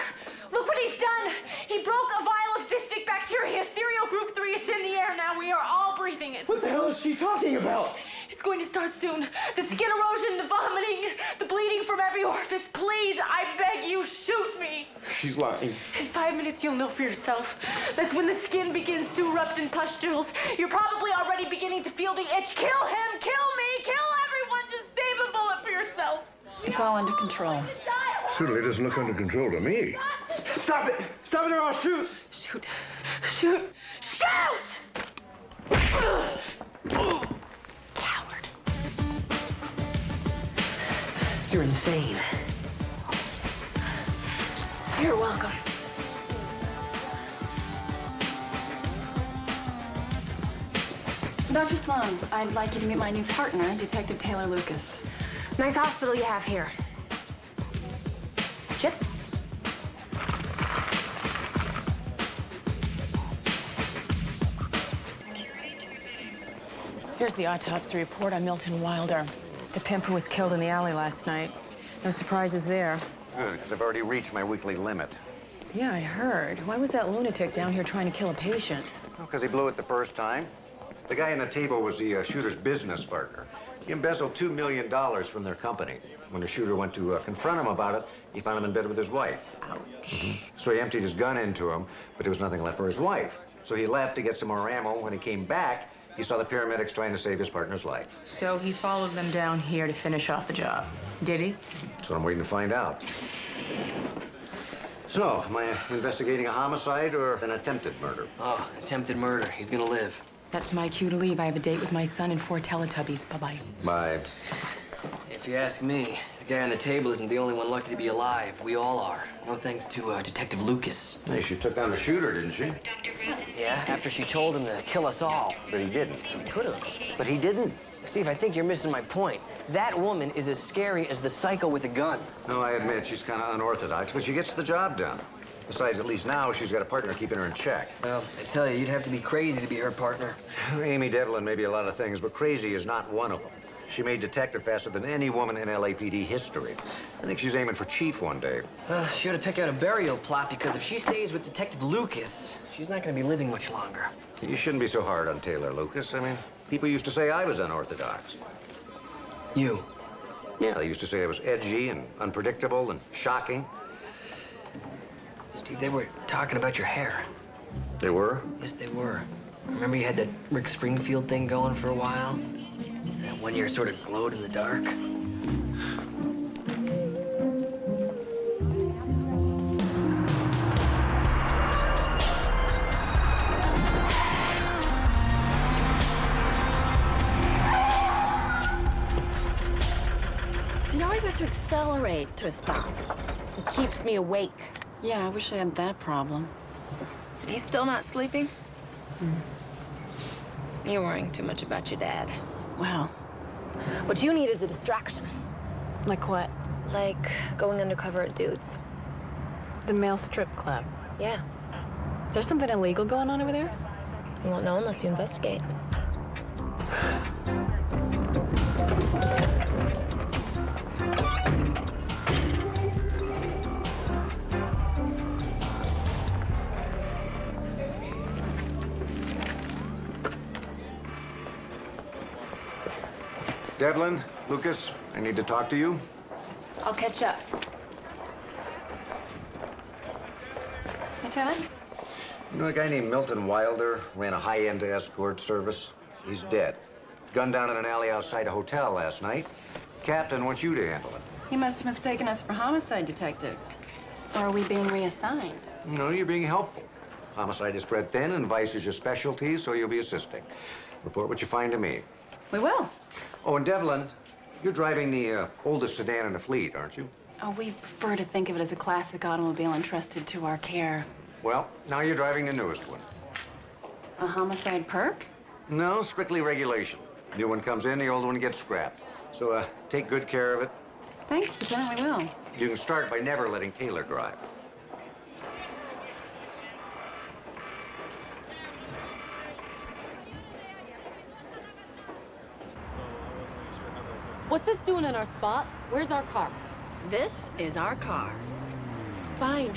Look what he's done! He broke a vial of cystic bacteria, serial group 3. It's in the air now. We are all breathing it. What the hell is she talking about? It's going to start soon. The skin erosion, the vomiting, the bleeding from every orifice. Please, I beg you, shoot me. She's lying. In 5 minutes, you'll know for yourself. That's when the skin begins to erupt in pustules. You're probably already beginning to feel the itch. Kill him! Kill me! Kill everyone! Just save a bullet for yourself. It's all under control. Certainly doesn't look under control to me. Stop it! Stop it or I'll shoot! Shoot! Shoot! Shoot! Coward. You're insane. You're welcome. Dr. Sloan, I'd like you to meet my new partner, Detective Taylor Lucas. Nice hospital you have here. Chip? Here's the autopsy report on Milton Wilder. The pimp who was killed in the alley last night. No surprises there. Good, because I've already reached my weekly limit. Yeah, I heard. Why was that lunatic down here trying to kill a patient? Because he blew it the first time. The guy on the table was the shooter's business partner. He embezzled $2 million from their company. When the shooter went to confront him about it, he found him in bed with his wife. Ouch. So he emptied his gun into him, but there was nothing left for his wife. So he left to get some more ammo. When he came back, he saw the paramedics trying to save his partner's life. So he followed them down here to finish off the job. Did he? That's what I'm waiting to find out. So, am I investigating a homicide or an attempted murder? Oh, attempted murder. He's gonna live. That's my cue to leave. I have a date with my son and 4 Teletubbies. Bye-bye. Bye. If you ask me, the guy on the table isn't the only one lucky to be alive. We all are. No thanks to Detective Lucas. Hey, she took down the shooter, didn't she? Yeah, after she told him to kill us all. But he didn't. He could have. But he didn't. Steve, I think you're missing my point. That woman is as scary as the psycho with a gun. No, I admit she's kind of unorthodox, but she gets the job done. Besides, at least now she's got a partner keeping her in check. Well, I tell you, you'd have to be crazy to be her partner. Amy Devlin may be a lot of things, but crazy is not one of them. She made detective faster than any woman in LAPD history. I think she's aiming for chief one day. She ought to pick out a burial plot, because if she stays with Detective Lucas, she's not going to be living much longer. You shouldn't be so hard on Taylor Lucas. I mean, people used to say I was unorthodox. You? Yeah, they used to say I was edgy and unpredictable and shocking. Steve, they were talking about your hair. They were? Yes, they were. Remember you had that Rick Springfield thing going for a while? That one year sort of glowed in the dark? Do you always have to accelerate to a stop? It keeps me awake. Yeah, I wish I had that problem. You still not sleeping? You're worrying too much about your dad. Well, what you need is a distraction. Like what? Like going undercover at Dudes. The male strip club. Yeah. Is there something illegal going on over there? You won't know unless you investigate. Devlin, Lucas, I need to talk to you. I'll catch up. Lieutenant? You know a guy named Milton Wilder ran a high-end escort service? He's dead. Gunned down in an alley outside a hotel last night. Captain wants you to handle it. He must have mistaken us for homicide detectives. Or are we being reassigned? No, you're being helpful. Homicide is spread thin and vice is your specialty, so you'll be assisting. Report what you find to me. We will. Oh, and Devlin, you're driving the oldest sedan in the fleet, aren't you? Oh, we prefer to think of it as a classic automobile entrusted to our care. Well, now you're driving the newest one. A homicide perk? No, strictly regulation. New one comes in, the old one gets scrapped. So, take good care of it. Thanks, Lieutenant, we will. You can start by never letting Taylor drive. What's this doing in our spot? Where's our car? This is our car. Fine.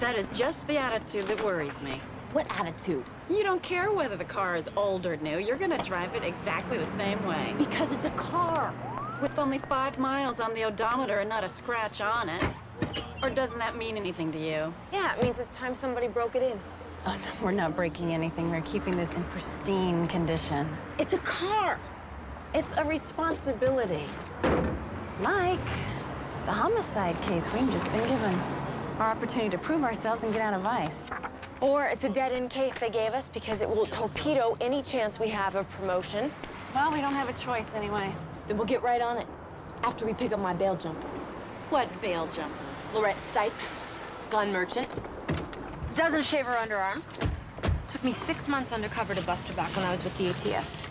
That is just the attitude that worries me. What attitude? You don't care whether the car is old or new. You're gonna drive it exactly the same way. Because it's a car. With only 5 miles on the odometer and not a scratch on it. Or doesn't that mean anything to you? Yeah, it means it's time somebody broke it in. Oh, no, we're not breaking anything. We're keeping this in pristine condition. It's a car. It's a responsibility. Like the homicide case we've just been given. Our opportunity to prove ourselves and get out of vice. Or it's a dead-end case they gave us because it will torpedo any chance we have of promotion. Well, we don't have a choice anyway. Then we'll get right on it after we pick up my bail jumper. What bail jumper? Lorette Stipe, gun merchant. Doesn't shave her underarms. Took me 6 months undercover to bust her back when I was with the ATF.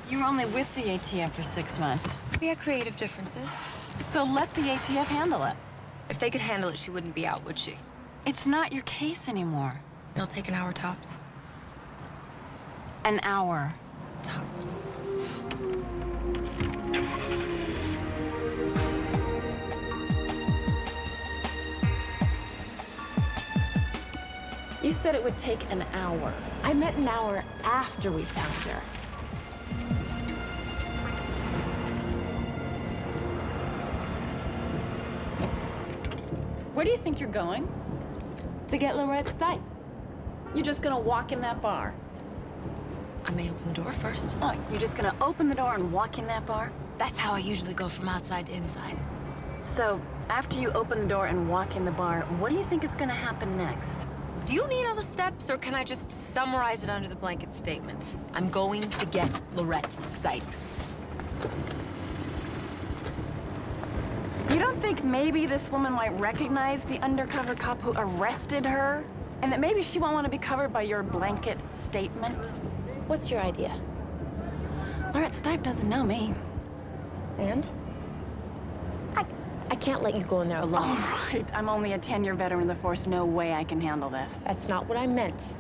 You were only with the ATF for 6 months. We had creative differences. So let the ATF handle it. If they could handle it, she wouldn't be out, would she? It's not your case anymore. It'll take an hour tops. An hour. Tops. You said it would take an hour. I meant an hour after we found her. Where do you think you're going? To get Lorette Stipe. You're just gonna walk in that bar? I may open the door first. Oh, you're just gonna open the door and walk in that bar? That's how I usually go from outside to inside. So, after you open the door and walk in the bar, what do you think is gonna happen next? Do you need all the steps, or can I just summarize it under the blanket statement? I'm going to get Lorette Stipe. You don't think maybe this woman might recognize the undercover cop who arrested her? And that maybe she won't want to be covered by your blanket statement? What's your idea? Lorette Stipe doesn't know me. And? I can't let you go in there alone. All right, I'm only a 10-year veteran of the force. No way I can handle this. That's not what I meant.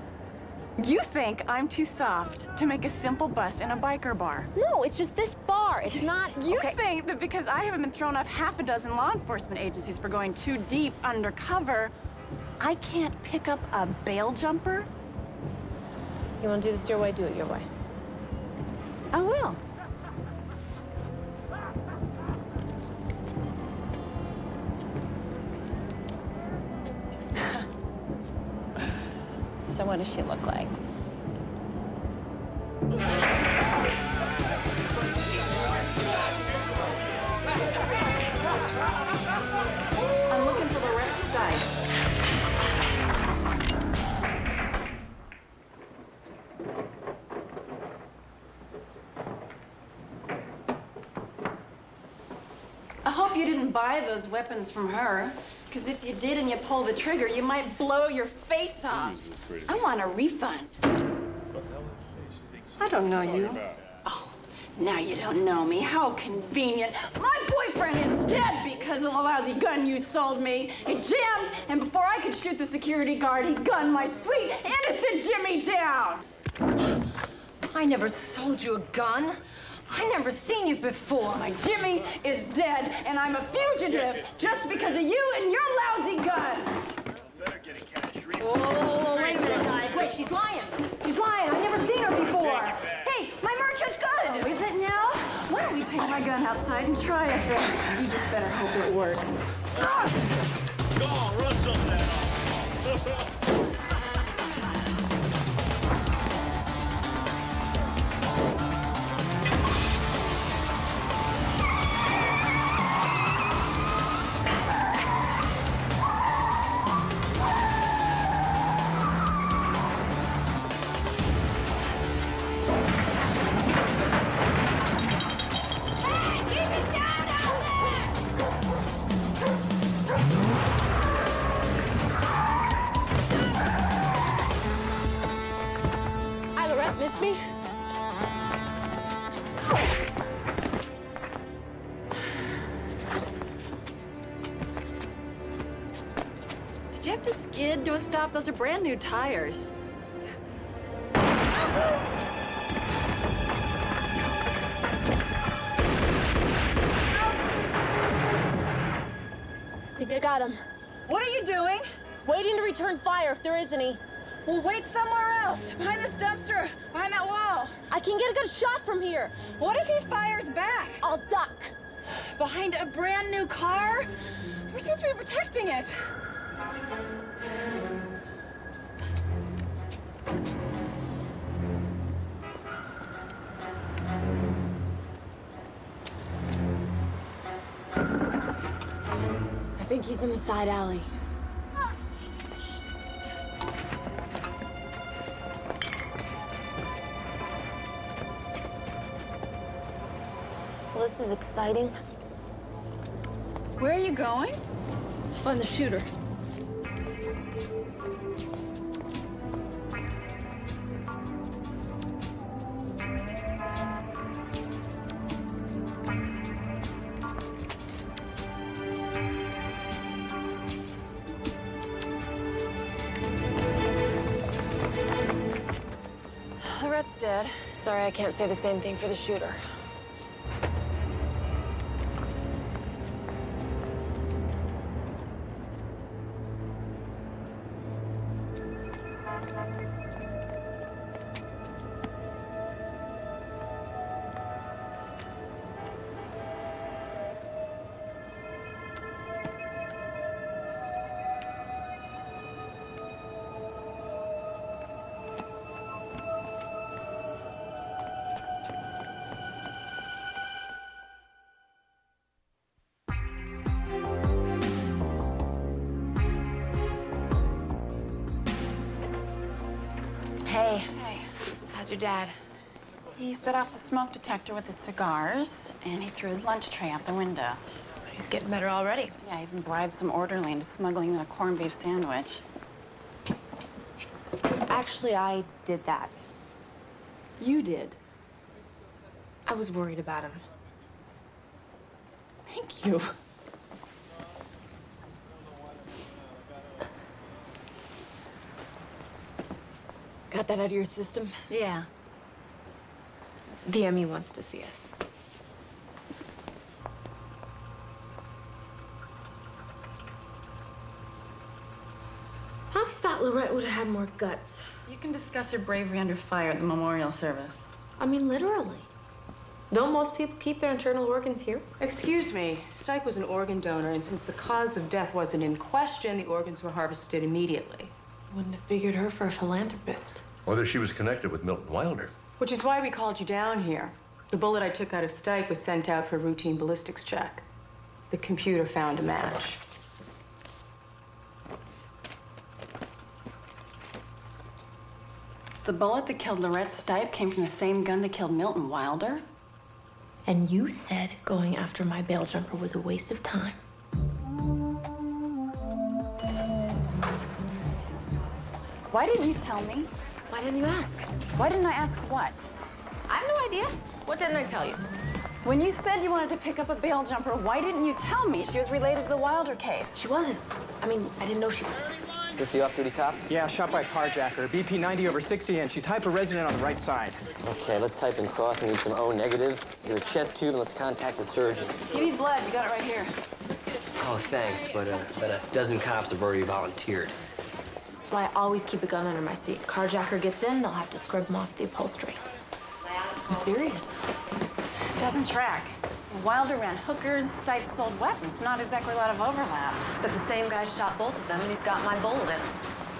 You think I'm too soft to make a simple bust in a biker bar? No, it's just this bar. It's not... You okay. think that because I haven't been thrown off half a dozen law enforcement agencies for going too deep undercover, I can't pick up a bail jumper? You want to do this your way, do it your way. I will. So what does she look like? I'm looking for the Rex Stice. I hope you didn't buy those weapons from her. Because if you did and you pull the trigger, you might blow your face off. I want a refund. I don't know you. Oh, now you don't know me. How convenient. My boyfriend is dead because of the lousy gun you sold me. It jammed, and before I could shoot the security guard, he gunned my sweet, innocent Jimmy down. I never sold you a gun. I never seen you before. My Jimmy is dead, and I'm a fugitive just because of you and your lousy gun. Better get a cash refund. Oh, wait a minute, guys. Wait, she's lying. She's lying. I've never seen her before. Hey, my merchant's good. Oh, is it now? Why don't we take my gun outside and try it? You just better hope it works. Go on, run something down. Hi, Lorette, it's me. Did you have to skid to a stop? Those are brand new tires. I think I got him. What are you doing? Waiting to return fire if there is any. Well, wait somewhere else. Behind this dumpster. Behind that wall. I can get a good shot from here. What if he fires back? I'll duck. Behind a brand new car? We're supposed to be protecting it. I think he's in the side alley. Well, this is exciting. Where are you going? To find the shooter. Lorette's dead. Sorry, I can't say the same thing for the shooter. Hey. Hey. How's your dad? He set off the smoke detector with his cigars, and he threw his lunch tray out the window. He's getting better already. Yeah, I even bribed some orderly into smuggling in a corned beef sandwich. Actually, I did that. You did? I was worried about him. Thank you. Got that out of your system? Yeah. The ME wants to see us. I always thought Lorette would have had more guts. You can discuss her bravery under fire at the memorial service. I mean, literally. Don't most people keep their internal organs here? Excuse me, Stipe was an organ donor, and since the cause of death wasn't in question, the organs were harvested immediately. Wouldn't have figured her for a philanthropist. Whether she was connected with Milton Wilder. Which is why we called you down here. The bullet I took out of Stipe was sent out for a routine ballistics check. The computer found a match. The bullet that killed Lorette Stipe came from the same gun that killed Milton Wilder? And you said going after my bail jumper was a waste of time. Why didn't you tell me? Why didn't you ask? Why didn't I ask what? I have no idea. What didn't I tell you? When you said you wanted to pick up a bail jumper, why didn't you tell me she was related to the Wilder case? She wasn't. I mean, I didn't know she was. Is this the off-duty cop? Yeah, shot by a carjacker. BP 90/60, and she's hyper-resonant on the right side. Okay, let's type in cross and need some O negative. Get a chest tube and let's contact the surgeon. You need blood. You got it right here. Oh, thanks, but a dozen cops have already volunteered. That's why I always keep a gun under my seat. Carjacker gets in, they'll have to scrub him off the upholstery. I'm serious. Doesn't track. Wilder ran hookers, Stipe sold weapons. Not exactly a lot of overlap. Except the same guy shot both of them, and he's got my bullet in him.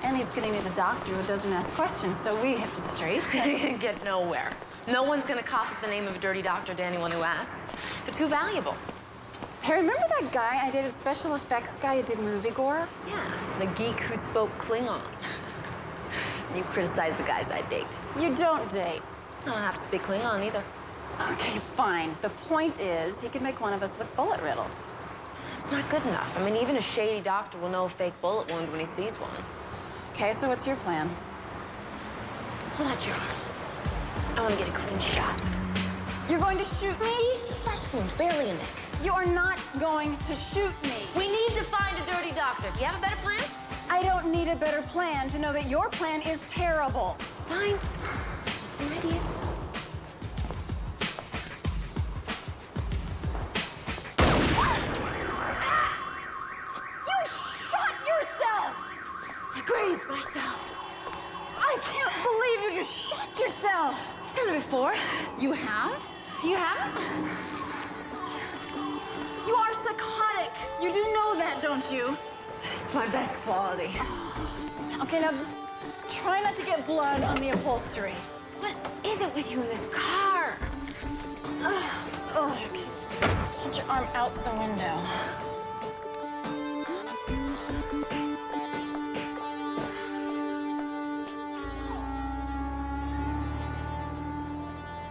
And he's getting to the doctor who doesn't ask questions, so we hit the streets. Get nowhere. No one's gonna cough up the name of a dirty doctor to anyone who asks. They're too valuable. Hey, remember that guy I dated, special effects guy who did movie gore? Yeah, the geek who spoke Klingon. You criticize the guys I date. You don't date. I don't have to speak Klingon either. Okay, fine. The point is, he could make one of us look bullet-riddled. That's not good enough. I mean, even a shady doctor will know a fake bullet wound when he sees one. Okay, so what's your plan? Hold out your arm. I want to get a clean shot. You're going to shoot me? Just a flesh wound, barely a nick. You are not going to shoot me. We need to find a dirty doctor. Do you have a better plan? I don't need a better plan to know that your plan is terrible. Fine. Just an idea. You shot yourself! I grazed myself. I can't believe you just shot yourself. I've done it before. You have? You haven't? You are psychotic. You do know that, don't you? It's my best quality. Okay, now just try not to get blood on the upholstery. What is it with you in this car? Okay, just hold your arm out the window.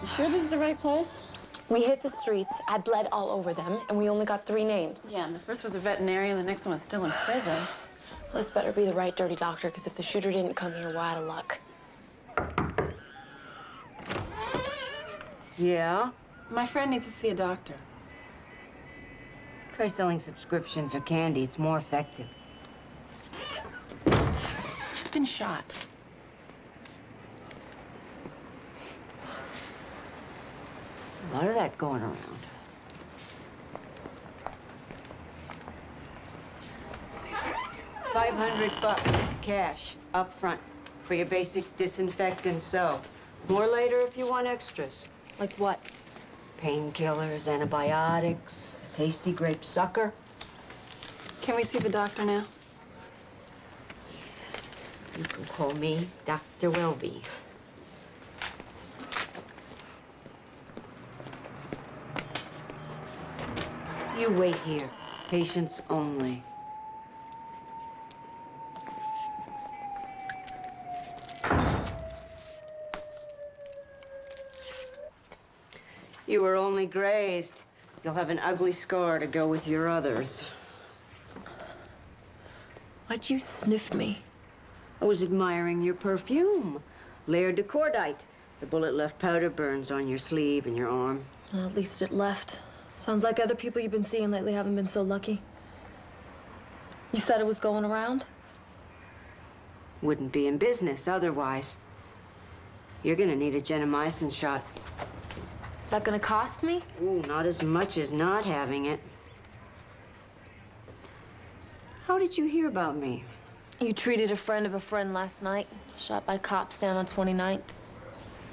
You sure this is the right place? We hit the streets, I bled all over them, and we only got 3 names. Yeah, and the first was a veterinarian, the next one was still in prison. Well, this better be the right dirty doctor, because if the shooter didn't come here, we're out of luck. Yeah? My friend needs to see a doctor. Try selling subscriptions or candy. It's more effective. She's been shot. A lot of that going around. $500 cash up front for your basic disinfectant soap. More later if you want extras. Like what? Painkillers, antibiotics, a tasty grape sucker. Can we see the doctor now? You can call me Dr. Welby. You wait here. Patients only. You were only grazed. You'll have an ugly scar to go with your others. Why'd you sniff me? I was admiring your perfume. Laird de Cordite. The bullet left powder burns on your sleeve and your arm. Well, at least it left. Sounds like other people you've been seeing lately haven't been so lucky. You said it was going around? Wouldn't be in business otherwise. You're gonna need a gentamicin shot. Is that gonna cost me? Ooh, not as much as not having it. How did you hear about me? You treated a friend of a friend last night. Shot by cops down on 29th.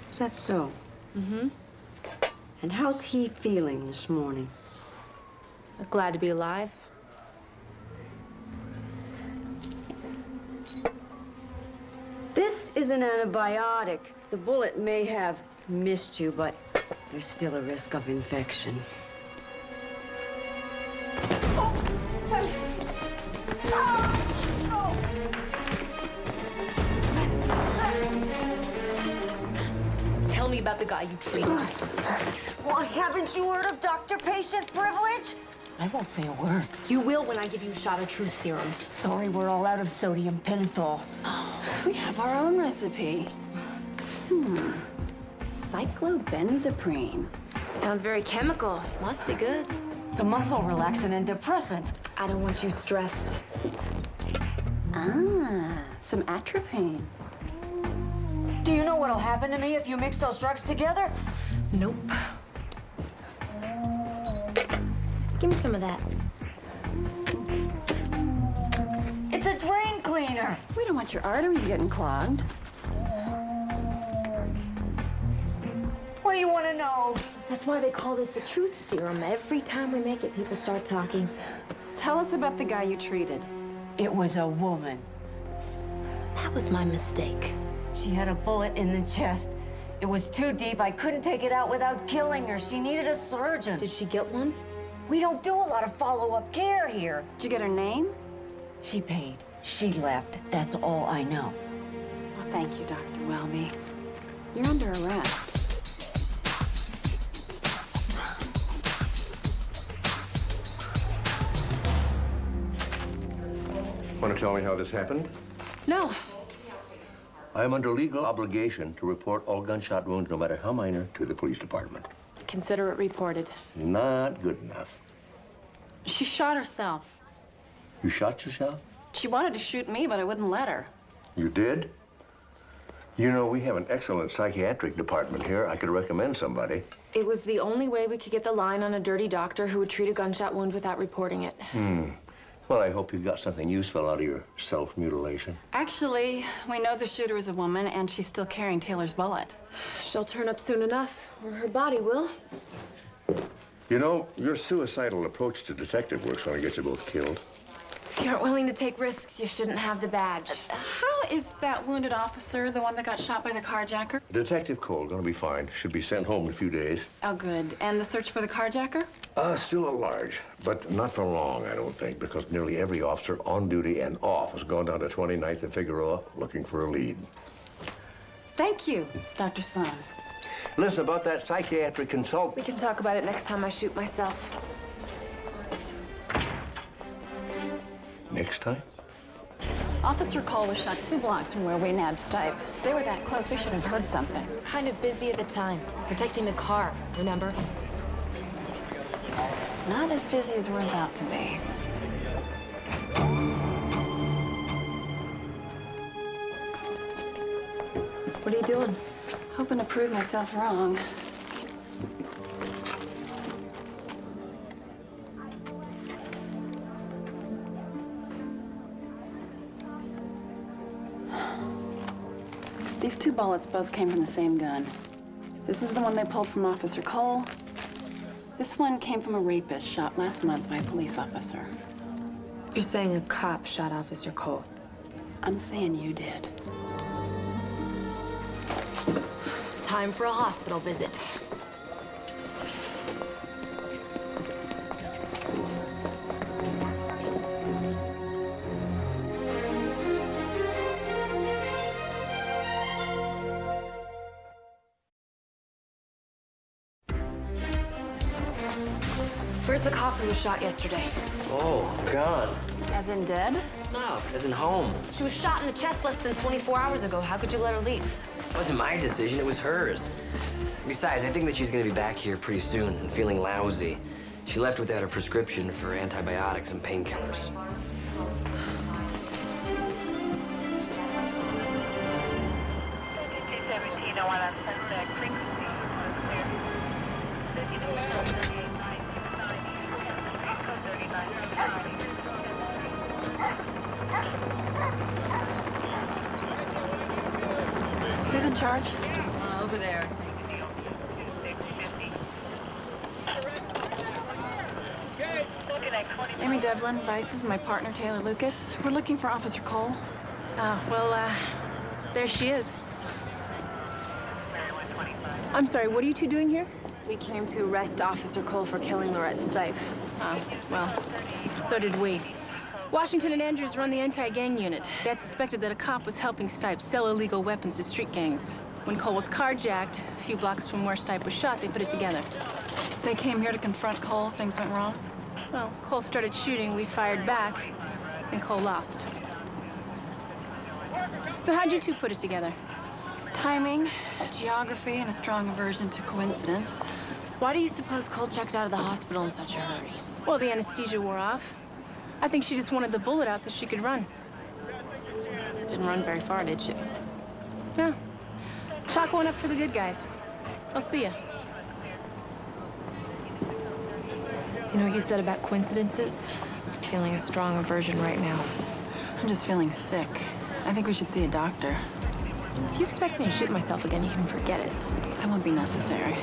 Is that so? Mm-hmm. And how's he feeling this morning? Glad to be alive. This is an antibiotic. The bullet may have missed you, but there's still a risk of infection. Tell me about the guy you treated. Why, haven't you heard of doctor-patient privilege? I won't say a word. You will when I give you a shot of truth serum. Sorry, we're all out of sodium pentothal. Oh, we have our own recipe. Cyclobenzaprine. Sounds very chemical. Must be good. It's a muscle relaxant and depressant. I don't want you stressed. Some atropine. Do you know what'll happen to me if you mix those drugs together? Nope. Give me some of that. It's a drain cleaner. We don't want your arteries getting clogged. What do you want to know? That's why they call this a truth serum. Every time we make it, people start talking. Tell us about the guy you treated. It was a woman. That was my mistake. She had a bullet in the chest. It was too deep. I couldn't take it out without killing her. She needed a surgeon. Did she get one? We don't do a lot of follow-up care here. Did you get her name? She paid. She left. That's all I know. Well, thank you, Dr. Welby. You're under arrest. Want to tell me how this happened? No. I am under legal obligation to report all gunshot wounds, no matter how minor, to the police department. Consider it reported. Not good enough. She shot herself. You shot yourself? She wanted to shoot me, but I wouldn't let her. You did? You know, we have an excellent psychiatric department here. I could recommend somebody. It was the only way we could get the line on a dirty doctor who would treat a gunshot wound without reporting it. Well, I hope you got something useful out of your self-mutilation. Actually, we know the shooter is a woman, and she's still carrying Taylor's bullet. She'll turn up soon enough, or her body will. You know, your suicidal approach to detective work's gonna get you both killed. If you aren't willing to take risks, you shouldn't have the badge. How is that wounded officer the one that got shot by the carjacker? Detective Cole, gonna be fine. Should be sent home in a few days. Oh, good. And the search for the carjacker? Still at large, but not for long, I don't think, because nearly every officer on duty and off has gone down to 29th and Figueroa looking for a lead. Thank you, Dr. Sloan. Listen, about that psychiatric consult. We can talk about it next time I shoot myself. Next time? Officer Cole was shot 2 blocks from where we nabbed Stipe. If they were that close, we should have heard something. Kind of busy at the time, protecting the car, remember? Not as busy as we're about to be. What are you doing? Hoping to prove myself wrong. These 2 bullets both came from the same gun. This is the one they pulled from Officer Cole. This one came from a rapist shot last month by a police officer. You're saying a cop shot Officer Cole? I'm saying you did. Time for a hospital visit. Where's the cop who was shot yesterday? Oh, gone. As in dead? No, as in home. She was shot in the chest less than 24 hours ago. How could you let her leave? It wasn't my decision, it was hers. Besides, I think that she's gonna be back here pretty soon and feeling lousy. She left without a prescription for antibiotics and painkillers. Who's in charge? Over there. Amy Devlin, Vice is my partner, Taylor Lucas. We're looking for Officer Cole. There she is. I'm sorry, what are you two doing here? We came to arrest Officer Cole for killing Lorette Stipe. So did we. Washington and Andrews run the anti-gang unit. They had suspected that a cop was helping Stipe sell illegal weapons to street gangs. When Cole was carjacked, a few blocks from where Stipe was shot, they put it together. They came here to confront Cole. Things went wrong. Well, Cole started shooting, we fired back, and Cole lost. So how'd you two put it together? Timing, geography, and a strong aversion to coincidence. Why do you suppose Cole checked out of the hospital in such a hurry? Well, the anesthesia wore off. I think she just wanted the bullet out so she could run. Didn't run very far, did she? Yeah. Chalk one up for the good guys. I'll see ya. You know what you said about coincidences? I'm feeling a strong aversion right now. I'm just feeling sick. I think we should see a doctor. If you expect me to shoot myself again, you can forget it. That won't be necessary.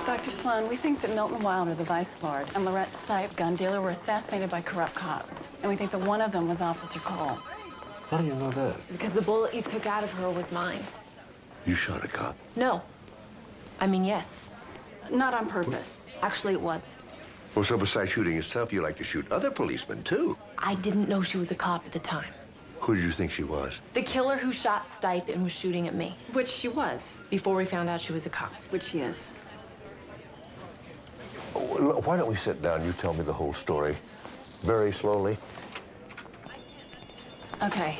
Dr. Sloan, we think that Milton Wilder, the Vice Lord, and Lorette Stipe, gun dealer, were assassinated by corrupt cops. And we think that one of them was Officer Cole. How do you know that? Because the bullet you took out of her was mine. You shot a cop? No. I mean, yes. Not on purpose. Actually, it was. Well, so besides shooting yourself, you like to shoot other policemen, too. I didn't know she was a cop at the time. Who did you think she was? The killer who shot Stipe and was shooting at me. Which she was. Before we found out she was a cop. Which she is. Why don't we sit down? You tell me the whole story. Very slowly. Okay.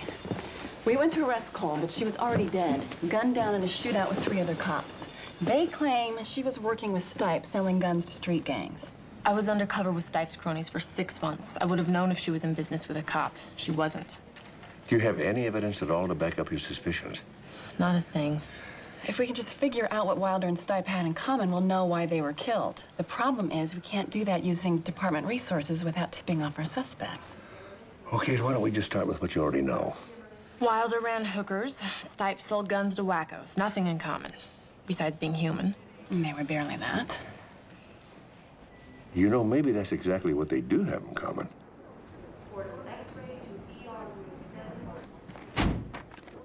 We went to arrest Cole, but she was already dead, gunned down in a shootout with 3 other cops. They claim she was working with Stipe, selling guns to street gangs. I was undercover with Stipe's cronies for 6 months. I would have known if she was in business with a cop. She wasn't. Do you have any evidence at all to back up your suspicions? Not a thing. If we can just figure out what Wilder and Stipe had in common, we'll know why they were killed. The problem is we can't do that using department resources without tipping off our suspects. Okay, why don't we just start with what you already know? Wilder ran hookers. Stipe sold guns to wackos. Nothing in common. Besides being human. And they were barely that. You know, maybe that's exactly what they do have in common.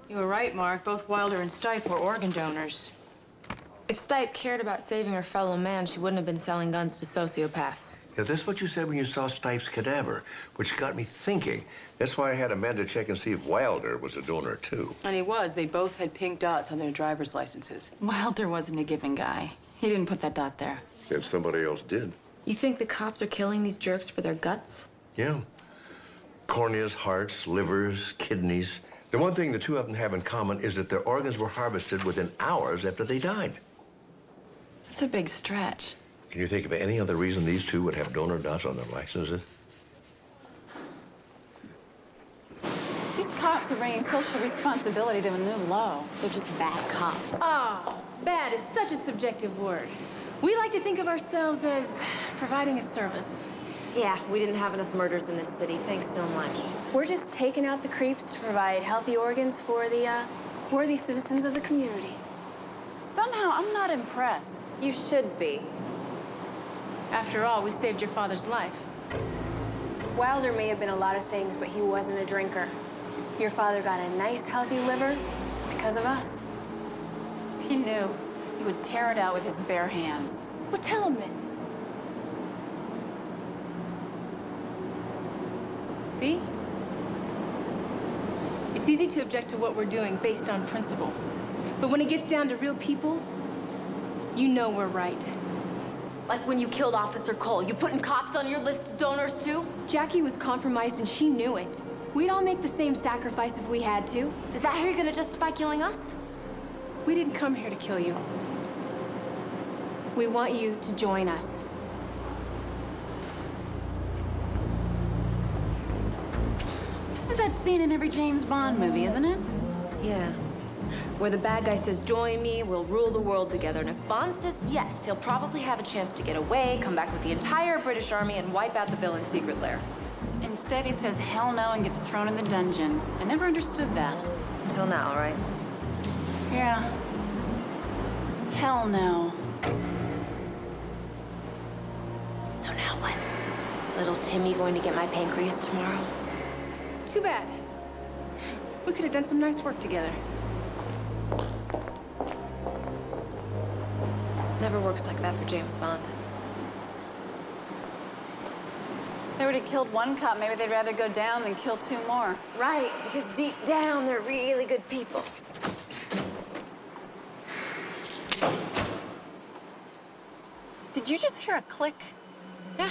You were right, Mark. Both Wilder and Stipe were organ donors. If Stipe cared about saving her fellow man, she wouldn't have been selling guns to sociopaths. Yeah, that's what you said when you saw Stipe's cadaver, which got me thinking. That's why I had Amanda check and see if Wilder was a donor, too. And he was. They both had pink dots on their driver's licenses. Wilder wasn't a giving guy. He didn't put that dot there. And somebody else did. You think the cops are killing these jerks for their guts? Yeah. Corneas, hearts, livers, kidneys. The one thing the two of them have in common is that their organs were harvested within hours after they died. That's a big stretch. Can you think of any other reason these two would have donor dots on their licenses? These cops are bringing social responsibility to a new low. They're just bad cops. Oh, bad is such a subjective word. We like to think of ourselves as providing a service. Yeah, we didn't have enough murders in this city. Thanks so much. We're just taking out the creeps to provide healthy organs for the worthy citizens of the community. Somehow, I'm not impressed. You should be. After all, we saved your father's life. Wilder may have been a lot of things, but he wasn't a drinker. Your father got a nice, healthy liver because of us. If he knew, he would tear it out with his bare hands. Well, tell him then. See? It's easy to object to what we're doing based on principle. But when it gets down to real people, you know we're right. Like when you killed Officer Cole, you putting cops on your list of donors too? Jackie was compromised and she knew it. We'd all make the same sacrifice if we had to. Is that how you're gonna justify killing us? We didn't come here to kill you. We want you to join us. This is that scene in every James Bond movie, isn't it? Yeah. Where the bad guy says, join me, we'll rule the world together. And if Bond says yes, he'll probably have a chance to get away, come back with the entire British army, and wipe out the villain's secret lair. Instead, he says hell no and gets thrown in the dungeon. I never understood that. Until now, right? Yeah. Hell no. So now what? Little Timmy going to get my pancreas tomorrow? Too bad. We could have done some nice work together. Never works like that for James Bond. If they already killed one cop, maybe they'd rather go down than kill 2 more. Right, because deep down, they're really good people. Did you just hear a click? Yeah.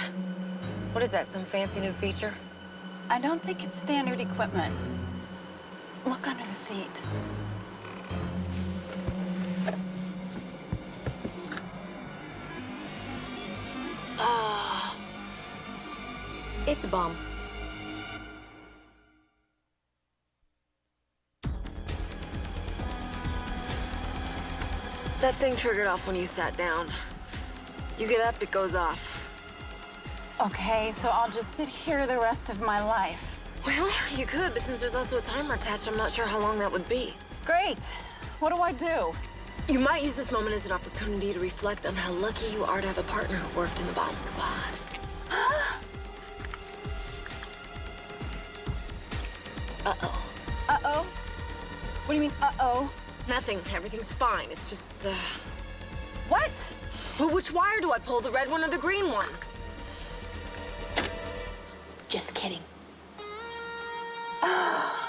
What is that, some fancy new feature? I don't think it's standard equipment. Look under the seat. It's a bomb. That thing triggered off when you sat down. You get up, it goes off. Okay, so I'll just sit here the rest of my life. Well, you could, but since there's also a timer attached, I'm not sure how long that would be. Great. What do I do? You might use this moment as an opportunity to reflect on how lucky you are to have a partner who worked in the bomb squad. Uh-oh. Uh-oh? What do you mean, uh-oh? Nothing. Everything's fine. It's just, What? Well, which wire do I pull? The red one or the green one? Just kidding. I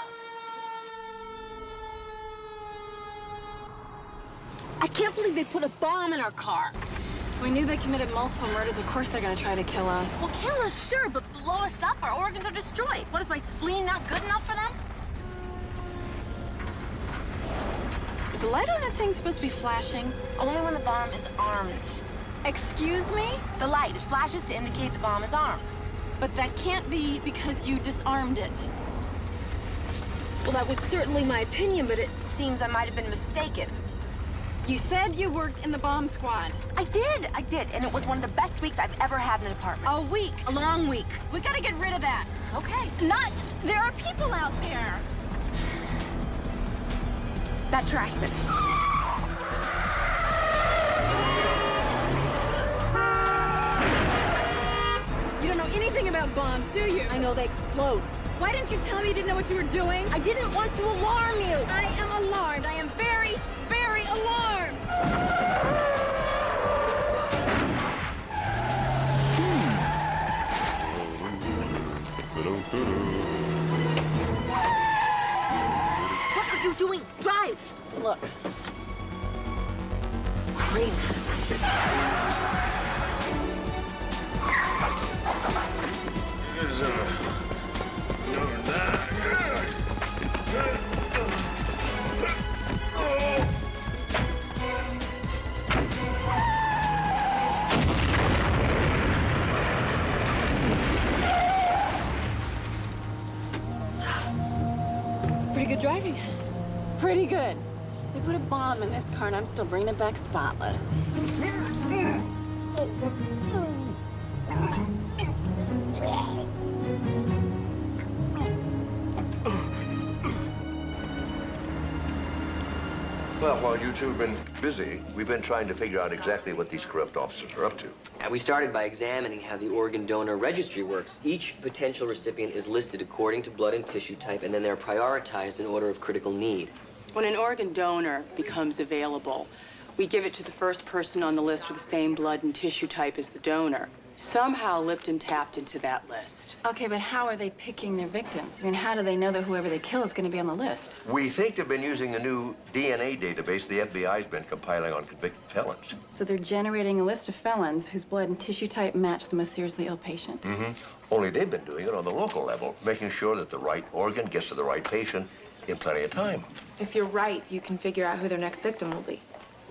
can't believe they put a bomb in our car. We knew they committed multiple murders. Of course they're gonna try to kill us. Well, kill us, sure, but blow us up. Our organs are destroyed. What, is my spleen not good enough for them? Is the light on that thing supposed to be flashing? Only when the bomb is armed. Excuse me? The light, it flashes to indicate the bomb is armed. But that can't be because you disarmed it. Well, that was certainly my opinion, but it seems I might have been mistaken. You said you worked in the bomb squad. I did, and it was one of the best weeks I've ever had in an apartment. A week. A long week. We gotta get rid of that. Okay. There are people out there. That trash bin. You don't know anything about bombs, do you? I know they explode. Why didn't you tell me you didn't know what you were doing? I didn't want to alarm you. I am alarmed. I am very, very alarmed. What are you doing? Drive. Look. Great. Pretty good driving. Pretty good. They put a bomb in this car and I'm still bringing it back spotless. Well, while you two have been busy, we've been trying to figure out exactly what these corrupt officers are up to. And we started by examining how the organ donor registry works. Each potential recipient is listed according to blood and tissue type, and then they're prioritized in order of critical need. When an organ donor becomes available, we give it to the first person on the list with the same blood and tissue type as the donor. Somehow Lipton tapped into that list. Okay, but how are they picking their victims? I mean, how do they know that whoever they kill is going to be on the list? We think they've been using a new DNA database the FBI's been compiling on convicted felons. So they're generating a list of felons whose blood and tissue type match the most seriously ill patient. Mm-hmm. Only they've been doing it on the local level, making sure that the right organ gets to the right patient in plenty of time. If you're right, you can figure out who their next victim will be.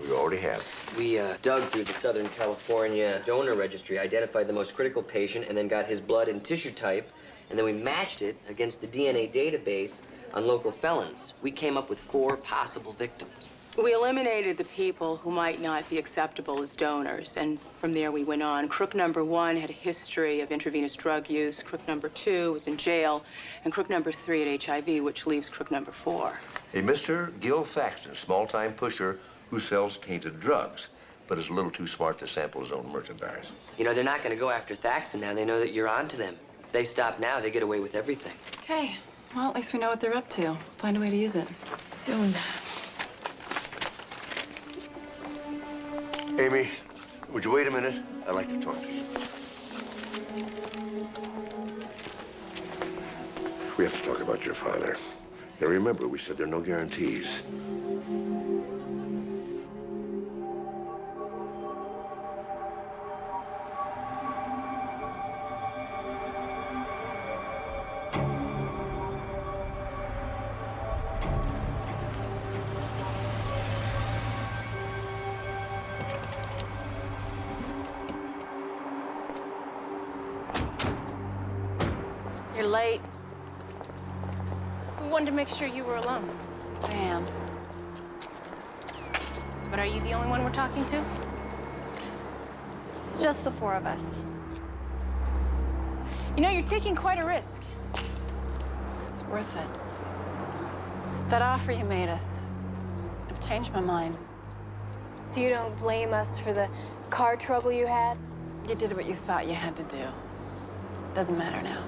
We already have. We dug through the Southern California donor registry, identified the most critical patient, and then got his blood and tissue type, and then we matched it against the DNA database on local felons. We came up with 4 possible victims. We eliminated the people who might not be acceptable as donors, and from there we went on. Crook number 1 had a history of intravenous drug use. Crook number 2 was in jail, and crook number 3 had HIV, which leaves crook number 4. A Mr. Gil Thaxton, small-time pusher who sells tainted drugs, but is a little too smart to sample his own merchandise. You know, they're not going to go after Thaxton now. They know that you're onto them. If they stop now, they get away with everything. Okay, well, at least we know what they're up to. Find a way to use it. Soon. Amy, would you wait a minute? I'd like to talk to you. We have to talk about your father. Now remember, we said there are no guarantees. You're late. We wanted to make sure you were alone. I am. But are you the only one we're talking to? It's just the 4 of us. You know, you're taking quite a risk. It's worth it. That offer you made us, I've changed my mind. So you don't blame us for the car trouble you had? You did what you thought you had to do. Doesn't matter now.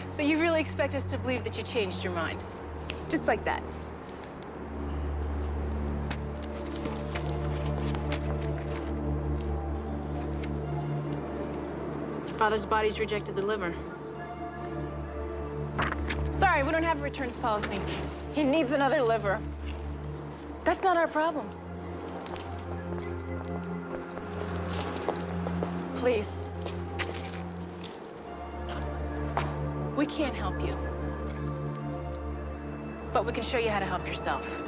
So you really expect us to believe that you changed your mind? Just like that? Your father's body's rejected the liver. Sorry, we don't have a returns policy. He needs another liver. That's not our problem. Please. We can't help you. But we can show you how to help yourself.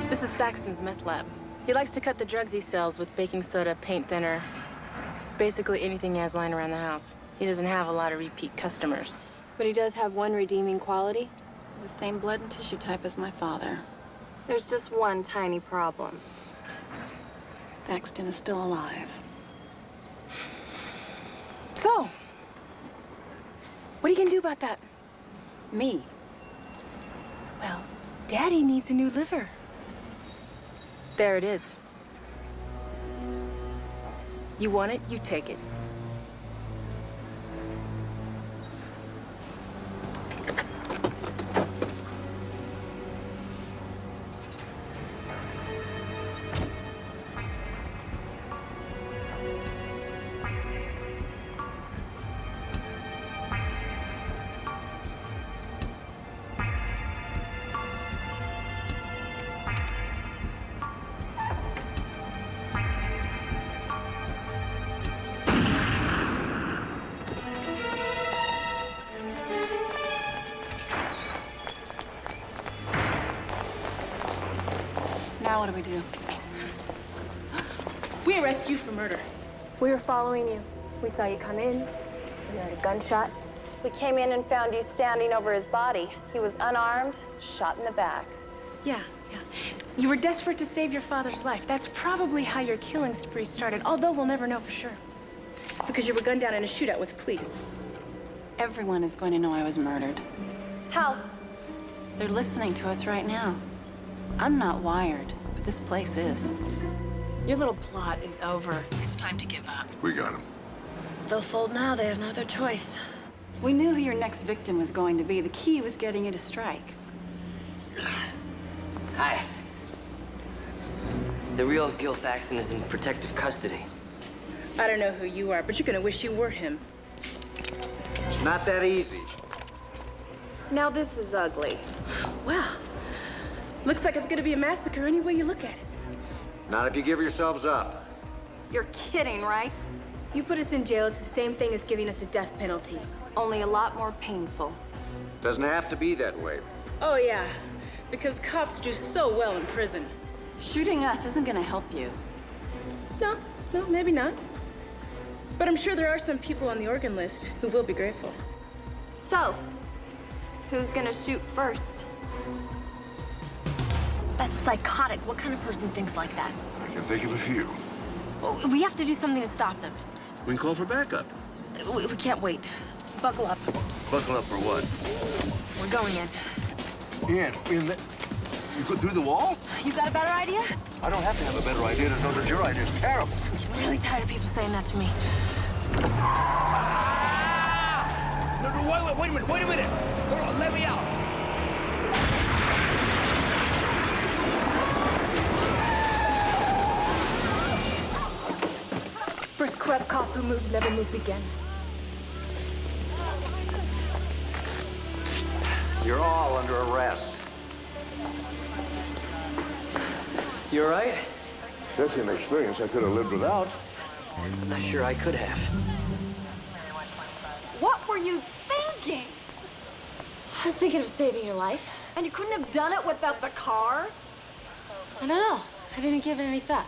This is Thaxton's meth lab. He likes to cut the drugs he sells with baking soda, paint thinner, basically anything he has lying around the house. He doesn't have a lot of repeat customers. But he does have one redeeming quality. He's the same blood and tissue type as my father. There's just one tiny problem. Thaxton is still alive. So, what are you gonna do about that? Me? Well, Daddy needs a new liver. There it is. You want it, you take it. Now what do we do? We arrest you for murder. We were following you. We saw you come in. We heard a gunshot. We came in and found you standing over his body. He was unarmed, shot in the back. Yeah. You were desperate to save your father's life. That's probably how your killing spree started, although we'll never know for sure. Because you were gunned down in a shootout with police. Everyone is going to know I was murdered. How? They're listening to us right now. I'm not wired, but this place is. Your little plot is over. It's time to give up. We got him. They'll fold now. They have no other choice. We knew who your next victim was going to be. The key was getting you to strike. Hi. The real Gil Thaxton is in protective custody. I don't know who you are, but you're gonna wish you were him. It's not that easy. Now this is ugly. Well, looks like it's gonna be a massacre any way you look at it. Not if you give yourselves up. You're kidding, right? You put us in jail, it's the same thing as giving us a death penalty. Only a lot more painful. Doesn't have to be that way. Oh yeah, because cops do so well in prison. Shooting us isn't gonna help you. No, maybe not. But I'm sure there are some people on the organ list who will be grateful. So, who's gonna shoot first? That's psychotic. What kind of person thinks like that? I can think of a few. We have to do something to stop them. We can call for backup. We can't wait. Buckle up. Buckle up for what? We're going in. You go through the wall? You got a better idea? I don't have to have a better idea to know that your idea is terrible. I'm really tired of people saying that to me. No, wait a minute. Hold on, let me out. First corrupt cop who moves never moves again. You're all under arrest. You all right? That's an experience I could have lived without. I'm not sure I could have. What were you thinking? I was thinking of saving your life. And you couldn't have done it without the car? I don't know. I didn't give it any thought.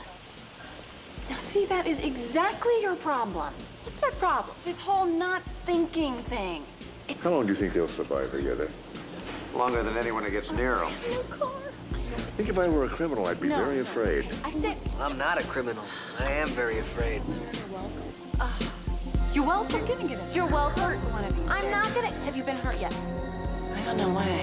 Now see, that is exactly your problem. What's my problem? This whole not thinking thing. How long do you think they'll survive together? Longer than anyone who gets near them. I think if I were a criminal, I'd be very afraid. I said... I'm not a criminal. I am very afraid. You're welcome. You're welcome. I'm not gonna... Have you been hurt yet? I don't know why.